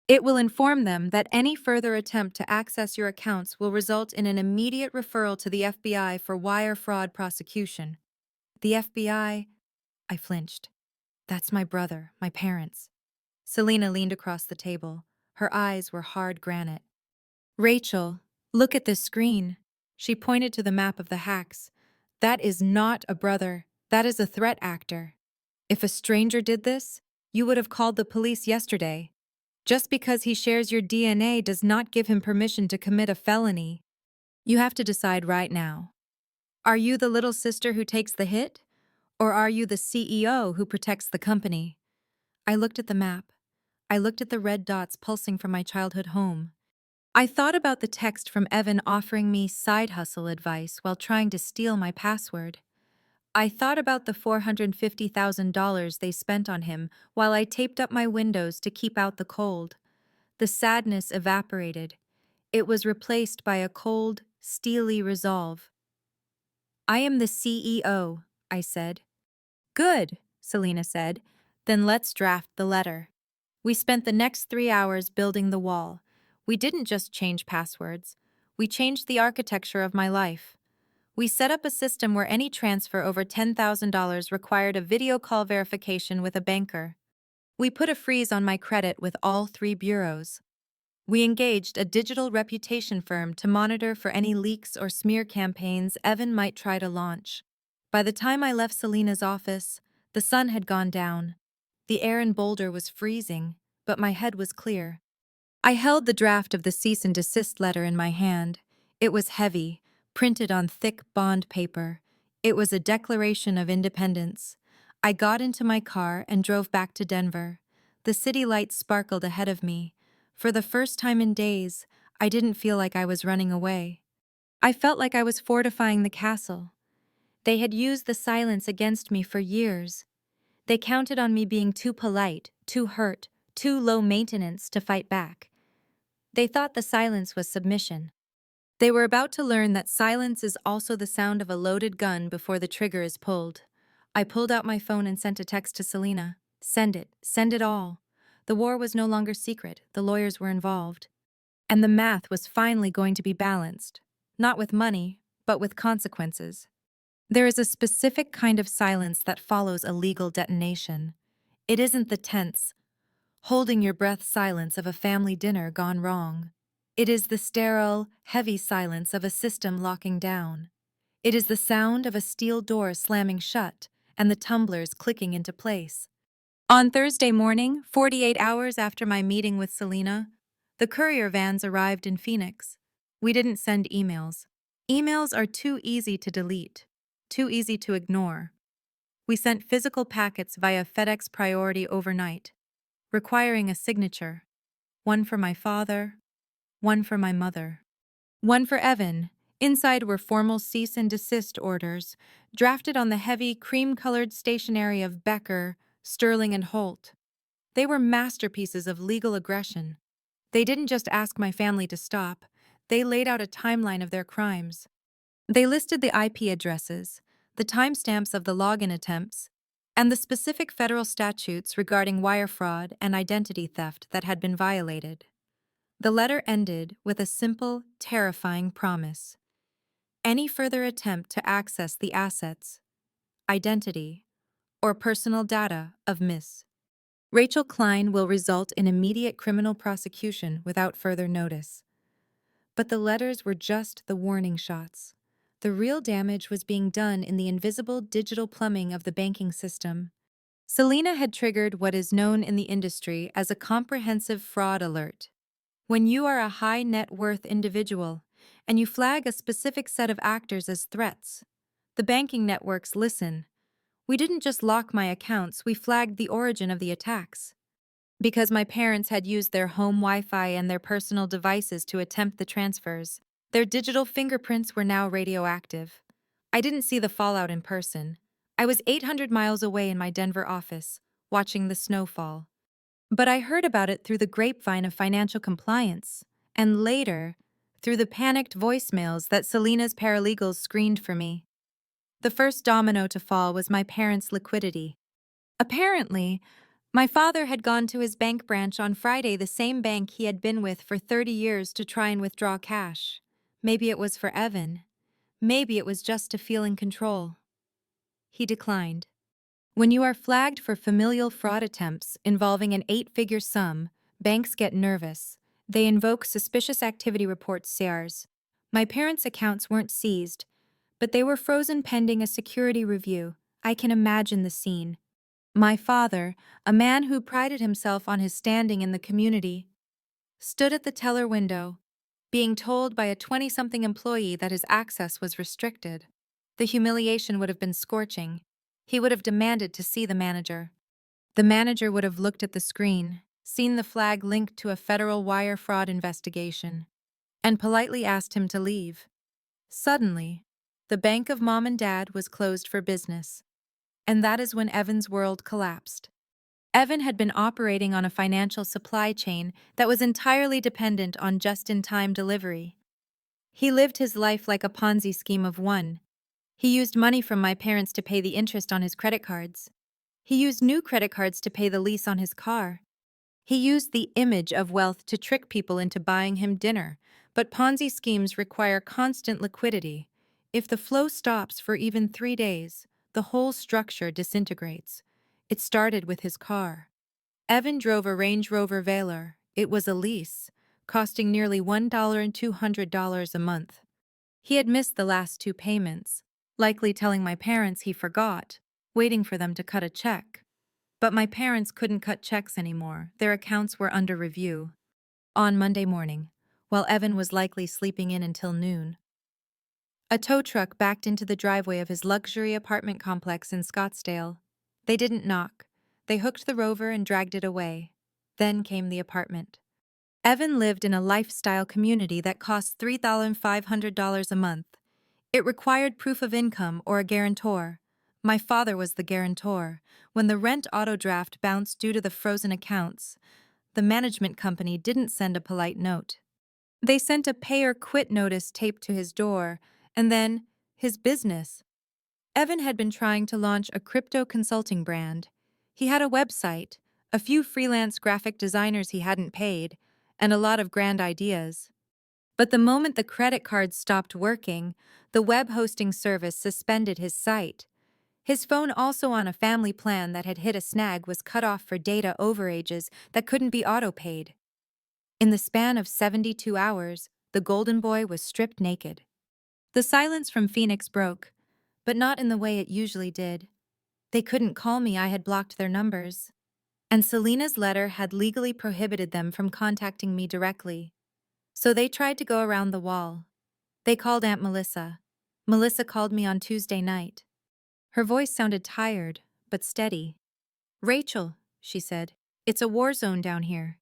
It will inform them that any further attempt to access your accounts will result in an immediate referral to the FBI for wire fraud prosecution. The FBI? I flinched. That's my brother, my parents. Selena leaned across the table. Her eyes were hard granite. Rachel, look at this screen. She pointed to the map of the hacks. That is not a brother. That is a threat actor. If a stranger did this, you would have called the police yesterday. Just because he shares your DNA does not give him permission to commit a felony. You have to decide right now. Are you the little sister who takes the hit? Or are you the CEO who protects the company? I looked at the map. I looked at the red dots pulsing from my childhood home. I thought about the text from Evan offering me side hustle advice while trying to steal my password. I thought about the $450,000 they spent on him while I taped up my windows to keep out the cold. The sadness evaporated. It was replaced by a cold, steely resolve. I am the CEO, I said. Good, Selena said. Then let's draft the letter. We spent the next 3 hours building the wall. We didn't just change passwords. We changed the architecture of my life. We set up a system where any transfer over $10,000 required a video call verification with a banker. We put a freeze on my credit with all 3 bureaus. We engaged a digital reputation firm to monitor for any leaks or smear campaigns Evan might try to launch. By the time I left Selena's office, the sun had gone down. The air in Boulder was freezing, but my head was clear. I held the draft of the cease and desist letter in my hand. It was heavy, printed on thick bond paper. It was a declaration of independence. I got into my car and drove back to Denver. The city lights sparkled ahead of me. For the first time in days, I didn't feel like I was running away. I felt like I was fortifying the castle. They had used the silence against me for years. They counted on me being too polite, too hurt, too low maintenance to fight back. They thought the silence was submission. They were about to learn that silence is also the sound of a loaded gun before the trigger is pulled. I pulled out my phone and sent a text to Selena. Send it all. The war was no longer secret, the lawyers were involved. And the math was finally going to be balanced. Not with money, but with consequences. There is a specific kind of silence that follows a legal detonation. It isn't the tense, holding your breath silence of a family dinner gone wrong. It is the sterile, heavy silence of a system locking down. It is the sound of a steel door slamming shut and the tumblers clicking into place. On Thursday morning, 48 hours after my meeting with Selena, the courier vans arrived in Phoenix. We didn't send emails. Emails are too easy to delete, too easy to ignore. We sent physical packets via FedEx Priority overnight, requiring a signature. One for my father, one for my mother, one for Evan, Inside were formal cease and desist orders, drafted on the heavy, cream-colored stationery of Becker, Sterling, and Holt. They were masterpieces of legal aggression. They didn't just ask my family to stop, they laid out a timeline of their crimes. They listed the IP addresses, the timestamps of the login attempts, and the specific federal statutes regarding wire fraud and identity theft that had been violated. The letter ended with a simple, terrifying promise. Any further attempt to access the assets, identity, or personal data of Miss Rachel Klein will result in immediate criminal prosecution without further notice. But the letters were just the warning shots. The real damage was being done in the invisible digital plumbing of the banking system. Selena had triggered what is known in the industry as a comprehensive fraud alert. When you are a high net worth individual and you flag a specific set of actors as threats, the banking networks listen. We didn't just lock my accounts, we flagged the origin of the attacks. Because my parents had used their home Wi-Fi and their personal devices to attempt the transfers, their digital fingerprints were now radioactive. I didn't see the fallout in person. I was 800 miles away in my Denver office, watching the snow fall. But I heard about it through the grapevine of financial compliance, and later, through the panicked voicemails that Selena's paralegals screened for me. The first domino to fall was my parents' liquidity. Apparently, my father had gone to his bank branch on Friday, the same bank he had been with for 30 years, to try and withdraw cash. Maybe it was for Evan. Maybe it was just to feel in control. He declined. When you are flagged for familial fraud attempts involving an 8-figure sum, banks get nervous. They invoke suspicious activity reports (SARs). My parents' accounts weren't seized, but they were frozen pending a security review. I can imagine the scene. My father, a man who prided himself on his standing in the community, stood at the teller window, being told by a 20-something employee that his access was restricted. The humiliation would have been scorching. He would have demanded to see the manager. The manager would have looked at the screen, seen the flag linked to a federal wire fraud investigation, and politely asked him to leave. Suddenly, the bank of Mom and Dad was closed for business. And that is when Evan's world collapsed. Evan had been operating on a financial supply chain that was entirely dependent on just-in-time delivery. He lived his life like a Ponzi scheme of one. He used money from my parents to pay the interest on his credit cards. He used new credit cards to pay the lease on his car. He used the image of wealth to trick people into buying him dinner, but Ponzi schemes require constant liquidity. If the flow stops for even 3 days, the whole structure disintegrates. It started with his car. Evan drove a Range Rover Velar. It was a lease, costing nearly $1,200 a month. He had missed the last 2 payments, likely telling my parents he forgot, waiting for them to cut a check. But my parents couldn't cut checks anymore. Their accounts were under review. On Monday morning, while Evan was likely sleeping in until noon, a tow truck backed into the driveway of his luxury apartment complex in Scottsdale. They didn't knock. They hooked the Rover and dragged it away. Then came the apartment. Evan lived in a lifestyle community that cost $3,500 a month. It required proof of income or a guarantor. My father was the guarantor. When the rent auto draft bounced due to the frozen accounts, the management company didn't send a polite note. They sent a pay or quit notice taped to his door, and then his business. Evan had been trying to launch a crypto consulting brand. He had a website, a few freelance graphic designers he hadn't paid, and a lot of grand ideas. But the moment the credit cards stopped working, the web hosting service suspended his site. His phone, also on a family plan that had hit a snag, was cut off for data overages that couldn't be auto-paid. In the span of 72 hours, the Golden Boy was stripped naked. The silence from Phoenix broke, but not in the way it usually did. They couldn't call me, I had blocked their numbers. And Selena's letter had legally prohibited them from contacting me directly. So they tried to go around the wall. They called Aunt Melissa. Melissa called me on Tuesday night. Her voice sounded tired, but steady. "Rachel," she said, "it's a war zone down here."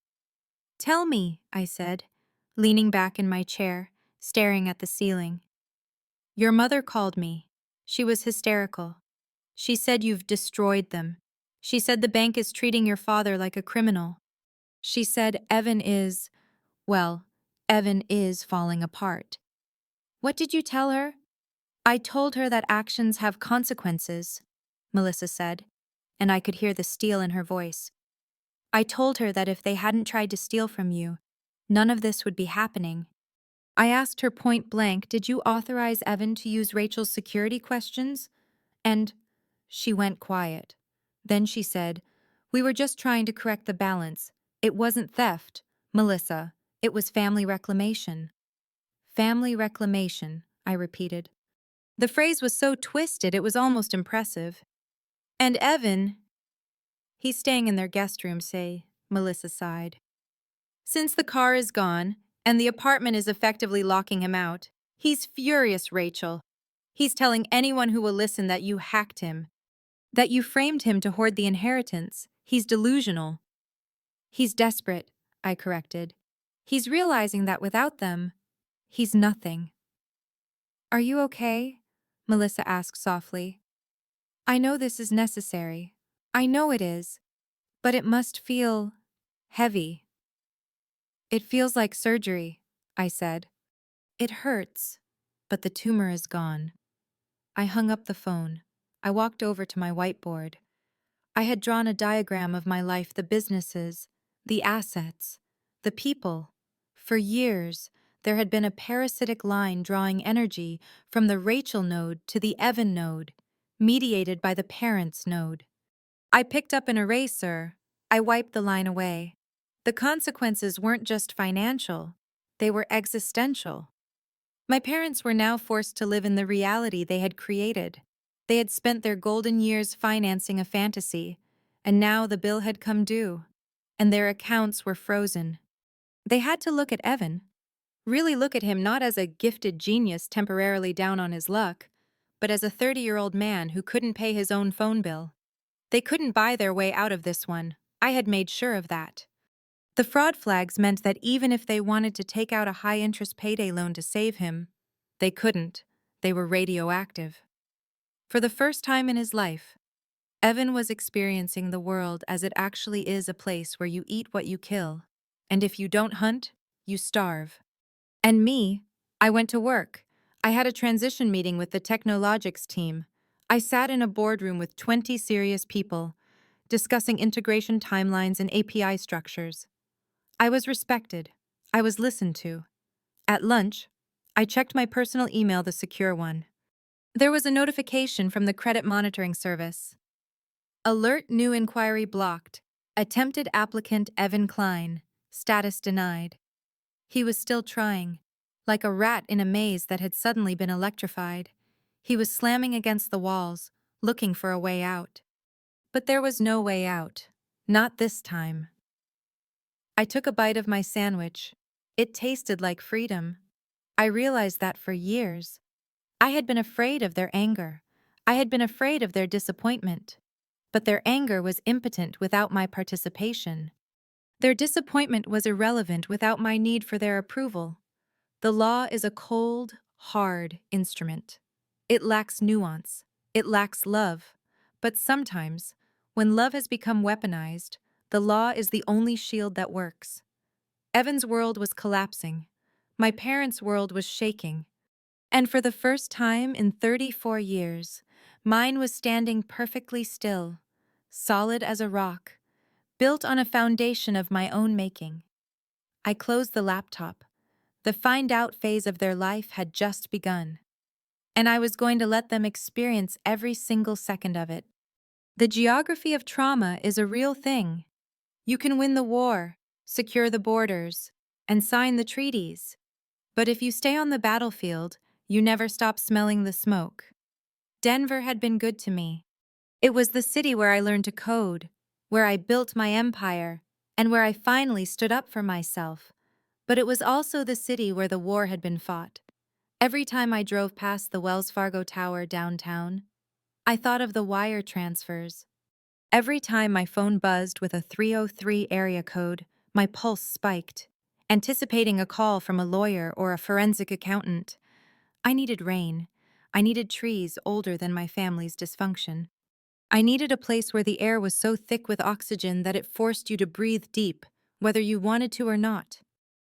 "Tell me," I said, leaning back in my chair, staring at the ceiling. Your mother called me. She was hysterical. She said you've destroyed them. She said the bank is treating your father like a criminal. She said well, Evan is falling apart. What did you tell her? I told her that actions have consequences, Melissa said, and I could hear the steel in her voice. I told her that if they hadn't tried to steal from you, none of this would be happening. I asked her point blank, did you authorize Evan to use Rachel's security questions? And she went quiet. Then she said, we were just trying to correct the balance. It wasn't theft, Melissa. It was family reclamation. Family reclamation, I repeated. The phrase was so twisted it was almost impressive. And Evan, he's staying in their guest room, say, Melissa sighed. Since the car is gone, and the apartment is effectively locking him out, he's furious, Rachel. He's telling anyone who will listen that you hacked him, that you framed him to hoard the inheritance. He's delusional. He's desperate, I corrected. He's realizing that without them, he's nothing. Are you okay? Melissa asked softly. I know this is necessary. I know it is. But it must feel heavy. It feels like surgery, I said. It hurts, but the tumor is gone. I hung up the phone. I walked over to my whiteboard. I had drawn a diagram of my life, the businesses, the assets, the people. For years, there had been a parasitic line drawing energy from the Rachel node to the Evan node, mediated by the parents node. I picked up an eraser. I wiped the line away. The consequences weren't just financial, they were existential. My parents were now forced to live in the reality they had created. They had spent their golden years financing a fantasy, and now the bill had come due, and their accounts were frozen. They had to look at Evan, really look at him not as a gifted genius temporarily down on his luck, but as a 30-year-old man who couldn't pay his own phone bill. They couldn't buy their way out of this one. I had made sure of that. The fraud flags meant that even if they wanted to take out a high-interest payday loan to save him, they couldn't. They were radioactive. For the first time in his life, Evan was experiencing the world as it actually is, a place where you eat what you kill, and if you don't hunt, you starve. And me, I went to work. I had a transition meeting with the Technologics team. I sat in a boardroom with 20 serious people, discussing integration timelines and API structures. I was respected. I was listened to. At lunch, I checked my personal email, the secure one. There was a notification from the credit monitoring service. Alert, new inquiry blocked. Attempted applicant Evan Klein. Status denied. He was still trying. Like a rat in a maze that had suddenly been electrified, he was slamming against the walls, looking for a way out. But there was no way out. Not this time. I took a bite of my sandwich. It tasted like freedom. I realized that for years, I had been afraid of their anger. I had been afraid of their disappointment. But their anger was impotent without my participation. Their disappointment was irrelevant without my need for their approval. The law is a cold, hard instrument. It lacks nuance. It lacks love. But sometimes, when love has become weaponized, the law is the only shield that works. Evan's world was collapsing. My parents' world was shaking. And for the first time in 34 years, mine was standing perfectly still, solid as a rock, built on a foundation of my own making. I closed the laptop. The find-out phase of their life had just begun, and I was going to let them experience every single second of it. The geography of trauma is a real thing. You can win the war, secure the borders, and sign the treaties. But if you stay on the battlefield, you never stop smelling the smoke. Denver had been good to me. It was the city where I learned to code, where I built my empire, and where I finally stood up for myself. But it was also the city where the war had been fought. Every time I drove past the Wells Fargo Tower downtown, I thought of the wire transfers. Every time my phone buzzed with a 303 area code, my pulse spiked, anticipating a call from a lawyer or a forensic accountant. I needed rain. I needed trees older than my family's dysfunction. I needed a place where the air was so thick with oxygen that it forced you to breathe deep, whether you wanted to or not.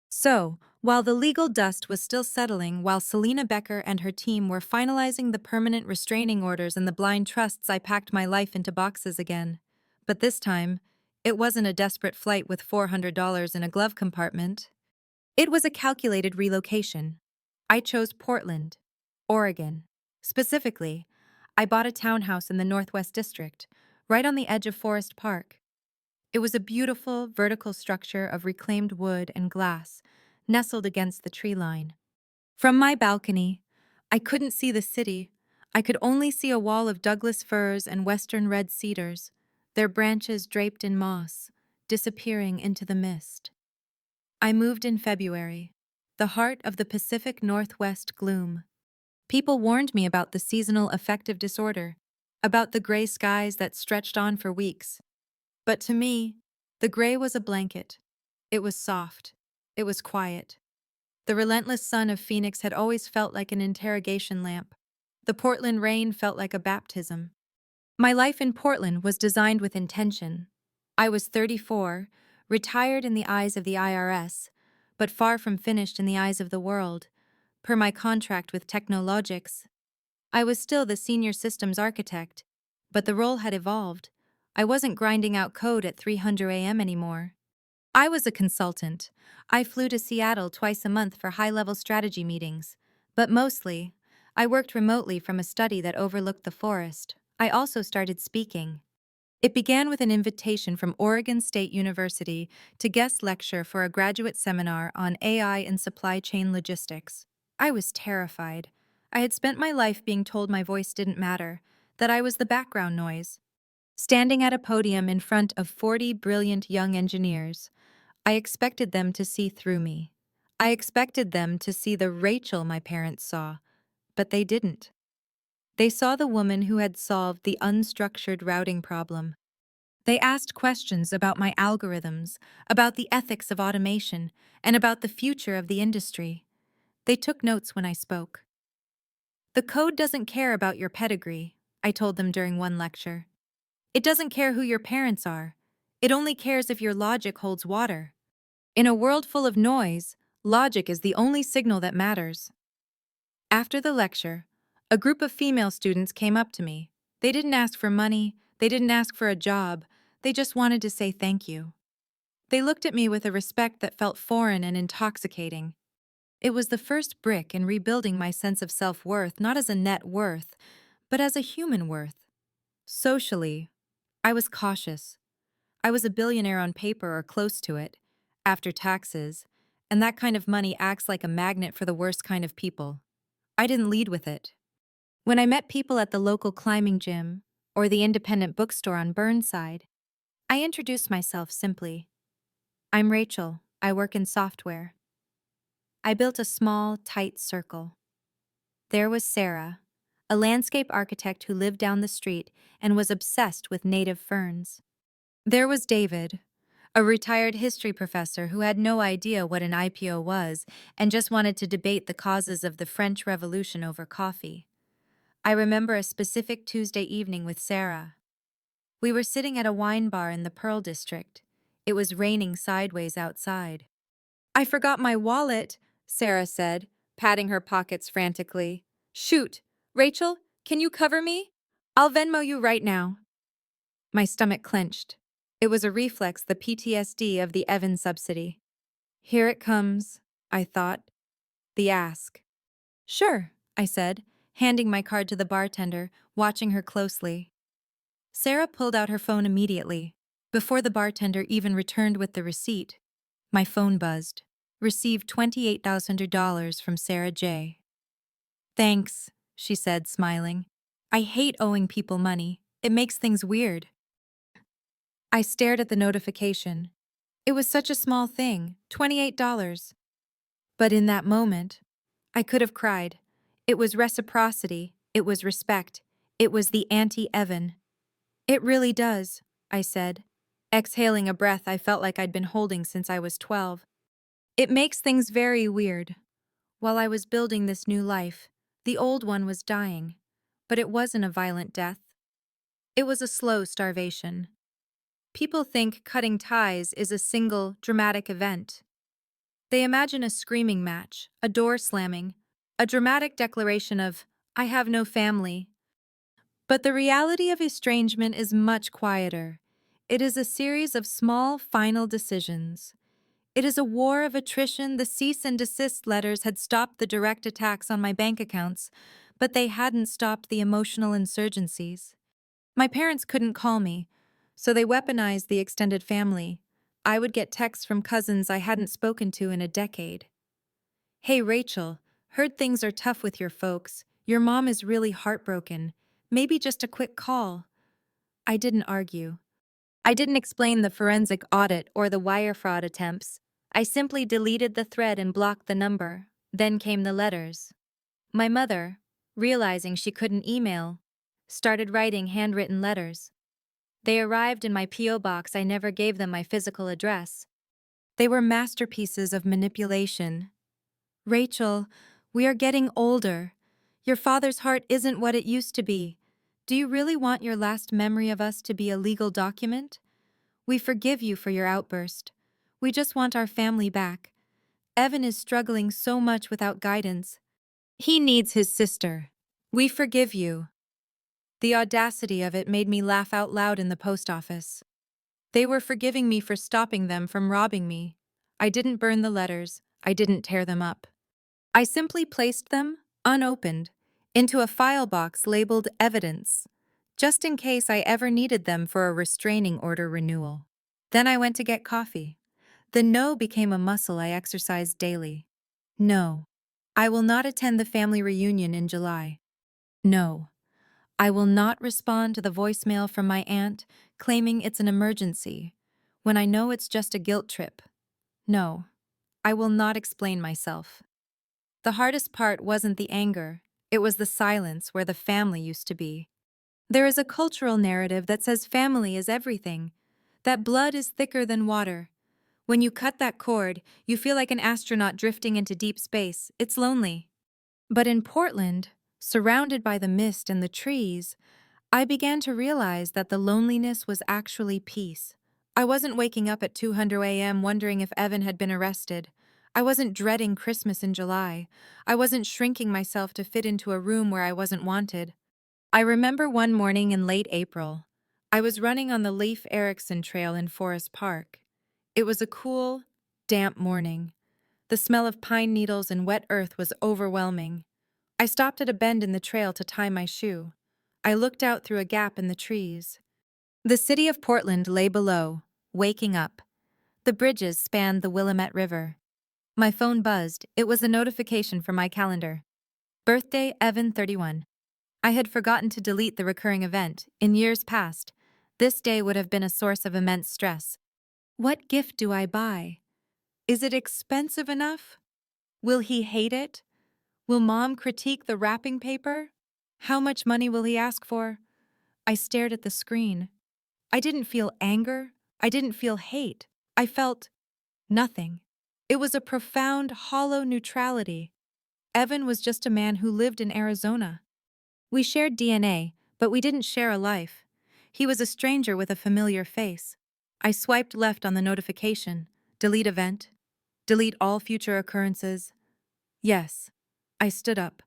So, while the legal dust was still settling, while Selena Becker and her team were finalizing the permanent restraining orders and the blind trusts, I packed my life into boxes again. But this time, it wasn't a desperate flight with $400 in a glove compartment. It was a calculated relocation. I chose Portland, Oregon. Specifically, I bought a townhouse in the Northwest District, right on the edge of Forest Park. It was a beautiful, vertical structure of reclaimed wood and glass, nestled against the tree line. From my balcony, I couldn't see the city. I could only see a wall of Douglas firs and western red cedars, their branches draped in moss, disappearing into the mist. I moved in February, the heart of the Pacific Northwest gloom. People warned me about the seasonal affective disorder, about the gray skies that stretched on for weeks. But to me, the gray was a blanket. It was soft. It was quiet. The relentless sun of Phoenix had always felt like an interrogation lamp. The Portland rain felt like a baptism. My life in Portland was designed with intention. I was 34, retired in the eyes of the IRS, but far from finished in the eyes of the world. Per my contract with Technologics, I was still the senior systems architect, but the role had evolved. I wasn't grinding out code at 300 a.m. anymore. I was a consultant. I flew to Seattle twice a month for high-level strategy meetings. But mostly, I worked remotely from a study that overlooked the forest. I also started speaking. It began with an invitation from Oregon State University to guest lecture for a graduate seminar on AI and supply chain logistics. I was terrified. I had spent my life being told my voice didn't matter, that I was the background noise. Standing at a podium in front of 40 brilliant young engineers, I expected them to see through me. I expected them to see the Rachel my parents saw, but they didn't. They saw the woman who had solved the unstructured routing problem. They asked questions about my algorithms, about the ethics of automation, and about the future of the industry. They took notes when I spoke. The code doesn't care about your pedigree, I told them during one lecture. It doesn't care who your parents are. It only cares if your logic holds water. In a world full of noise, logic is the only signal that matters. After the lecture, a group of female students came up to me. They didn't ask for money, they didn't ask for a job, they just wanted to say thank you. They looked at me with a respect that felt foreign and intoxicating. It was the first brick in rebuilding my sense of self-worth, not as a net worth, but as a human worth. Socially, I was cautious. I was a billionaire on paper or close to it, after taxes, and that kind of money acts like a magnet for the worst kind of people. I didn't lead with it. When I met people at the local climbing gym or the independent bookstore on Burnside, I introduced myself simply. I'm Rachel. I work in software. I built a small, tight circle. There was Sarah, a landscape architect who lived down the street and was obsessed with native ferns. There was David, a retired history professor who had no idea what an IPO was and just wanted to debate the causes of the French Revolution over coffee. I remember a specific Tuesday evening with Sarah. We were sitting at a wine bar in the Pearl District. It was raining sideways outside. I forgot my wallet, Sarah said, patting her pockets frantically. Shoot, Rachel, can you cover me? I'll Venmo you right now. My stomach clenched. It was a reflex, the PTSD of the Evan subsidy. Here it comes, I thought. The ask. Sure, I said, handing my card to the bartender, watching her closely. Sarah pulled out her phone immediately. Before the bartender even returned with the receipt, my phone buzzed. Received $28,000 from Sarah J. Thanks, she said, smiling. I hate owing people money. It makes things weird. I stared at the notification. It was such a small thing, $28. But in that moment, I could have cried. It was reciprocity. It was respect. It was the anti-Evan. It really does, I said, exhaling a breath I felt like I'd been holding since I was 12. It makes things very weird. While I was building this new life, The old one was dying, but it wasn't a violent death. It was a slow starvation. People think cutting ties is a single, dramatic event. They imagine a screaming match, a door slamming, a dramatic declaration of, I have no family. But the reality of estrangement is much quieter. It is a series of small, final decisions. It is a war of attrition. The cease and desist letters had stopped the direct attacks on my bank accounts, but they hadn't stopped the emotional insurgencies. My parents couldn't call me, so they weaponized the extended family. I would get texts from cousins I hadn't spoken to in a decade. Hey Rachel, heard things are tough with your folks. Your mom is really heartbroken. Maybe just a quick call. I didn't argue. I didn't explain the forensic audit or the wire fraud attempts. I simply deleted the thread and blocked the number. Then came the letters. My mother, realizing she couldn't email, started writing handwritten letters. They arrived in my P.O. box. I never gave them my physical address. They were masterpieces of manipulation. Rachel, we are getting older. Your father's heart isn't what it used to be. Do you really want your last memory of us to be a legal document? We forgive you for your outburst. We just want our family back. Evan is struggling so much without guidance. He needs his sister. We forgive you. The audacity of it made me laugh out loud in the post office. They were forgiving me for stopping them from robbing me. I didn't burn the letters. I didn't tear them up. I simply placed them, unopened, into a file box labeled Evidence, just in case I ever needed them for a restraining order renewal. Then I went to get coffee. The no became a muscle I exercised daily. No. I will not attend the family reunion in July. No. I will not respond to the voicemail from my aunt claiming it's an emergency, when I know it's just a guilt trip. No. I will not explain myself. The hardest part wasn't the anger, it was the silence where the family used to be. There is a cultural narrative that says family is everything, that blood is thicker than water. When you cut that cord, you feel like an astronaut drifting into deep space. It's lonely. But in Portland, surrounded by the mist and the trees, I began to realize that the loneliness was actually peace. I wasn't waking up at 200 a.m. wondering if Evan had been arrested. I wasn't dreading Christmas in July. I wasn't shrinking myself to fit into a room where I wasn't wanted. I remember one morning in late April. I was running on the Leif Erikson Trail in Forest Park. It was a cool, damp morning. The smell of pine needles and wet earth was overwhelming. I stopped at a bend in the trail to tie my shoe. I looked out through a gap in the trees. The city of Portland lay below, waking up. The bridges spanned the Willamette River. My phone buzzed. It was a notification from my calendar. Birthday, Evan 31. I had forgotten to delete the recurring event. In years past, this day would have been a source of immense stress. What gift do I buy? Is it expensive enough? Will he hate it? Will Mom critique the wrapping paper? How much money will he ask for? I stared at the screen. I didn't feel anger. I didn't feel hate. I felt nothing. It was a profound, hollow neutrality. Evan was just a man who lived in Arizona. We shared DNA, but we didn't share a life. He was a stranger with a familiar face. I swiped left on the notification. Delete event. Delete all future occurrences. Yes. I stood up.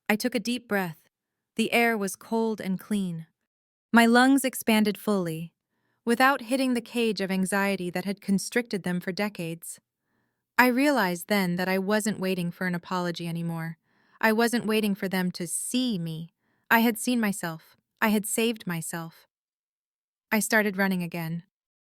I took a deep breath. The air was cold and clean. My lungs expanded fully, without hitting the cage of anxiety that had constricted them for decades. I realized then that I wasn't waiting for an apology anymore. I wasn't waiting for them to see me. I had seen myself. I had saved myself. I started running again.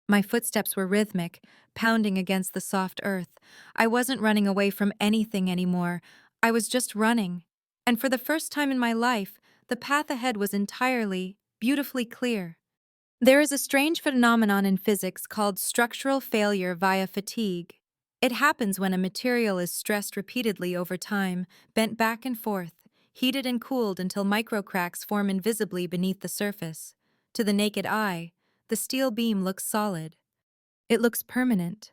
My footsteps were rhythmic, pounding against the soft earth. I wasn't running away from anything anymore. I was just running. And for the first time in my life, the path ahead was entirely, beautifully clear. There is a strange phenomenon in physics called structural failure via fatigue. It happens when a material is stressed repeatedly over time, bent back and forth, heated and cooled until microcracks form invisibly beneath the surface. To the naked eye, the steel beam looks solid. It looks permanent,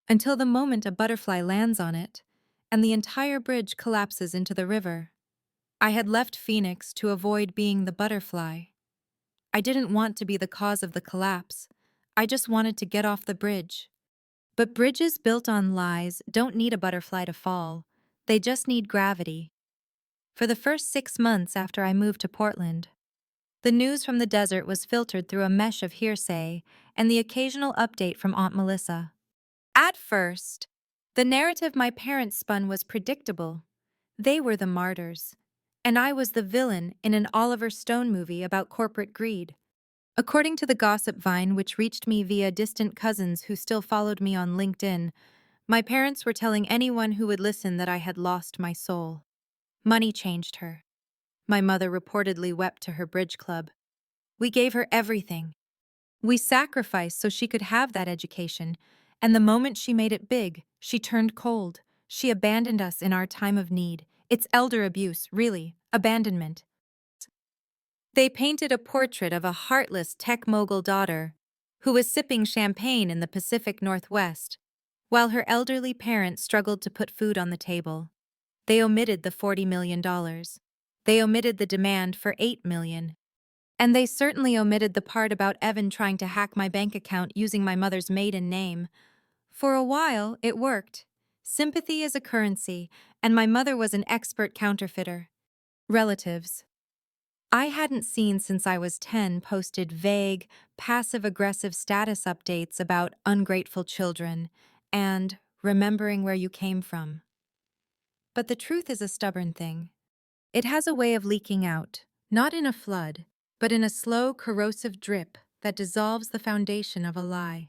until the moment a butterfly lands on it, and the entire bridge collapses into the river. I had left Phoenix to avoid being the butterfly. I didn't want to be the cause of the collapse. I just wanted to get off the bridge. But bridges built on lies don't need a butterfly to fall. They just need gravity. For the first 6 months after I moved to Portland, the news from the desert was filtered through a mesh of hearsay and the occasional update from Aunt Melissa. At first, the narrative my parents spun was predictable. They were the martyrs, and I was the villain in an Oliver Stone movie about corporate greed. According to the gossip vine, which reached me via distant cousins who still followed me on LinkedIn, my parents were telling anyone who would listen that I had lost my soul. Money changed her. My mother reportedly wept to her bridge club. We gave her everything. We sacrificed so she could have that education, and the moment she made it big, she turned cold. She abandoned us in our time of need. It's elder abuse, really, abandonment. They painted a portrait of a heartless tech mogul daughter who was sipping champagne in the Pacific Northwest, while her elderly parents struggled to put food on the table. They omitted the $40 million. They omitted the demand for $8 million. And they certainly omitted the part about Evan trying to hack my bank account using my mother's maiden name. For a while, it worked. Sympathy is a currency, and my mother was an expert counterfeiter. Relatives I hadn't seen since I was 10 posted vague, passive-aggressive status updates about ungrateful children and remembering where you came from. But the truth is a stubborn thing. It has a way of leaking out, not in a flood, but in a slow, corrosive drip that dissolves the foundation of a lie.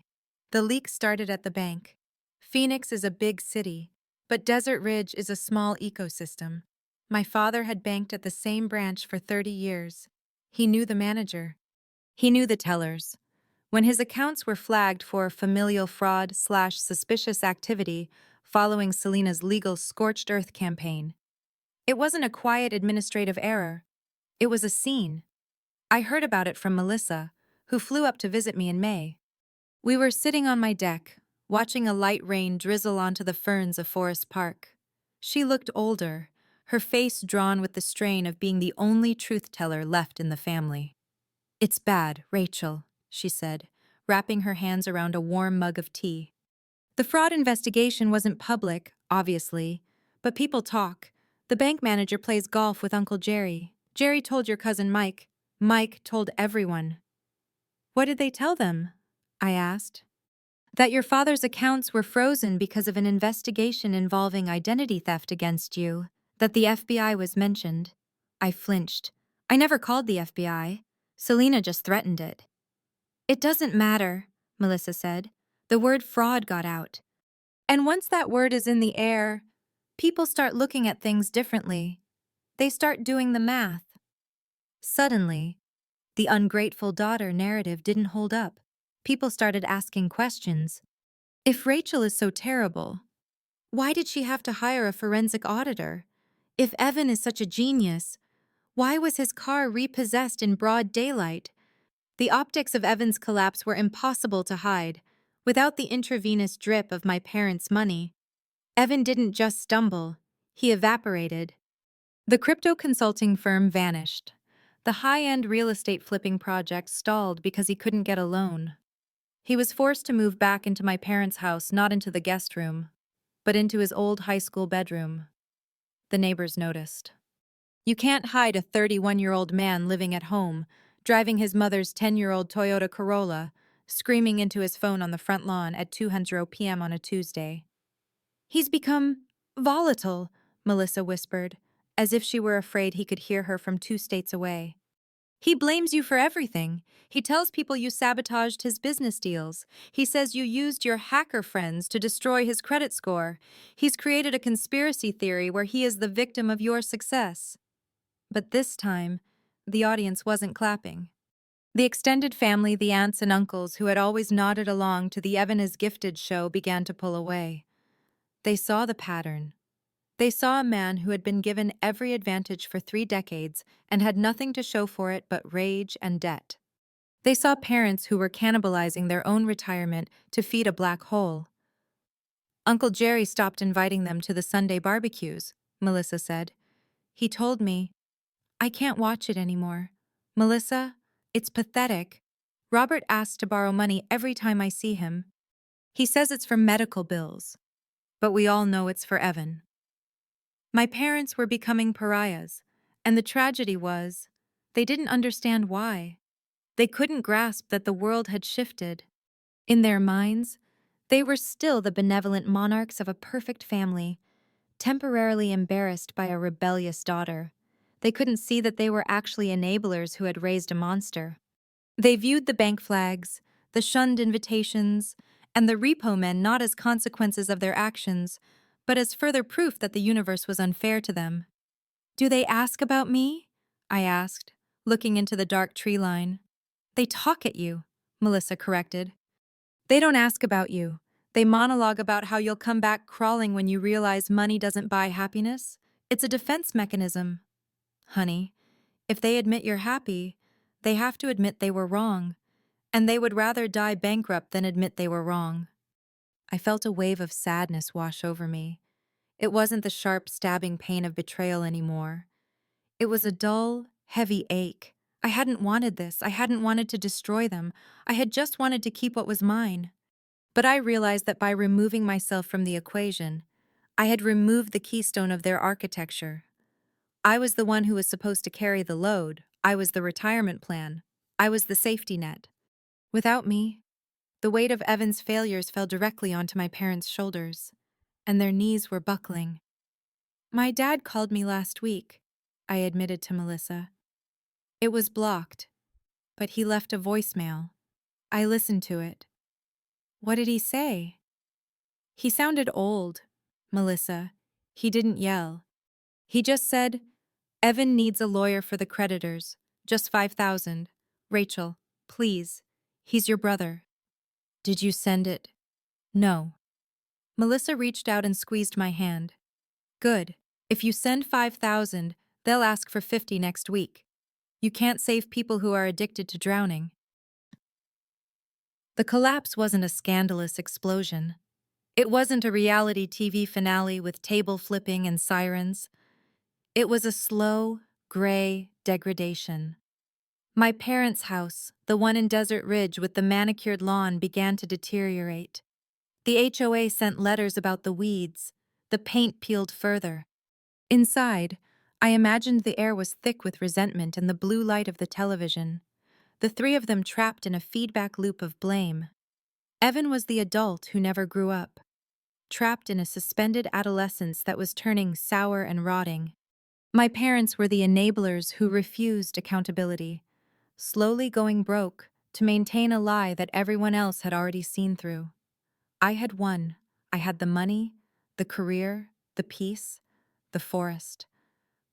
The leak started at the bank. Phoenix is a big city, but Desert Ridge is a small ecosystem. My father had banked at the same branch for 30 years. He knew the manager. He knew the tellers. When his accounts were flagged for familial fraud/suspicious activity following Selena's legal scorched earth campaign, it wasn't a quiet administrative error. It was a scene. I heard about it from Melissa, who flew up to visit me in May. We were sitting on my deck, watching a light rain drizzle onto the ferns of Forest Park. She looked older, her face drawn with the strain of being the only truth-teller left in the family. "It's bad, Rachel," she said, wrapping her hands around a warm mug of tea. "The fraud investigation wasn't public, obviously, but people talk. The bank manager plays golf with Uncle Jerry. Jerry told your cousin Mike. Mike told everyone." "What did they tell them?" I asked. "That your father's accounts were frozen because of an investigation involving identity theft against you, that the FBI was mentioned." I flinched. "I never called the FBI. Selena just threatened it." "It doesn't matter," Melissa said. "The word fraud got out. And once that word is in the air, people start looking at things differently. They start doing the math." Suddenly, the ungrateful daughter narrative didn't hold up. People started asking questions. If Rachel is so terrible, why did she have to hire a forensic auditor? If Evan is such a genius, why was his car repossessed in broad daylight? The optics of Evan's collapse were impossible to hide. Without the intravenous drip of my parents' money, Evan didn't just stumble, he evaporated. The crypto consulting firm vanished. The high-end real estate flipping project stalled because he couldn't get a loan. He was forced to move back into my parents' house, not into the guest room, but into his old high school bedroom. The neighbors noticed. You can't hide a 31-year-old man living at home, driving his mother's 10-year-old Toyota Corolla, screaming into his phone on the front lawn at 2:00 p.m. on a Tuesday. "He's become volatile," Melissa whispered, as if she were afraid he could hear her from 2 states away. "He blames you for everything. He tells people you sabotaged his business deals. He says you used your hacker friends to destroy his credit score. He's created a conspiracy theory where he is the victim of your success." But this time, the audience wasn't clapping. The extended family, the aunts and uncles who had always nodded along to the Evan is Gifted show, began to pull away. They saw the pattern. They saw a man who had been given every advantage for 3 decades and had nothing to show for it but rage and debt. They saw parents who were cannibalizing their own retirement to feed a black hole. "Uncle Jerry stopped inviting them to the Sunday barbecues," Melissa said. "He told me, I can't watch it anymore. Melissa, it's pathetic. Robert asks to borrow money every time I see him. He says it's for medical bills, but we all know it's for Evan. My parents were becoming pariahs, and the tragedy was, they didn't understand why. They couldn't grasp that the world had shifted. In their minds, they were still the benevolent monarchs of a perfect family, temporarily embarrassed by a rebellious daughter. They couldn't see that they were actually enablers who had raised a monster. They viewed the bank flags, the shunned invitations, and the repo men not as consequences of their actions, but as further proof that the universe was unfair to them. Do they ask about me? I asked, looking into the dark tree line. They talk at you, Melissa corrected. They don't ask about you. They monologue about how you'll come back crawling when you realize money doesn't buy happiness. It's a defense mechanism. Honey, if they admit you're happy, they have to admit they were wrong, and they would rather die bankrupt than admit they were wrong. I felt a wave of sadness wash over me. It wasn't the sharp, stabbing pain of betrayal anymore. It was a dull, heavy ache. I hadn't wanted this. I hadn't wanted to destroy them. I had just wanted to keep what was mine. But I realized that by removing myself from the equation, I had removed the keystone of their architecture. I was the one who was supposed to carry the load. I was the retirement plan. I was the safety net. Without me, the weight of Evan's failures fell directly onto my parents' shoulders, and their knees were buckling. My dad called me last week, I admitted to Melissa. It was blocked, but he left a voicemail. I listened to it. What did he say? He sounded old, Melissa. He didn't yell. He just said, Evan needs a lawyer for the creditors. Just 5,000. Rachel, please. He's your brother. Did you send it? No. Melissa reached out and squeezed my hand. Good. If you send 5,000, they'll ask for 50 next week. You can't save people who are addicted to drowning. The collapse wasn't a scandalous explosion. It wasn't a reality TV finale with table flipping and sirens. It was a slow, gray degradation. My parents' house, the one in Desert Ridge with the manicured lawn, began to deteriorate. The HOA sent letters about the weeds. The paint peeled further. Inside, I imagined the air was thick with resentment and the blue light of the television. The three of them trapped in a feedback loop of blame. Evan was the adult who never grew up, trapped in a suspended adolescence that was turning sour and rotting. My parents were the enablers who refused accountability, slowly going broke to maintain a lie that everyone else had already seen through. I had won. I had the money, the career, the peace, the forest.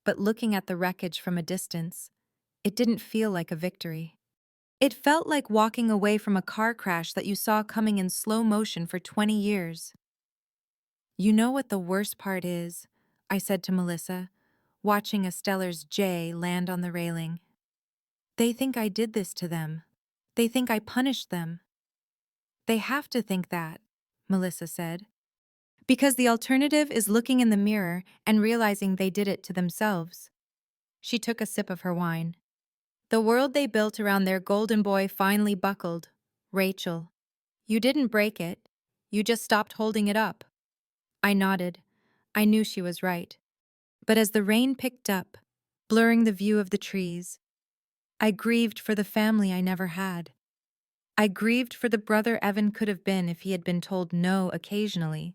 But looking at the wreckage from a distance, it didn't feel like a victory. It felt like walking away from a car crash that you saw coming in slow motion for 20 years. You know what the worst part is? I said to Melissa, watching Estellar's J land on the railing. They think I did this to them. They think I punished them. They have to think that, Melissa said. Because the alternative is looking in the mirror and realizing they did it to themselves. She took a sip of her wine. The world they built around their golden boy finally buckled. Rachel, you didn't break it. You just stopped holding it up. I nodded. I knew she was right. But as the rain picked up, blurring the view of the trees, I grieved for the family I never had. I grieved for the brother Evan could have been if he had been told no occasionally.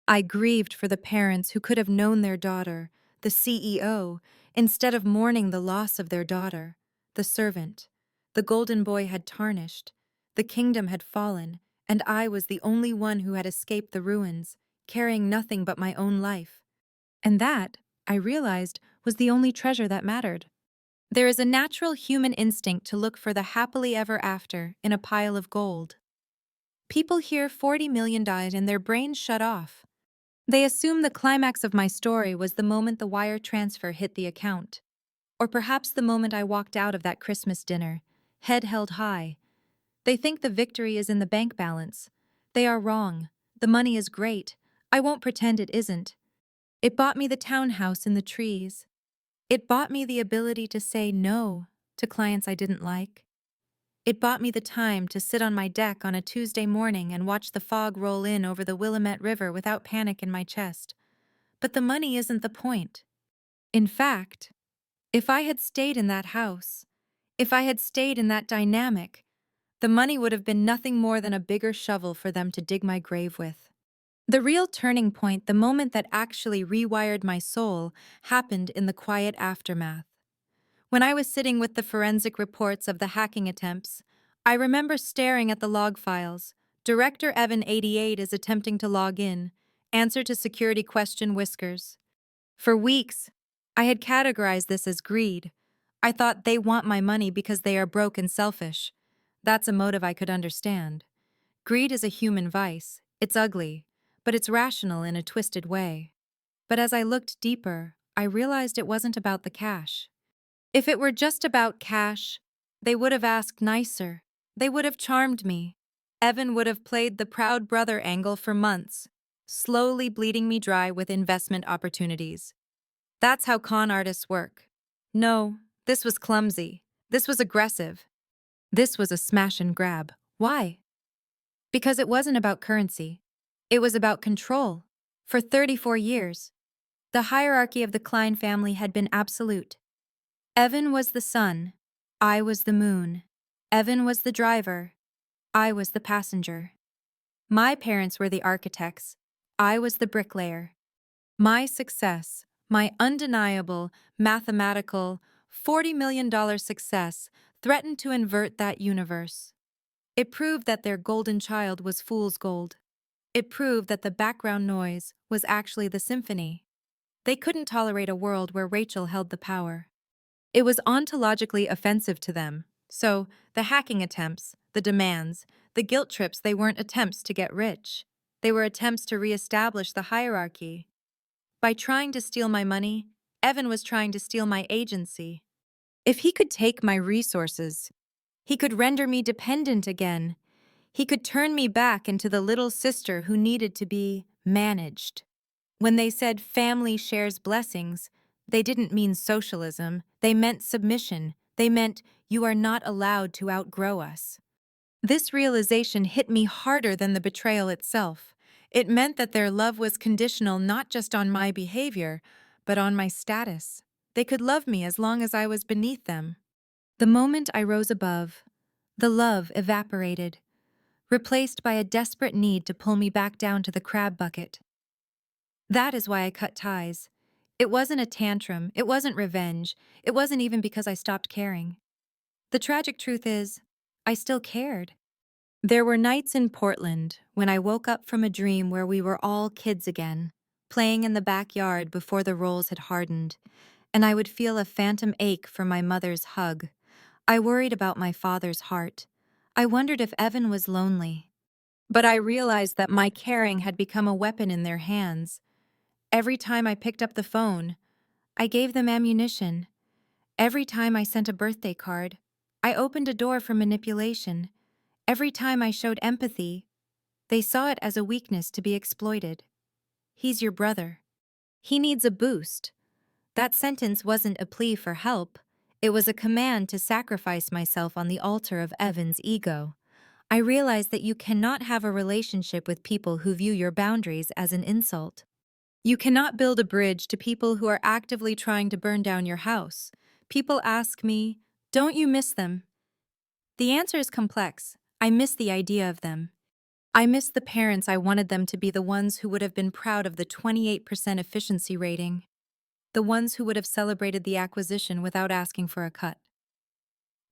I grieved for the parents who could have known their daughter, the CEO, instead of mourning the loss of their daughter, the servant. The golden boy had tarnished, the kingdom had fallen, and I was the only one who had escaped the ruins, carrying nothing but my own life. And that, I realized, was the only treasure that mattered. There is a natural human instinct to look for the happily ever after in a pile of gold. People hear 40 million died and their brains shut off. They assume the climax of my story was the moment the wire transfer hit the account. Or perhaps the moment I walked out of that Christmas dinner, head held high. They think the victory is in the bank balance. They are wrong. The money is great. I won't pretend it isn't. It bought me the townhouse in the trees. It bought me the ability to say no to clients I didn't like. It bought me the time to sit on my deck on a Tuesday morning and watch the fog roll in over the Willamette River without panic in my chest. But the money isn't the point. In fact, if I had stayed in that house, if I had stayed in that dynamic, the money would have been nothing more than a bigger shovel for them to dig my grave with. The real turning point, the moment that actually rewired my soul, happened in the quiet aftermath. When I was sitting with the forensic reports of the hacking attempts, I remember staring at the log files. Director Evan 88 is attempting to log in. Answer to security question whiskers. For weeks, I had categorized this as greed. I thought they want my money because they are broke and selfish. That's a motive I could understand. Greed is a human vice. It's ugly, but it's rational in a twisted way. But as I looked deeper, I realized it wasn't about the cash. If it were just about cash, they would have asked nicer. They would have charmed me. Evan would have played the proud brother angle for months, slowly bleeding me dry with investment opportunities. That's how con artists work. No, this was clumsy. This was aggressive. This was a smash and grab. Why? Because it wasn't about currency. It was about control. For 34 years, the hierarchy of the Klein family had been absolute. Evan was the sun. I was the moon. Evan was the driver. I was the passenger. My parents were the architects. I was the bricklayer. My success, my undeniable, mathematical, $40 million success, threatened to invert that universe. It proved that their golden child was fool's gold. It proved that the background noise was actually the symphony. They couldn't tolerate a world where Rachel held the power. It was ontologically offensive to them. So, the hacking attempts, the demands, the guilt trips, they weren't attempts to get rich. They were attempts to reestablish the hierarchy. By trying to steal my money, Evan was trying to steal my agency. If he could take my resources, he could render me dependent again. He could turn me back into the little sister who needed to be managed. When they said family shares blessings, they didn't mean socialism. They meant submission. They meant you are not allowed to outgrow us. This realization hit me harder than the betrayal itself. It meant that their love was conditional not just on my behavior, but on my status. They could love me as long as I was beneath them. The moment I rose above, the love evaporated, replaced by a desperate need to pull me back down to the crab bucket. That is why I cut ties. It wasn't a tantrum, it wasn't revenge, it wasn't even because I stopped caring. The tragic truth is, I still cared. There were nights in Portland when I woke up from a dream where we were all kids again, playing in the backyard before the roles had hardened, and I would feel a phantom ache for my mother's hug. I worried about my father's heart. I wondered if Evan was lonely. But I realized that my caring had become a weapon in their hands. Every time I picked up the phone, I gave them ammunition. Every time I sent a birthday card, I opened a door for manipulation. Every time I showed empathy, they saw it as a weakness to be exploited. He's your brother. He needs a boost. That sentence wasn't a plea for help. It was a command to sacrifice myself on the altar of Evan's ego. I realized that you cannot have a relationship with people who view your boundaries as an insult. You cannot build a bridge to people who are actively trying to burn down your house. People ask me, don't you miss them? The answer is complex. I miss the idea of them. I miss the parents I wanted them to be, the ones who would have been proud of the 28% efficiency rating, the ones who would have celebrated the acquisition without asking for a cut.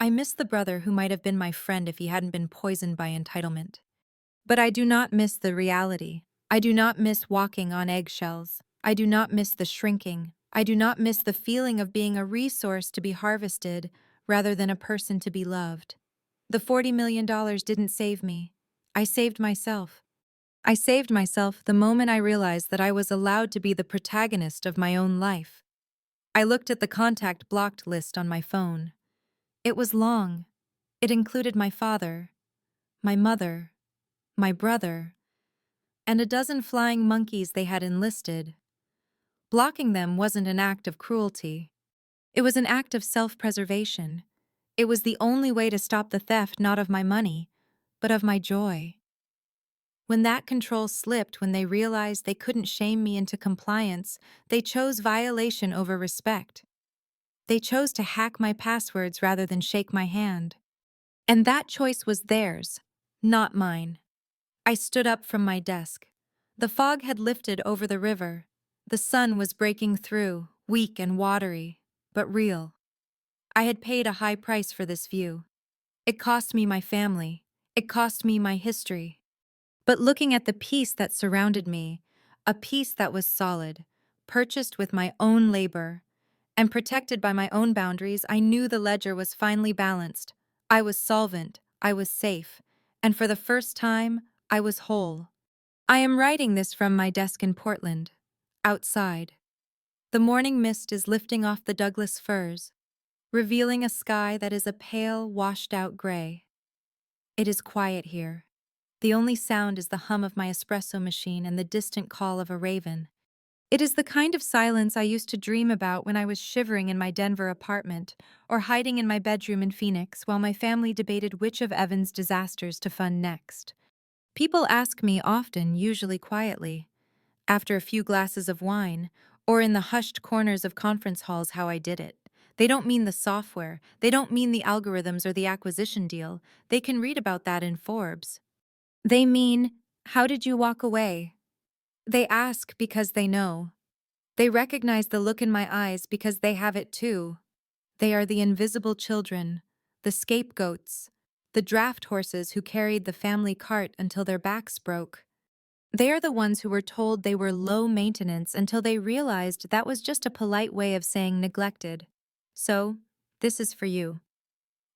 I miss the brother who might have been my friend if he hadn't been poisoned by entitlement. But I do not miss the reality. I do not miss walking on eggshells. I do not miss the shrinking. I do not miss the feeling of being a resource to be harvested rather than a person to be loved. The $40 million didn't save me. I saved myself. I saved myself the moment I realized that I was allowed to be the protagonist of my own life. I looked at the contact blocked list on my phone. It was long. It included my father, my mother, my brother, and a dozen flying monkeys they had enlisted. Blocking them wasn't an act of cruelty. It was an act of self-preservation. It was the only way to stop the theft not of my money, but of my joy. When that control slipped, when they realized they couldn't shame me into compliance, they chose violation over respect. They chose to hack my passwords rather than shake my hand. And that choice was theirs, not mine. I stood up from my desk. The fog had lifted over the river. The sun was breaking through, weak and watery, but real. I had paid a high price for this view. It cost me my family. It cost me my history. But looking at the peace that surrounded me, a peace that was solid, purchased with my own labor, and protected by my own boundaries, I knew the ledger was finally balanced. I was solvent, I was safe, and for the first time, I was whole. I am writing this from my desk in Portland. Outside, the morning mist is lifting off the Douglas firs, revealing a sky that is a pale, washed-out gray. It is quiet here. The only sound is the hum of my espresso machine and the distant call of a raven. It is the kind of silence I used to dream about when I was shivering in my Denver apartment or hiding in my bedroom in Phoenix while my family debated which of Evan's disasters to fund next. People ask me often, usually quietly, after a few glasses of wine, or in the hushed corners of conference halls, how I did it. They don't mean the software, they don't mean the algorithms or the acquisition deal. They can read about that in Forbes. They mean, how did you walk away? They ask because they know. They recognize the look in my eyes because they have it too. They are the invisible children, the scapegoats, the draft horses who carried the family cart until their backs broke. They are the ones who were told they were low maintenance until they realized that was just a polite way of saying neglected. So, this is for you.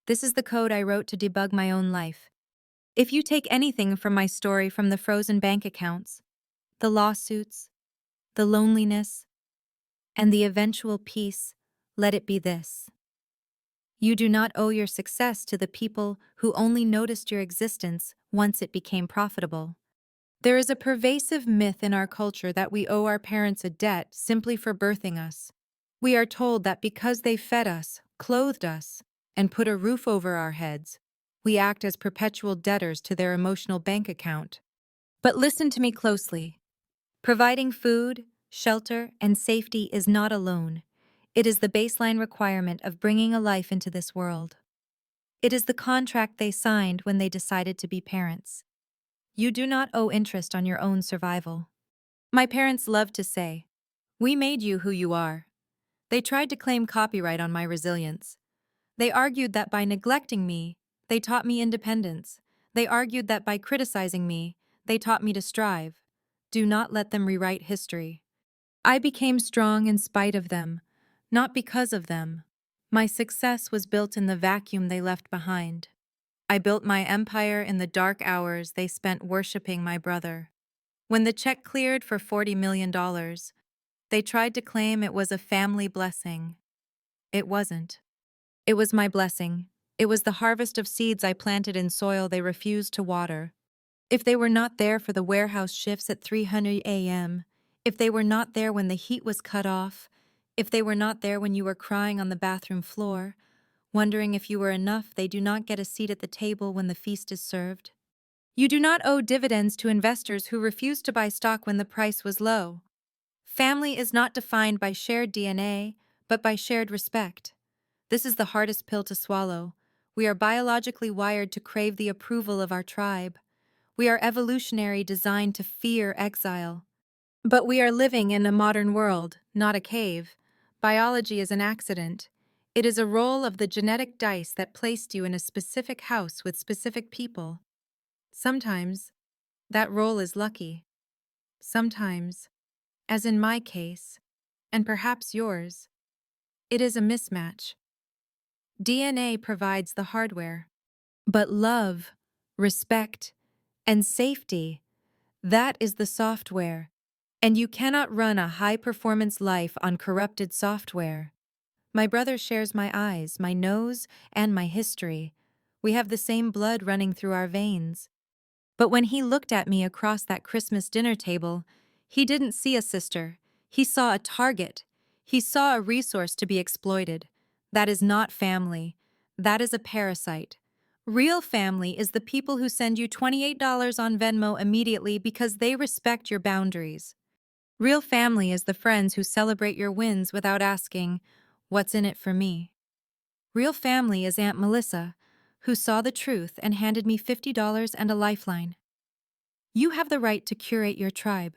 This is the code I wrote to debug my own life. If you take anything from my story, from the frozen bank accounts, the lawsuits, the loneliness, and the eventual peace, let it be this. You do not owe your success to the people who only noticed your existence once it became profitable. There is a pervasive myth in our culture that we owe our parents a debt simply for birthing us. We are told that because they fed us, clothed us, and put a roof over our heads, we act as perpetual debtors to their emotional bank account. But listen to me closely. Providing food, shelter, and safety is not a loan. It is the baseline requirement of bringing a life into this world. It is the contract they signed when they decided to be parents. You do not owe interest on your own survival. My parents loved to say, "We made you who you are." They tried to claim copyright on my resilience. They argued that by neglecting me, they taught me independence. They argued that by criticizing me, they taught me to strive. Do not let them rewrite history. I became strong in spite of them, not because of them. My success was built in the vacuum they left behind. I built my empire in the dark hours they spent worshiping my brother. When the check cleared for $40 million, they tried to claim it was a family blessing. It wasn't. It was my blessing. It was the harvest of seeds I planted in soil they refused to water. If they were not there for the warehouse shifts at 300 a.m., if they were not there when the heat was cut off, if they were not there when you were crying on the bathroom floor, wondering if you were enough, they do not get a seat at the table when the feast is served. You do not owe dividends to investors who refused to buy stock when the price was low. Family is not defined by shared DNA, but by shared respect. This is the hardest pill to swallow. We are biologically wired to crave the approval of our tribe. We are evolutionary designed to fear exile. But we are living in a modern world, not a cave. Biology is an accident. It is a roll of the genetic dice that placed you in a specific house with specific people. Sometimes, that roll is lucky. Sometimes, as in my case, and perhaps yours, it is a mismatch. DNA provides the hardware. But love, respect, and safety, that is the software. And you cannot run a high-performance life on corrupted software. My brother shares my eyes, my nose, and my history. We have the same blood running through our veins. But when he looked at me across that Christmas dinner table, he didn't see a sister. He saw a target. He saw a resource to be exploited. That is not family. That is a parasite. Real family is the people who send you $28 on Venmo immediately because they respect your boundaries. Real family is the friends who celebrate your wins without asking, "What's in it for me?" Real family is Aunt Melissa, who saw the truth and handed me $50 and a lifeline. You have the right to curate your tribe.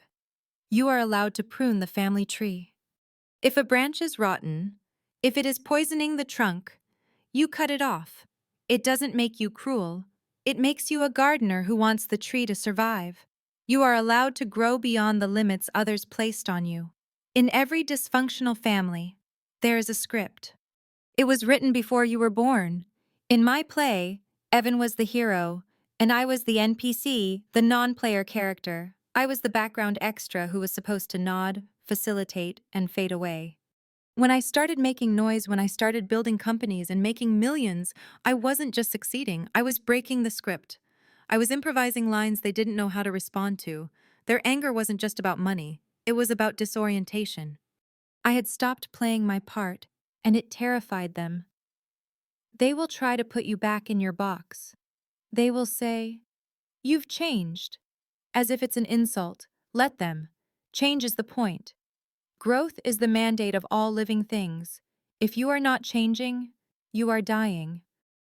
You are allowed to prune the family tree. If a branch is rotten, if it is poisoning the trunk, you cut it off. It doesn't make you cruel. It makes you a gardener who wants the tree to survive. You are allowed to grow beyond the limits others placed on you. In every dysfunctional family, there is a script. It was written before you were born. In my play, Evan was the hero, and I was the NPC, the non-player character. I was the background extra who was supposed to nod, facilitate, and fade away. When I started making noise, when I started building companies and making millions, I wasn't just succeeding, I was breaking the script. I was improvising lines they didn't know how to respond to. Their anger wasn't just about money, it was about disorientation. I had stopped playing my part, and it terrified them. They will try to put you back in your box. They will say, "You've changed," as if it's an insult. Let them. Change is the point. Growth is the mandate of all living things. If you are not changing, you are dying.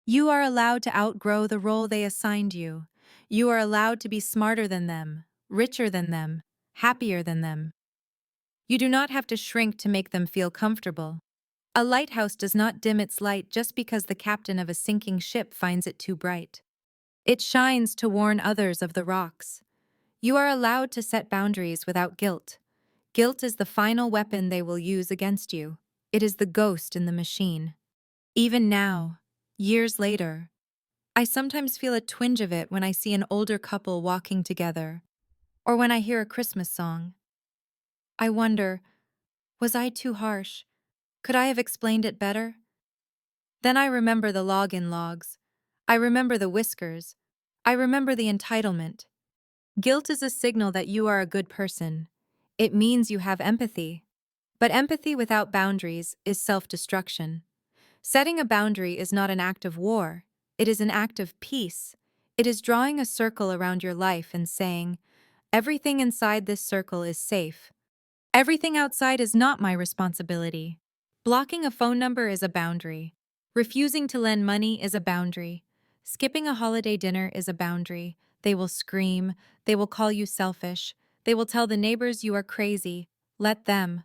You are allowed to outgrow the role they assigned you. You are allowed to be smarter than them, richer than them, happier than them. You do not have to shrink to make them feel comfortable. A lighthouse does not dim its light just because the captain of a sinking ship finds it too bright. It shines to warn others of the rocks. You are allowed to set boundaries without guilt. Guilt is the final weapon they will use against you. It is the ghost in the machine. Even now, years later, I sometimes feel a twinge of it when I see an older couple walking together, or when I hear a Christmas song. I wonder, was I too harsh? Could I have explained it better? Then I remember the login logs. I remember the whiskers. I remember the entitlement. Guilt is a signal that you are a good person. It means you have empathy. But empathy without boundaries is self-destruction. Setting a boundary is not an act of war. It is an act of peace. It is drawing a circle around your life and saying, "Everything inside this circle is safe. Everything outside is not my responsibility." Blocking a phone number is a boundary. Refusing to lend money is a boundary. Skipping a holiday dinner is a boundary. They will scream. They will call you selfish. They will tell the neighbors you are crazy. Let them.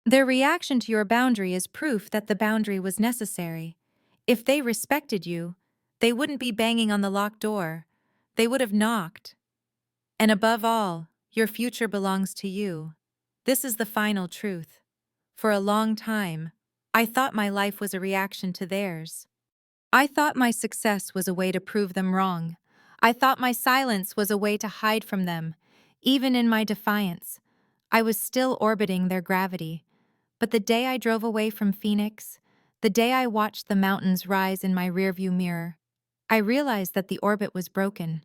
Their reaction to your boundary is proof that the boundary was necessary. If they respected you, they wouldn't be banging on the locked door. They would have knocked. And above all, your future belongs to you. This is the final truth. For a long time, I thought my life was a reaction to theirs. I thought my success was a way to prove them wrong. I thought my silence was a way to hide from them. Even in my defiance, I was still orbiting their gravity. But the day I drove away from Phoenix, the day I watched the mountains rise in my rearview mirror, I realized that the orbit was broken.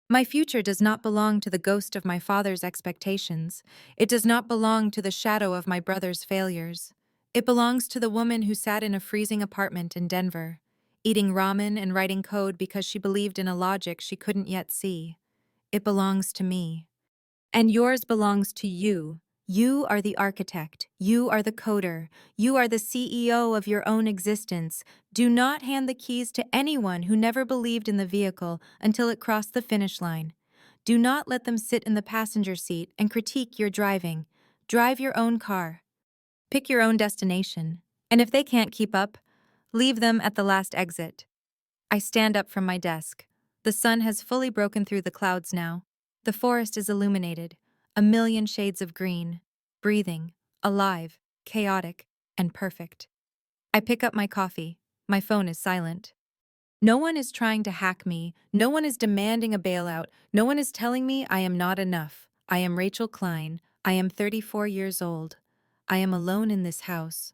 My future does not belong to the ghost of my father's expectations. It does not belong to the shadow of my brother's failures. It belongs to the woman who sat in a freezing apartment in Denver, eating ramen and writing code because she believed in a logic she couldn't yet see. It belongs to me. And yours belongs to you. You are the architect. You are the coder. You are the CEO of your own existence. Do not hand the keys to anyone who never believed in the vehicle until it crossed the finish line. Do not let them sit in the passenger seat and critique your driving. Drive your own car. Pick your own destination. And if they can't keep up, leave them at the last exit. I stand up from my desk. The sun has fully broken through the clouds now. The forest is illuminated, a million shades of green, breathing, alive, chaotic, and perfect. I pick up my coffee. My phone is silent. No one is trying to hack me. No one is demanding a bailout. No one is telling me I am not enough. I am Rachel Klein. I am 34 years old. I am alone in this house.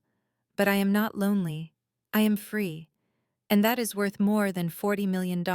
But I am not lonely. I am free. And that is worth more than $40 million.